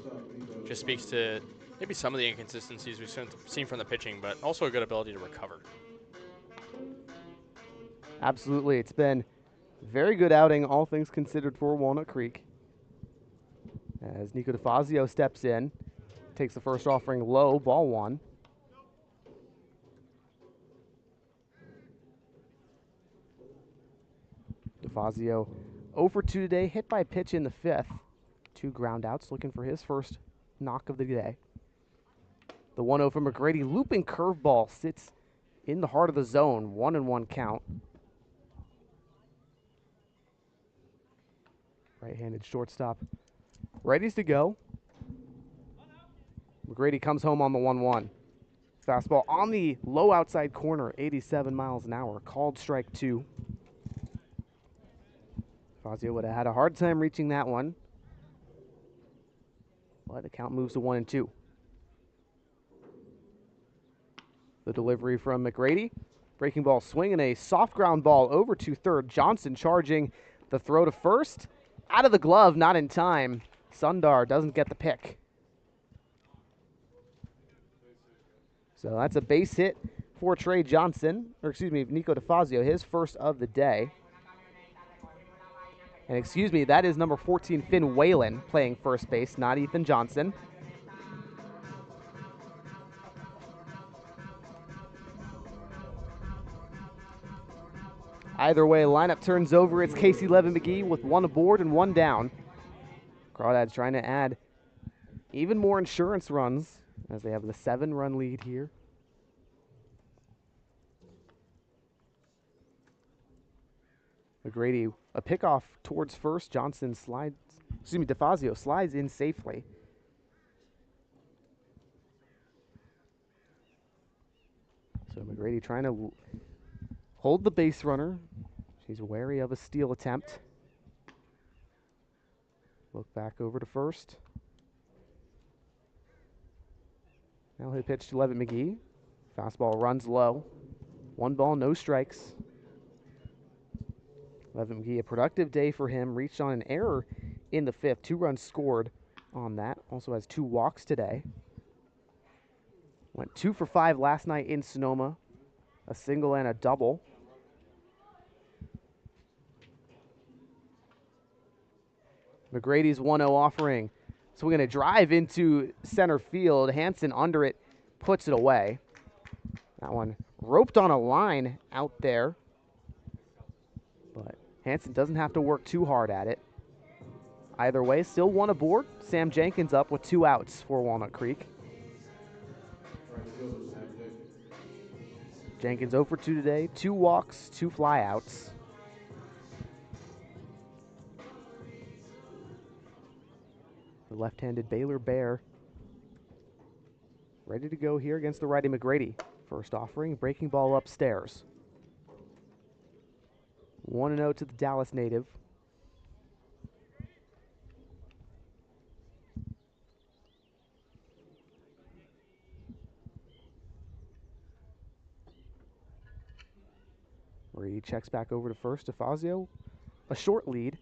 D: Just speaks to maybe some of the inconsistencies we've seen from the pitching, but also a good ability to recover.
B: Absolutely. It's been a very good outing, all things considered, for Walnut Creek. As Nico DeFazio steps in, takes the first offering low, ball one. DeFazio 0 for 2 today, hit by a pitch in the fifth. 2 ground outs, looking for his first knock of the day. The 1-0 from McGrady, looping curveball, sits in the heart of the zone, 1-1 count. Right-handed shortstop, ready to go. McGrady comes home on the 1-1. Fastball on the low outside corner, 87 miles an hour, called strike 2. Fazio would have had a hard time reaching that one, but the count moves to 1-2. The delivery from McGrady. Breaking ball swing and a soft ground ball over to third. Johnson charging the throw to first. Out of the glove, not in time. Sundar doesn't get the pick. So that's a base hit for Trey Johnson, or excuse me, Nico DeFazio, his first of the day. And excuse me, that is number 14, Finn Whalen, playing first base, not Ethan Johnson. Either way, lineup turns over. It's Casey Levin McGee with 1 aboard and 1 down. Crawdads trying to add even more insurance runs as they have the 7-run lead here. McGrady, a pickoff towards first. Johnson slides, excuse me, DeFazio slides in safely. So McGrady trying to hold the base runner. She's wary of a steal attempt. Look back over to first. Now he'll pitch to Levin McGee. Fastball runs low. 1 ball, no strikes. Levin McGee, a productive day for him. Reached on an error in the fifth. 2 runs scored on that. Also has 2 walks today. Went 2 for 5 last night in Sonoma. A single and a double. McGrady's 1-0 offering. So we're going to drive into center field. Hansen under it, puts it away. That one roped on a line out there. But Hansen doesn't have to work too hard at it. Either way, still 1 aboard. Sam Jenkins up with 2 outs for Walnut Creek. Jenkins 0 for 2 today. 2 walks, 2 flyouts. The left-handed Baylor Bear ready to go here against the righty McGrady. First offering, breaking ball upstairs. 1-0 to the Dallas native. Reed checks back over to first. DeFazio, a short lead.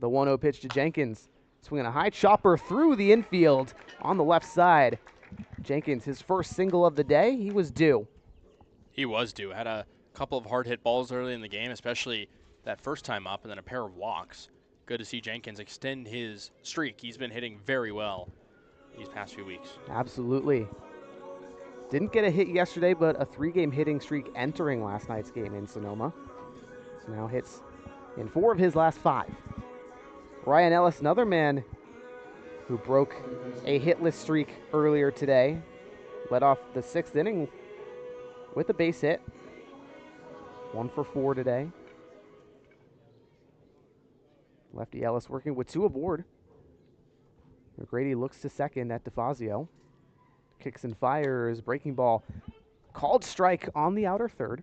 B: The 1-0 pitch to Jenkins. Swinging a high chopper through the infield on the left side. Jenkins, his first single of the day, he was due.
D: He was due. Had a couple of hard hit balls early in the game, especially that first time up, and then a pair of walks. Good to see Jenkins extend his streak. He's been hitting very well these past few weeks.
B: Absolutely. Didn't get a hit yesterday, but a 3-game hitting streak entering last night's game in Sonoma. So now hits in 4 of his last 5. Ryan Ellis, another man who broke a hitless streak earlier today, led off the 6th inning with a base hit. 1 for 4 today. Lefty Ellis working with 2 aboard. McGrady looks to second at DeFazio. Kicks and fires, breaking ball. Called strike on the outer third.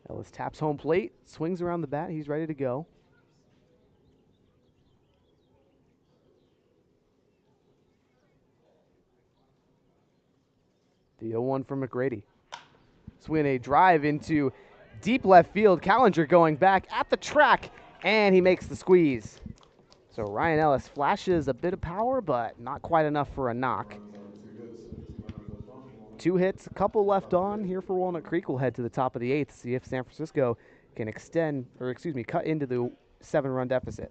B: Ellis taps home plate, swings around the bat. He's ready to go. The 0-1 from McGrady. Swing a drive into deep left field. Callinger going back at the track, and he makes the squeeze. So Ryan Ellis flashes a bit of power, but not quite enough for a knock. 2 hits, a couple left on here for Walnut Creek. We'll head to the top of the 8th, see if San Francisco can cut into the 7-run deficit.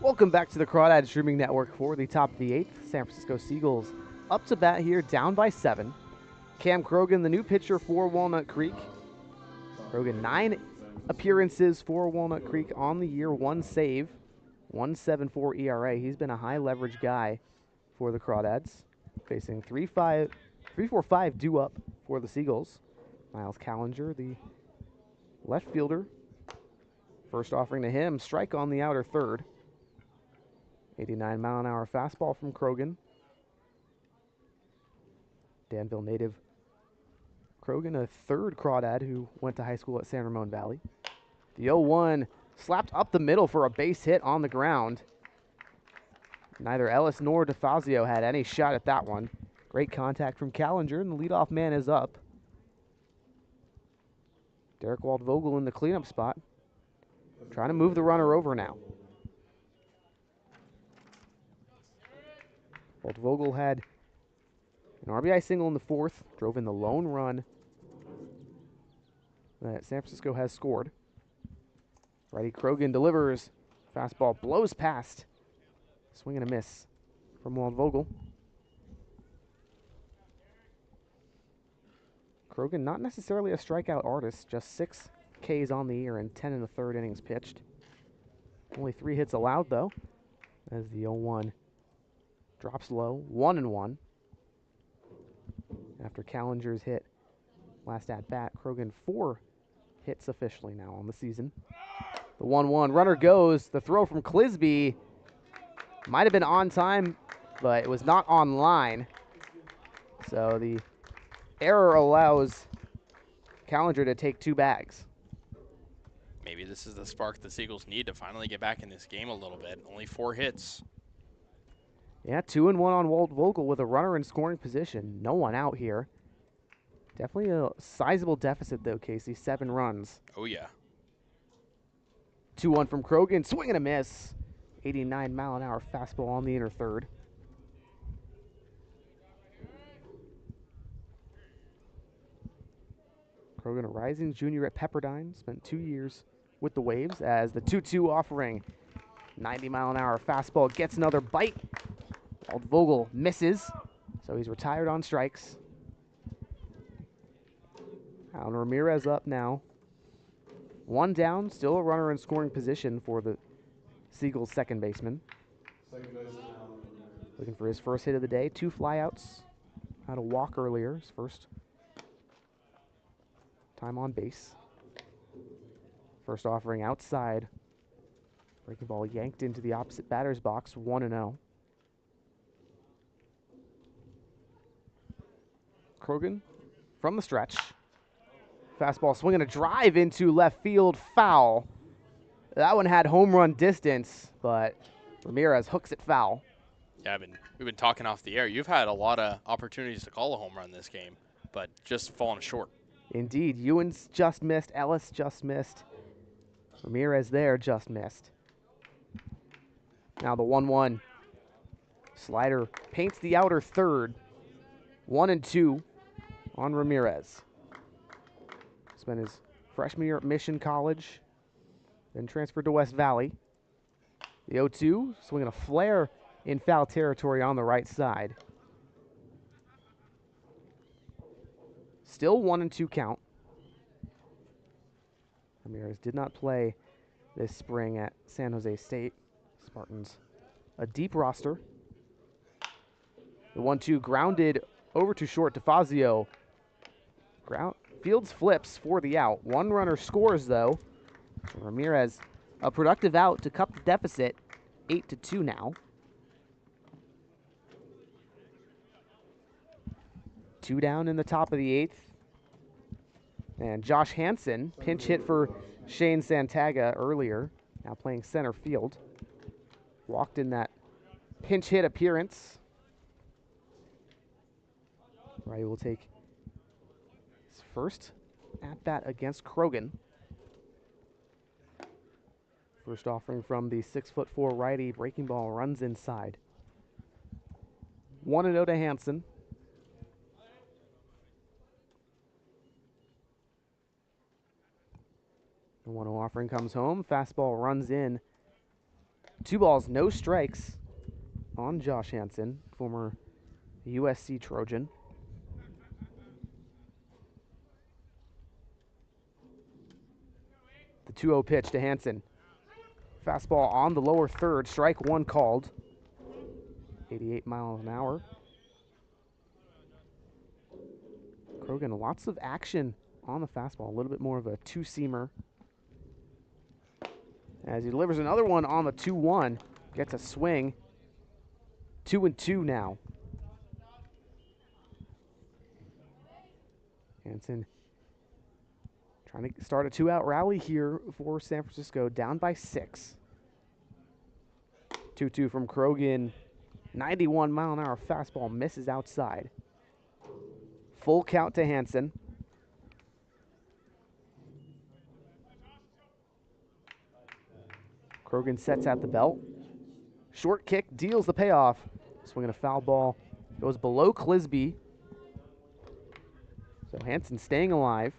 B: Welcome back to the Crawdads Streaming Network for the top of the 8th. San Francisco Seagulls up to bat here, down by 7. Cam Krogan, the new pitcher for Walnut Creek. Krogan, 9 appearances for Walnut Creek on the year, 1 save, 1.74 ERA. He's been a high leverage guy for the Crawdads, facing 3.45 due up for the Seagulls. Miles Callinger, the left fielder. First offering to him, strike on the outer third. 89-mile-an-hour fastball from Krogan. Danville native Krogan, a third Crawdad who went to high school at San Ramon Valley. The 0-1 slapped up the middle for a base hit on the ground. Neither Ellis nor DeFazio had any shot at that one. Great contact from Callinger, and the leadoff man is up. Derek Waldvogel in the cleanup spot, trying to move the runner over now. Waldvogel had An RBI single in the fourth drove in the lone run that San Francisco has scored. Righty Krogan delivers. Fastball blows past. Swing and a miss from Waldvogel. Krogan not necessarily a strikeout artist, just 6 Ks on the year and 10 in the third innings pitched. Only 3 hits allowed, though, as the 0-1 drops low, 1-1. After Callinger's hit last at-bat, Krogan 4 hits officially now on the season. The 1-1, runner goes. The throw from Clisby might have been on time, but it was not on line. So the error allows Callinger to take 2 bags.
D: Maybe this is the spark the Seagulls need to finally get back in this game a little bit. Only 4 hits.
B: Yeah, 2-1 on Waldvogel with a runner in scoring position. No one out here. Definitely a sizable deficit, though, Kasey. 7 runs.
D: Oh, yeah.
B: 2-1 from Krogan. Swing and a miss. 89-mile-an-hour fastball on the inner third. Krogan, a rising junior at Pepperdine. Spent 2 years with the Waves as the 2-2 offering. 90-mile-an-hour fastball gets another bite. Waldvogel misses, so he's retired on strikes. Alan Ramirez up now. 1 down, still a runner in scoring position for the Seagulls second baseman.
C: Second baseman,
B: Looking for his first hit of the day. 2 flyouts. Had a walk earlier, his first time on base. First offering outside. Breaking ball yanked into the opposite batter's box, 1-0. Krogan from the stretch. Fastball swinging a drive into left field, foul. That one had home run distance, but Ramirez hooks it foul.
D: Yeah, we've been talking off the air. You've had a lot of opportunities to call a home run this game, but just falling short.
B: Indeed, Ewan's just missed, Ellis just missed. Ramirez there just missed. Now the 1-1. Slider paints the outer third. 1-2 on Ramirez. Spent his freshman year at Mission College, then transferred to West Valley. The 0-2, swinging a flare in foul territory on the right side. Still 1-2 count. Ramirez did not play this spring at San Jose State. Spartans, a deep roster. The 1-2 grounded over to short to Fazio. Fields flips for the out. 1 runner scores, though. Ramirez, a productive out to cut the deficit, 8-2 now. 2 down in the top of the 8th. And Josh Hansen, pinch hit for Shane Santaga earlier, now playing center field. Walked in that pinch hit appearance. Riley will take his first at-bat against Krogan. First offering from the 6'4" righty. Breaking ball runs inside. 1-0 to Hansen. The 1-0 offering comes home. Fastball runs in. 2 balls, no strikes on Josh Hansen, former USC Trojan. The 2-0 pitch to Hansen. Fastball on the lower third, strike 1 called. 88 miles an hour. Krogan, lots of action on the fastball, a little bit more of a 2-seamer. As he delivers another one on the 2-1, gets a swing. 2-2 now. Hansen trying to start a 2-out rally here for San Francisco, down by 6. 2-2 from Krogan. 91-mile-an-hour fastball misses outside. Full count to Hansen. Krogan sets at the belt. Short kick deals the payoff. Swinging a foul ball. Goes below Clisby. So Hansen staying alive.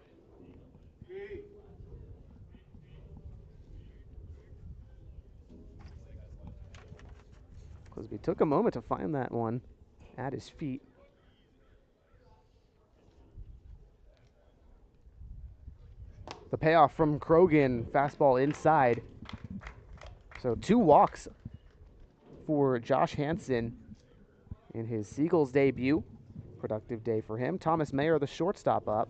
B: Clisby took a moment to find that one at his feet. The payoff from Krogan, fastball inside. So 2 walks for Josh Hansen in his Seagulls debut. Productive day for him. Thomas Mayer, the shortstop, up.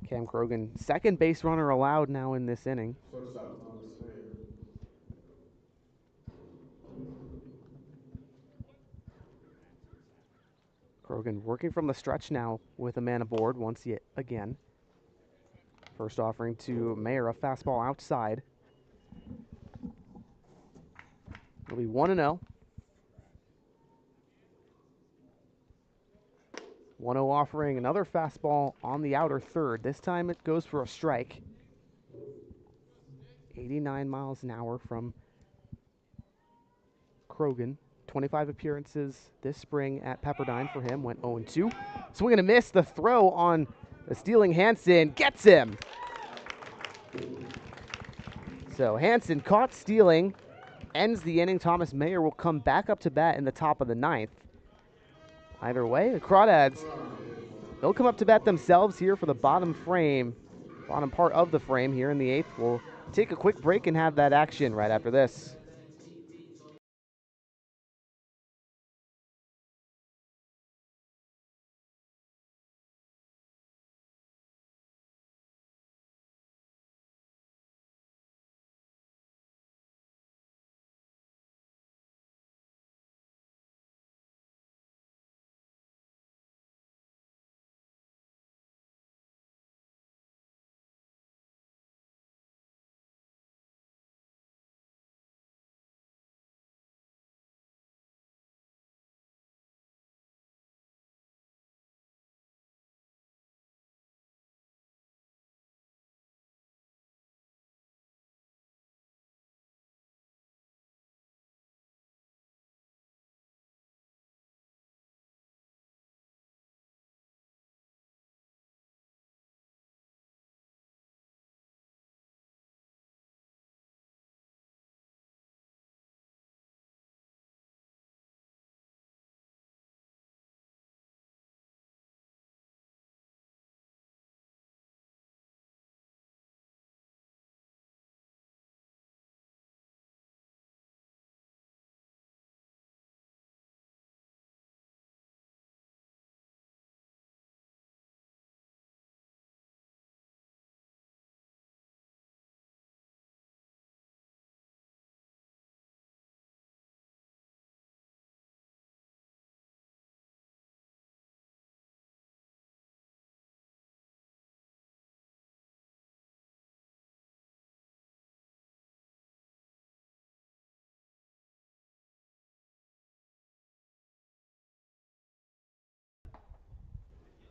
B: Cam Krogan, second base runner allowed now in this inning.
C: Shortstop Thomas Mayer.
B: Krogan working from the stretch now with a man aboard once yet again. First offering to Mayer, a fastball outside. It'll be 1-0. 1-0 offering another fastball on the outer third. This time it goes for a strike. 89 miles an hour from Krogan. 25 appearances this spring at Pepperdine for him. Went 0-2. Swing and a miss. The throw on the stealing Hansen gets him. So Hansen caught stealing. Ends the inning. Thomas Mayer will come back up to bat in the top of the 9th. Either way, the Crawdads, they'll come up to bat themselves here for the bottom part of the frame here in the 8th. We'll take a quick break and have that action right after this.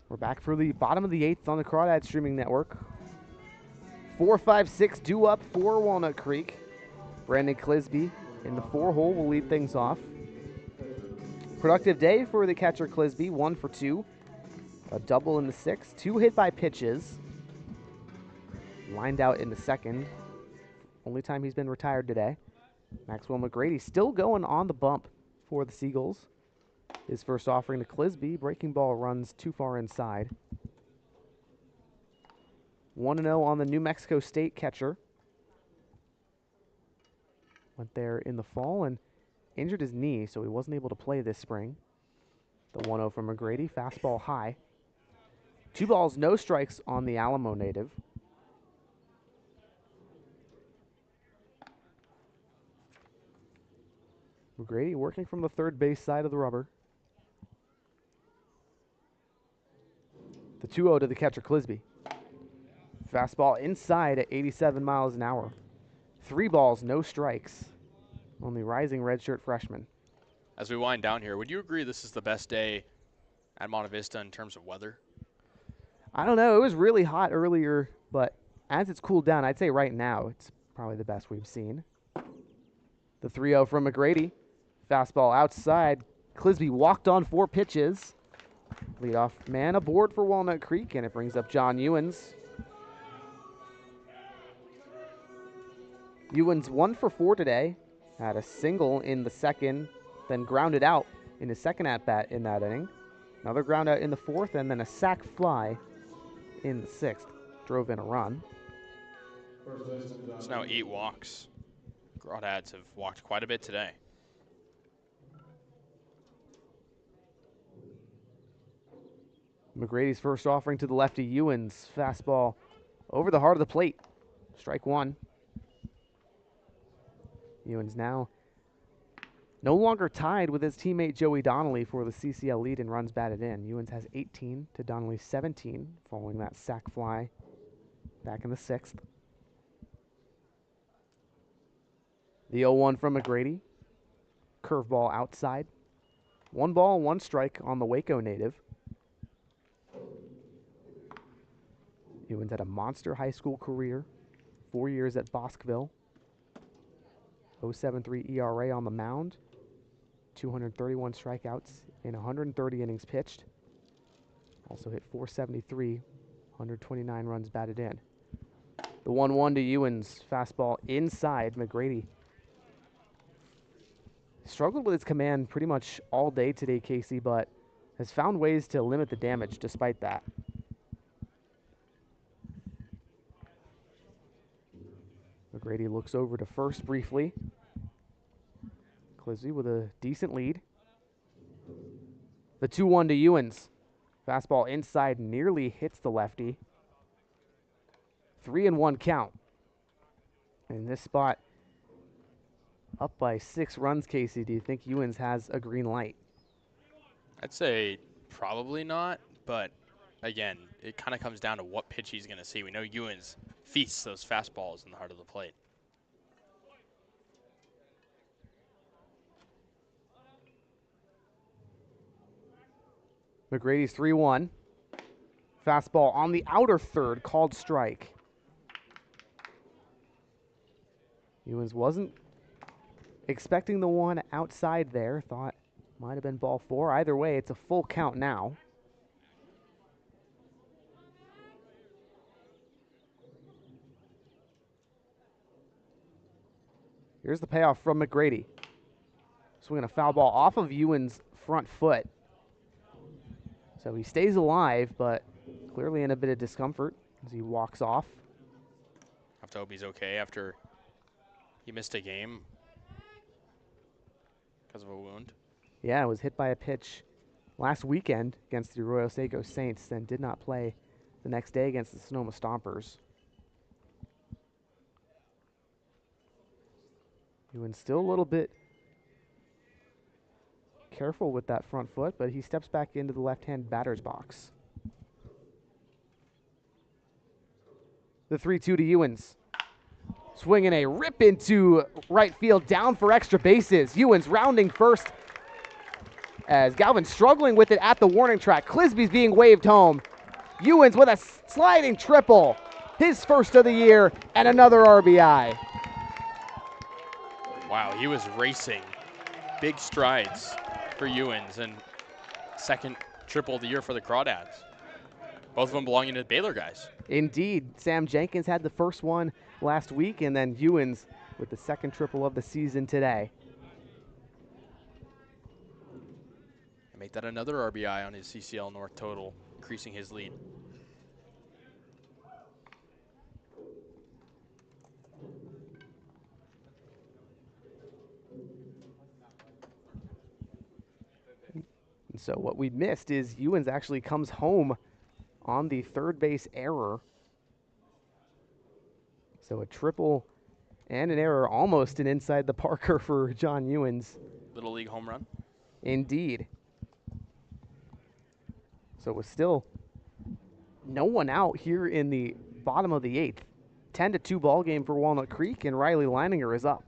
B: We're back for the bottom of the 8th on the Crawdad streaming network. 4-5-6 due up for Walnut Creek. Brandon Clisby in the 4-hole will lead things off. Productive day for the catcher Clisby, 1 for 2. A double in the 6th, 2 hit by pitches. Lined out in the 2nd. Only time he's been retired today. Maxwell McGrady still going on the bump for the Seagulls. His first offering to Clisby. Breaking ball runs too far inside. 1-0 on the New Mexico State catcher. Went there in the fall and injured his knee, so he wasn't able to play this spring. The 1-0 from McGrady. Fastball high. 2 balls, no strikes on the Alamo native. McGrady working from the third base side of the rubber. The 2-0 to the catcher Clisby. Fastball inside at 87 miles an hour. 3 balls, no strikes on the rising redshirt freshman.
D: As we wind down here, would you agree this is the best day at Monte Vista in terms of weather?
B: I don't know. It was really hot earlier, but as it's cooled down, I'd say right now it's probably the best we've seen. The 3-0 from McGrady. Fastball outside. Clisby walked on 4 pitches. Leadoff man aboard for Walnut Creek, and it brings up John Ewens. Ewens 1 for 4 today. Had a single in the second, then grounded out in his second at-bat in that inning. Another ground out in the fourth, and then a sac fly in the sixth. Drove in a run.
C: First baseman John.
D: It's now 8 walks. Crawdads have walked quite a bit today.
B: McGrady's first offering to the lefty. Ewens fastball over the heart of the plate. Strike one. Ewens now no longer tied with his teammate Joey Donnelly for the CCL lead in runs batted in. Ewens has 18 to Donnelly's 17 following that sac fly back in the sixth. The 0-1 from McGrady. Curveball outside. 1 ball, 1 strike on the Waco native. Ewens had a monster high school career. 4 years at Bosqueville. 0.73 ERA on the mound. 231 strikeouts in 130 innings pitched. Also hit .473, 129 runs batted in. The 1-1 to Ewens, fastball inside. McGrady struggled with his command pretty much all day today, Casey, but has found ways to limit the damage despite that. McGrady looks over to first briefly. Klizzy with a decent lead. The 2-1 to Ewens. Fastball inside nearly hits the lefty. 3-1 count. In this spot, up by 6 runs, Casey. Do you think Ewens has a green light?
D: I'd say probably not, but again, it kind of comes down to what pitch he's going to see. We know Ewens feasts those fastballs in the heart of the plate.
B: McGrady's 3-1. Fastball on the outer third, called strike. Ewens wasn't expecting the one outside there. Thought might have been ball 4. Either way, it's a full count now. Here's the payoff from McGrady. Swinging a foul ball off of Ewens' front foot. So he stays alive, but clearly in a bit of discomfort as he walks off.
D: Have to hope he's okay after he missed a game because of a wound.
B: Yeah, was hit by a pitch last weekend against the Arroyo Seco Saints, then did not play the next day against the Sonoma Stompers. Ewens still a little bit careful with that front foot, but he steps back into the left-hand batter's box. The 3-2 to Ewens. Swinging a rip into right field, down for extra bases. Ewens rounding first as Galvin struggling with it at the warning track. Clisby's being waved home. Ewens with a sliding triple. His first of the year and another RBI.
D: Wow, he was racing. Big strides for Ewens and second triple of the year for the Crawdads. Both of them belonging to the Baylor guys.
B: Indeed. Sam Jenkins had the first one last week, and then Ewens with the second triple of the season today.
D: And make that another RBI on his CCL North total, increasing his lead.
B: And so what we missed is Ewens actually comes home on the third base error. So a triple and an error, almost an inside the Parker for John Ewens.
D: Little league home run.
B: Indeed. So it was still no one out here in the bottom of the 8th. 10-2 ball game for Walnut Creek, and Riley Leininger is up.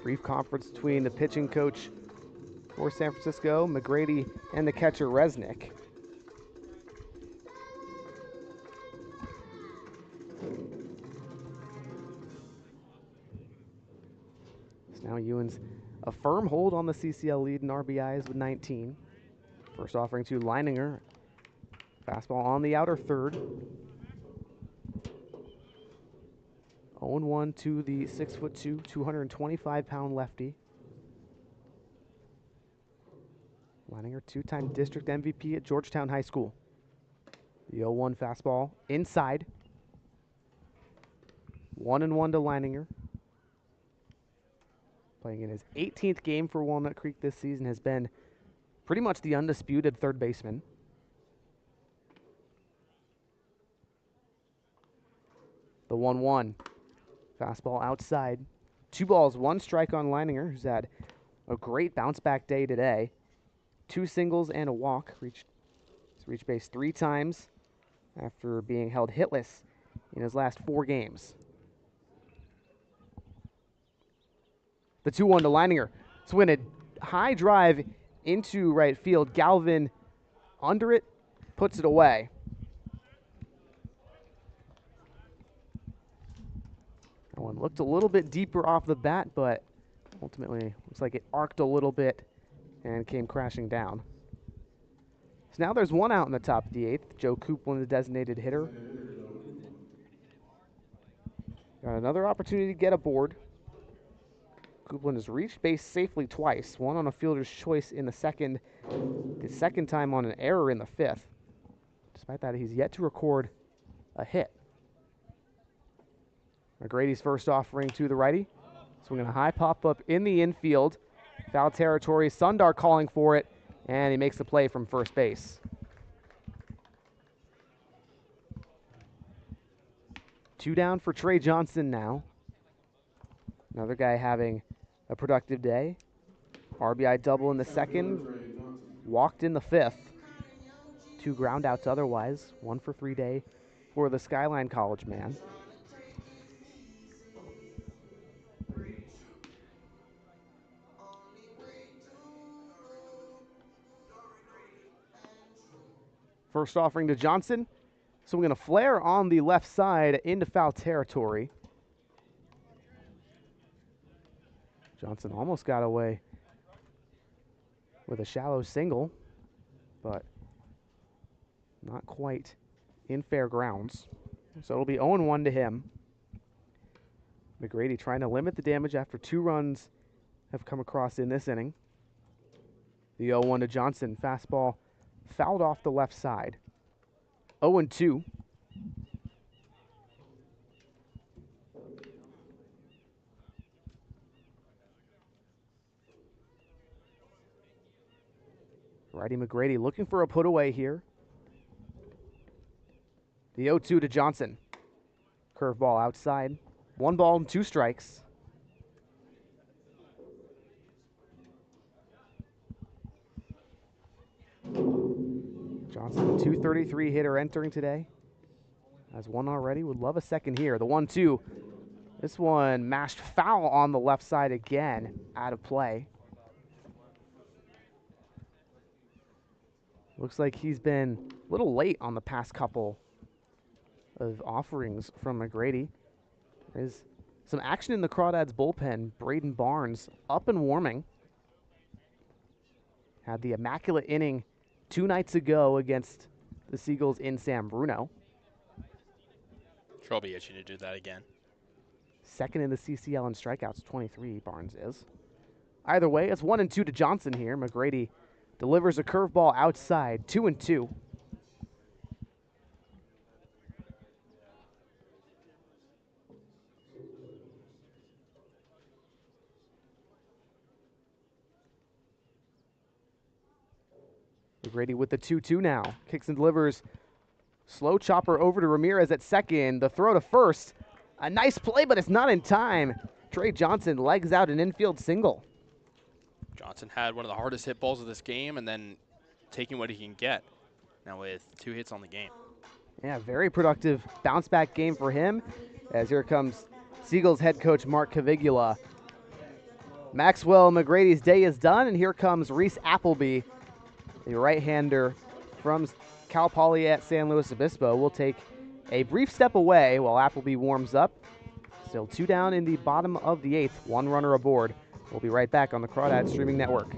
B: Brief conference between the pitching coach for San Francisco, McGrady, and the catcher, Resnick. Ewans a firm hold on the CCL lead in RBIs with 19. First offering to Leininger. Fastball on the outer third. 0-1 to the 6'2", 225-pound lefty. Leininger, two-time district MVP at Georgetown High School. The 0-1 fastball inside. 1-1 to Leininger. Playing in his 18th game for Walnut Creek this season, has been pretty much the undisputed third baseman. The 1-1 fastball outside. 2 balls, 1 strike on Leininger, who's had a great bounce-back day today. 2 singles and a walk. He's reached base 3 times after being held hitless in his last 4 games. The 2-1 to Leininger. Swing a high drive into right field. Galvin under it, puts it away. That one looked a little bit deeper off the bat, but ultimately looks like it arced a little bit and came crashing down. So now there's 1 out in the top of the 8th. Joe Coupland, the designated hitter. Got another opportunity to get aboard. Coupland has reached base safely twice, 1 on a fielder's choice in the second time on an error in the 5th. Despite that, he's yet to record a hit. McGrady's first offering to the righty. Swinging a high pop-up in the infield. Foul territory, Sundar calling for it, and he makes the play from first base. 2 down for Trey Johnson now. Another guy having a productive day. RBI double in the 2nd, walked in the 5th. 2 groundouts otherwise, 1 for 3 day for the Skyline College man. First offering to Johnson. So we're going to flare on the left side into foul territory. Johnson almost got away with a shallow single, but not quite in fair grounds. So it'll be 0-1 to him. McGrady trying to limit the damage after 2 runs have come across in this inning. The 0-1 to Johnson. Fastball fouled off the left side. 0-2. Righty McGrady looking for a put away here. The 0-2 to Johnson. Curveball outside. 1 ball and 2 strikes. Johnson, a .233 hitter entering today. Has 1 already. Would love a second here. The 1-2. This one mashed foul on the left side again. Out of play. Looks like he's been a little late on the past couple of offerings from McGrady. There's some action in the Crawdads bullpen. Braden Barnes up and warming. Had the immaculate inning 2 nights ago against the Seagulls in San Bruno.
D: Sure, I'll be itching to do that again.
B: 2nd in the CCL in strikeouts, 23, Barnes is. Either way, it's 1-2 to Johnson here. McGrady delivers a curveball outside, 2-2. McGrady with the 2-2 now. Kicks and delivers. Slow chopper over to Ramirez at 2nd. The throw to first. A nice play, but it's not in time. Trey Johnson legs out an infield single.
D: Johnson had one of the hardest hit balls of this game and then taking what he can get. Now with 2 hits on the game.
B: Yeah, very productive bounce back game for him. As here comes Seagulls head coach Mark Cavigula. Maxwell McGrady's day is done, and here comes Reese Appleby. The right-hander from Cal Poly at San Luis Obispo will take a brief step away while Appleby warms up. Still 2 down in the bottom of the 8th, 1 runner aboard We'll be right back on the Crawdads Streaming Network.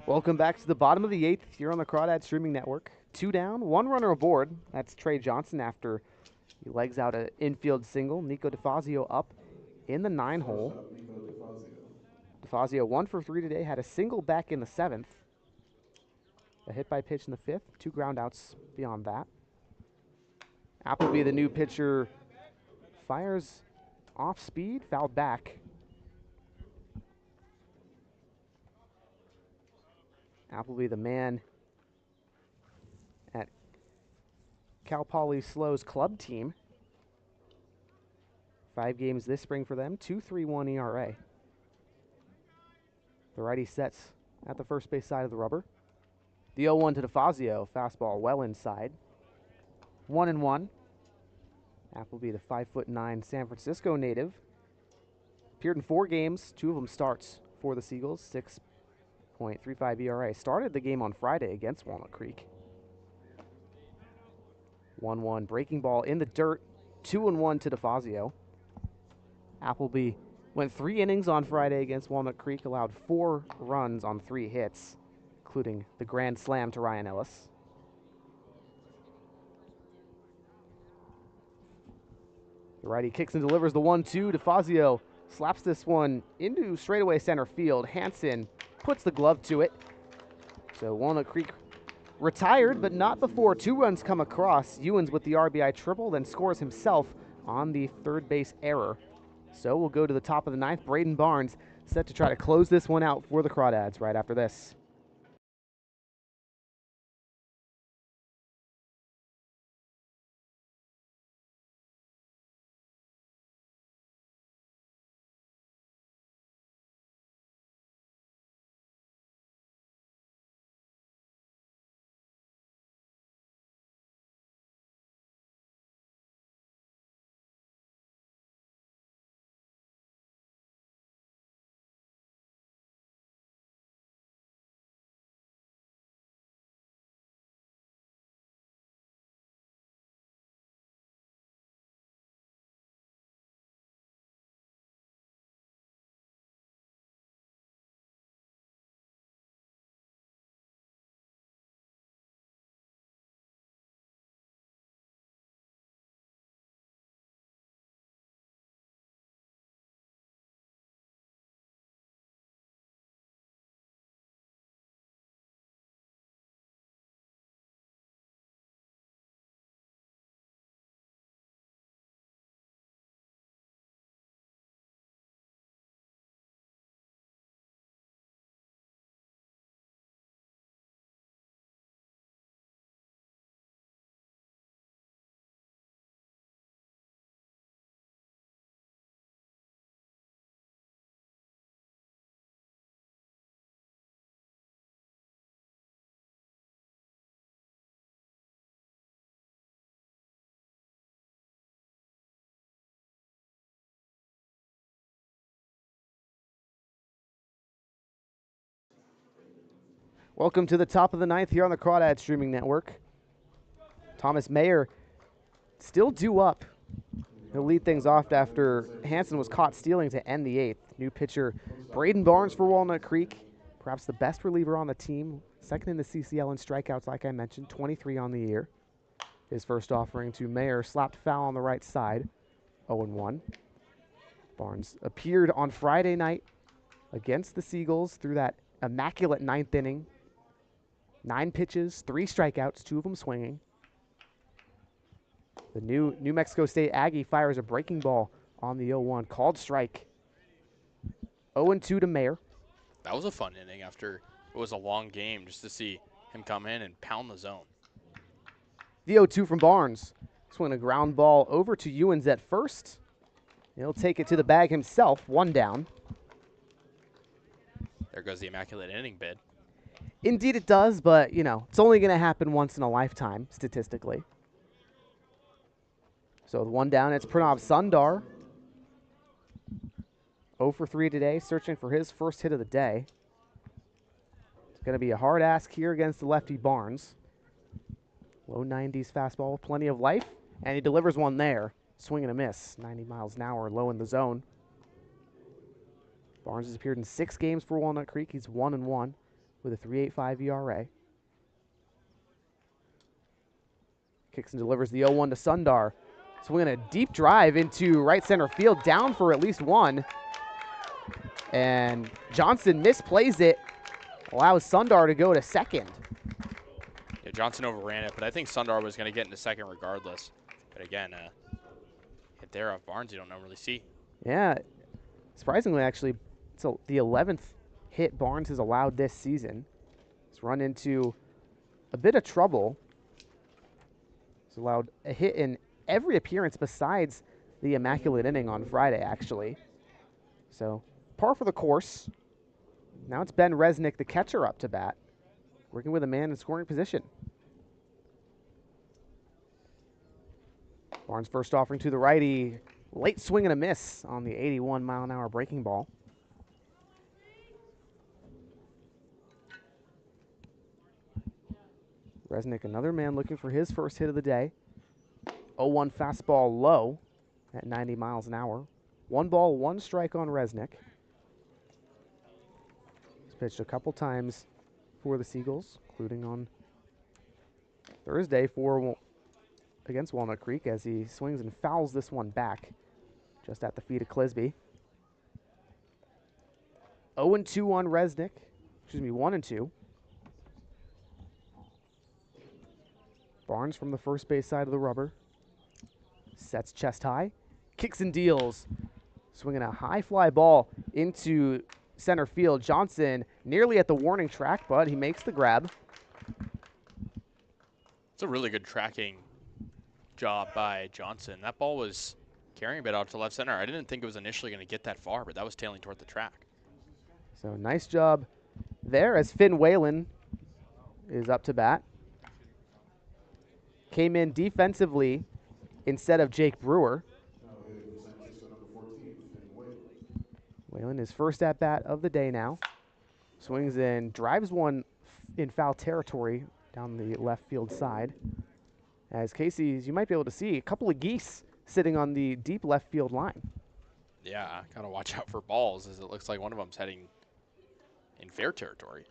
B: Welcome back to the bottom of the 8th here on the Crawdad Streaming Network. 2 down, 1 runner aboard. That's Trey Johnson after he legs out an infield single. Nico DeFazio up in the 9 hole.
C: First up, Nico DeFazio.
B: DeFazio 1 for 3 today, had a single back in the 7th. A hit by pitch in the 5th, 2 ground outs beyond that. Appleby, the new pitcher, fires off speed, fouled back. Appleby, the man at Cal Poly Slow's club team. 5 games this spring for them, 2.31 ERA. The righty sets at the first base side of the rubber. The 0-1 to DeFazio, fastball well inside. 1-1. Appleby, the 5'9" San Francisco native, appeared in 4 games, 2 of them starts for the Seagulls, 6.35 ERA. Started the game on Friday against Walnut Creek. 1-1 breaking ball in the dirt, 2-1 to DeFazio. Appleby went 3 innings on Friday against Walnut Creek, allowed 4 runs on 3 hits, including the grand slam to Ryan Ellis. The righty kicks and delivers the 1-2. DeFazio slaps this one into straightaway center field. Hansen puts the glove to it. So Walnut Creek retired, but not before 2 runs come across. Ewens with the RBI triple, then scores himself on the third base error. So we'll go to the top of the 9th. Braden Barnes set to try to close this one out for the Crawdads right after this. Welcome to the top of the ninth here on the Crawdad Streaming Network. Thomas Mayer still due up. He'll lead things off after Hansen was caught stealing to end the eighth. New pitcher Braden Barnes for Walnut Creek, perhaps the best reliever on the team. Second in the CCL in strikeouts, like I mentioned, 23 on the year. His first offering to Mayer, slapped foul on the right side, 0-1. Barnes appeared on Friday night against the Seagulls through that immaculate ninth inning. 9 pitches, 3 strikeouts, 2 of them swinging. The New Mexico State Aggie fires a breaking ball on the 0-1, called strike. 0-2 to Mayer.
D: That was a fun inning after it was a long game, just to see him come in and pound the zone.
B: The 0-2 from Barnes. Swing a ground ball over to Ewens at first. He'll take it to the bag himself, 1 down.
D: There goes the immaculate inning bid.
B: Indeed it does, but, you know, it's only going to happen once in a lifetime, statistically. So with 1 down, it's Pranav Sundar. 0 for 3 today, searching for his first hit of the day. It's going to be a hard ask here against the lefty Barnes. Low 90s fastball, plenty of life, and he delivers one there. Swing and a miss, 90 miles an hour, low in the zone. Barnes has appeared in 6 games for Walnut Creek. He's 1-1 with a 3.85 ERA. Kicks and delivers the 0-1 to Sundar. Swinging a deep drive into right center field, down for at least 1. And Johnson misplays it, allows Sundar to go to second.
D: Yeah, Johnson overran it, but I think Sundar was going to get into second regardless. But again, hit there off Barnes you don't really see.
B: Yeah, surprisingly, actually, it's the 11th hit Barnes has allowed this season. He's run into a bit of trouble. He's allowed a hit in every appearance besides the immaculate inning on Friday, actually. So, par for the course. Now it's Ben Resnick, the catcher, up to bat, working with a man in scoring position. Barnes' first offering to the righty. Late swing and a miss on the 81-mile-an-hour breaking ball. Resnick, another man looking for his first hit of the day. 0-1 fastball low at 90 miles an hour. 1 ball, 1 strike on Resnick. He's pitched a couple times for the Seagulls, including on Thursday against Walnut Creek, as he swings and fouls this one back just at the feet of Clisby. 0-2 on Resnick. 1-2. Barnes from the first base side of the rubber. Sets chest high. Kicks and deals. Swinging a high fly ball into center field. Johnson nearly at the warning track, but he makes the grab.
D: It's a really good tracking job by Johnson. That ball was carrying a bit out to left center. I didn't think it was initially going to get that far, but that was tailing toward the track.
B: So nice job there as Finn Whalen is up to bat. Came in defensively instead of Jake Brewer. Whalen, his first at-bat of the day now. Swings in, drives one in foul territory down the left field side. As Casey, as you might be able to see, a couple of geese sitting on the deep left field line.
D: Yeah, got to watch out for balls, as it looks like one of them's heading in fair territory.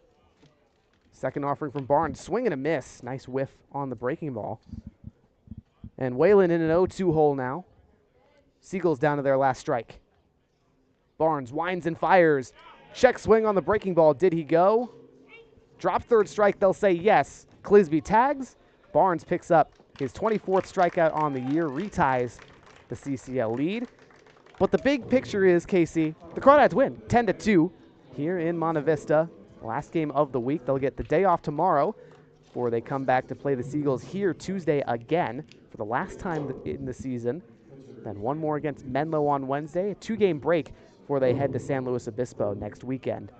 B: Second offering from Barnes, swing and a miss. Nice whiff on the breaking ball. And Whalen in an 0-2 hole now. Seagulls down to their last strike. Barnes winds and fires. Check swing on the breaking ball. Did he go? Drop third strike. They'll say yes. Clisby tags. Barnes picks up his 24th strikeout on the year. Reties the CCL lead. But the big picture is, Casey, the Crawdads win 10-2 here in Monte Vista. Last game of the week. They'll get the day off tomorrow before they come back to play the Seagulls here Tuesday again for the last time in the season. Then one more against Menlo on Wednesday. A 2-game break before they head to San Luis Obispo next weekend.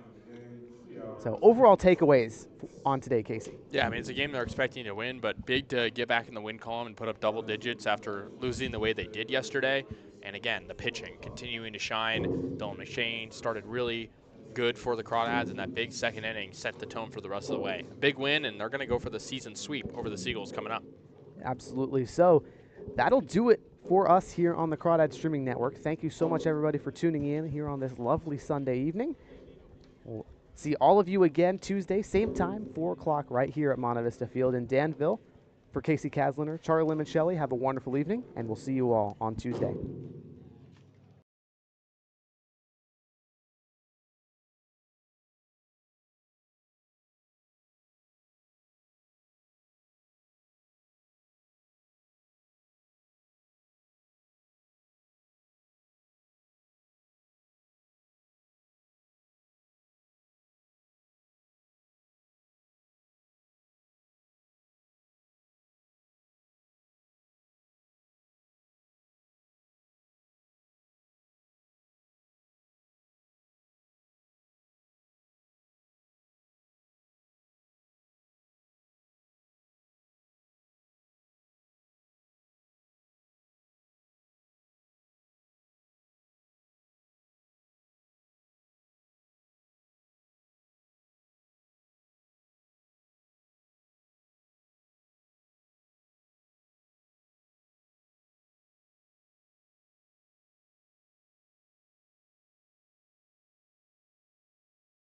B: So overall takeaways on today, Casey.
D: Yeah, I mean, it's a game they're expecting to win, but big to get back in the win column and put up double digits after losing the way they did yesterday. And again, the pitching continuing to shine. Dylan McShane started really good for the Crawdads, and that big second inning set the tone for the rest of the way. A big win, and they're going to go for the season sweep over the Seagulls coming up.
B: Absolutely. So that'll do it for us here on the Crawdad Streaming Network. Thank you so much, everybody, for tuning in here on this lovely Sunday evening. We'll see all of you again Tuesday, same time, 4 o'clock, right here at Monte Vista Field in Danville. For Kasey Kazliner, Charlie Limoncelli, have a wonderful evening, and we'll see you all on Tuesday.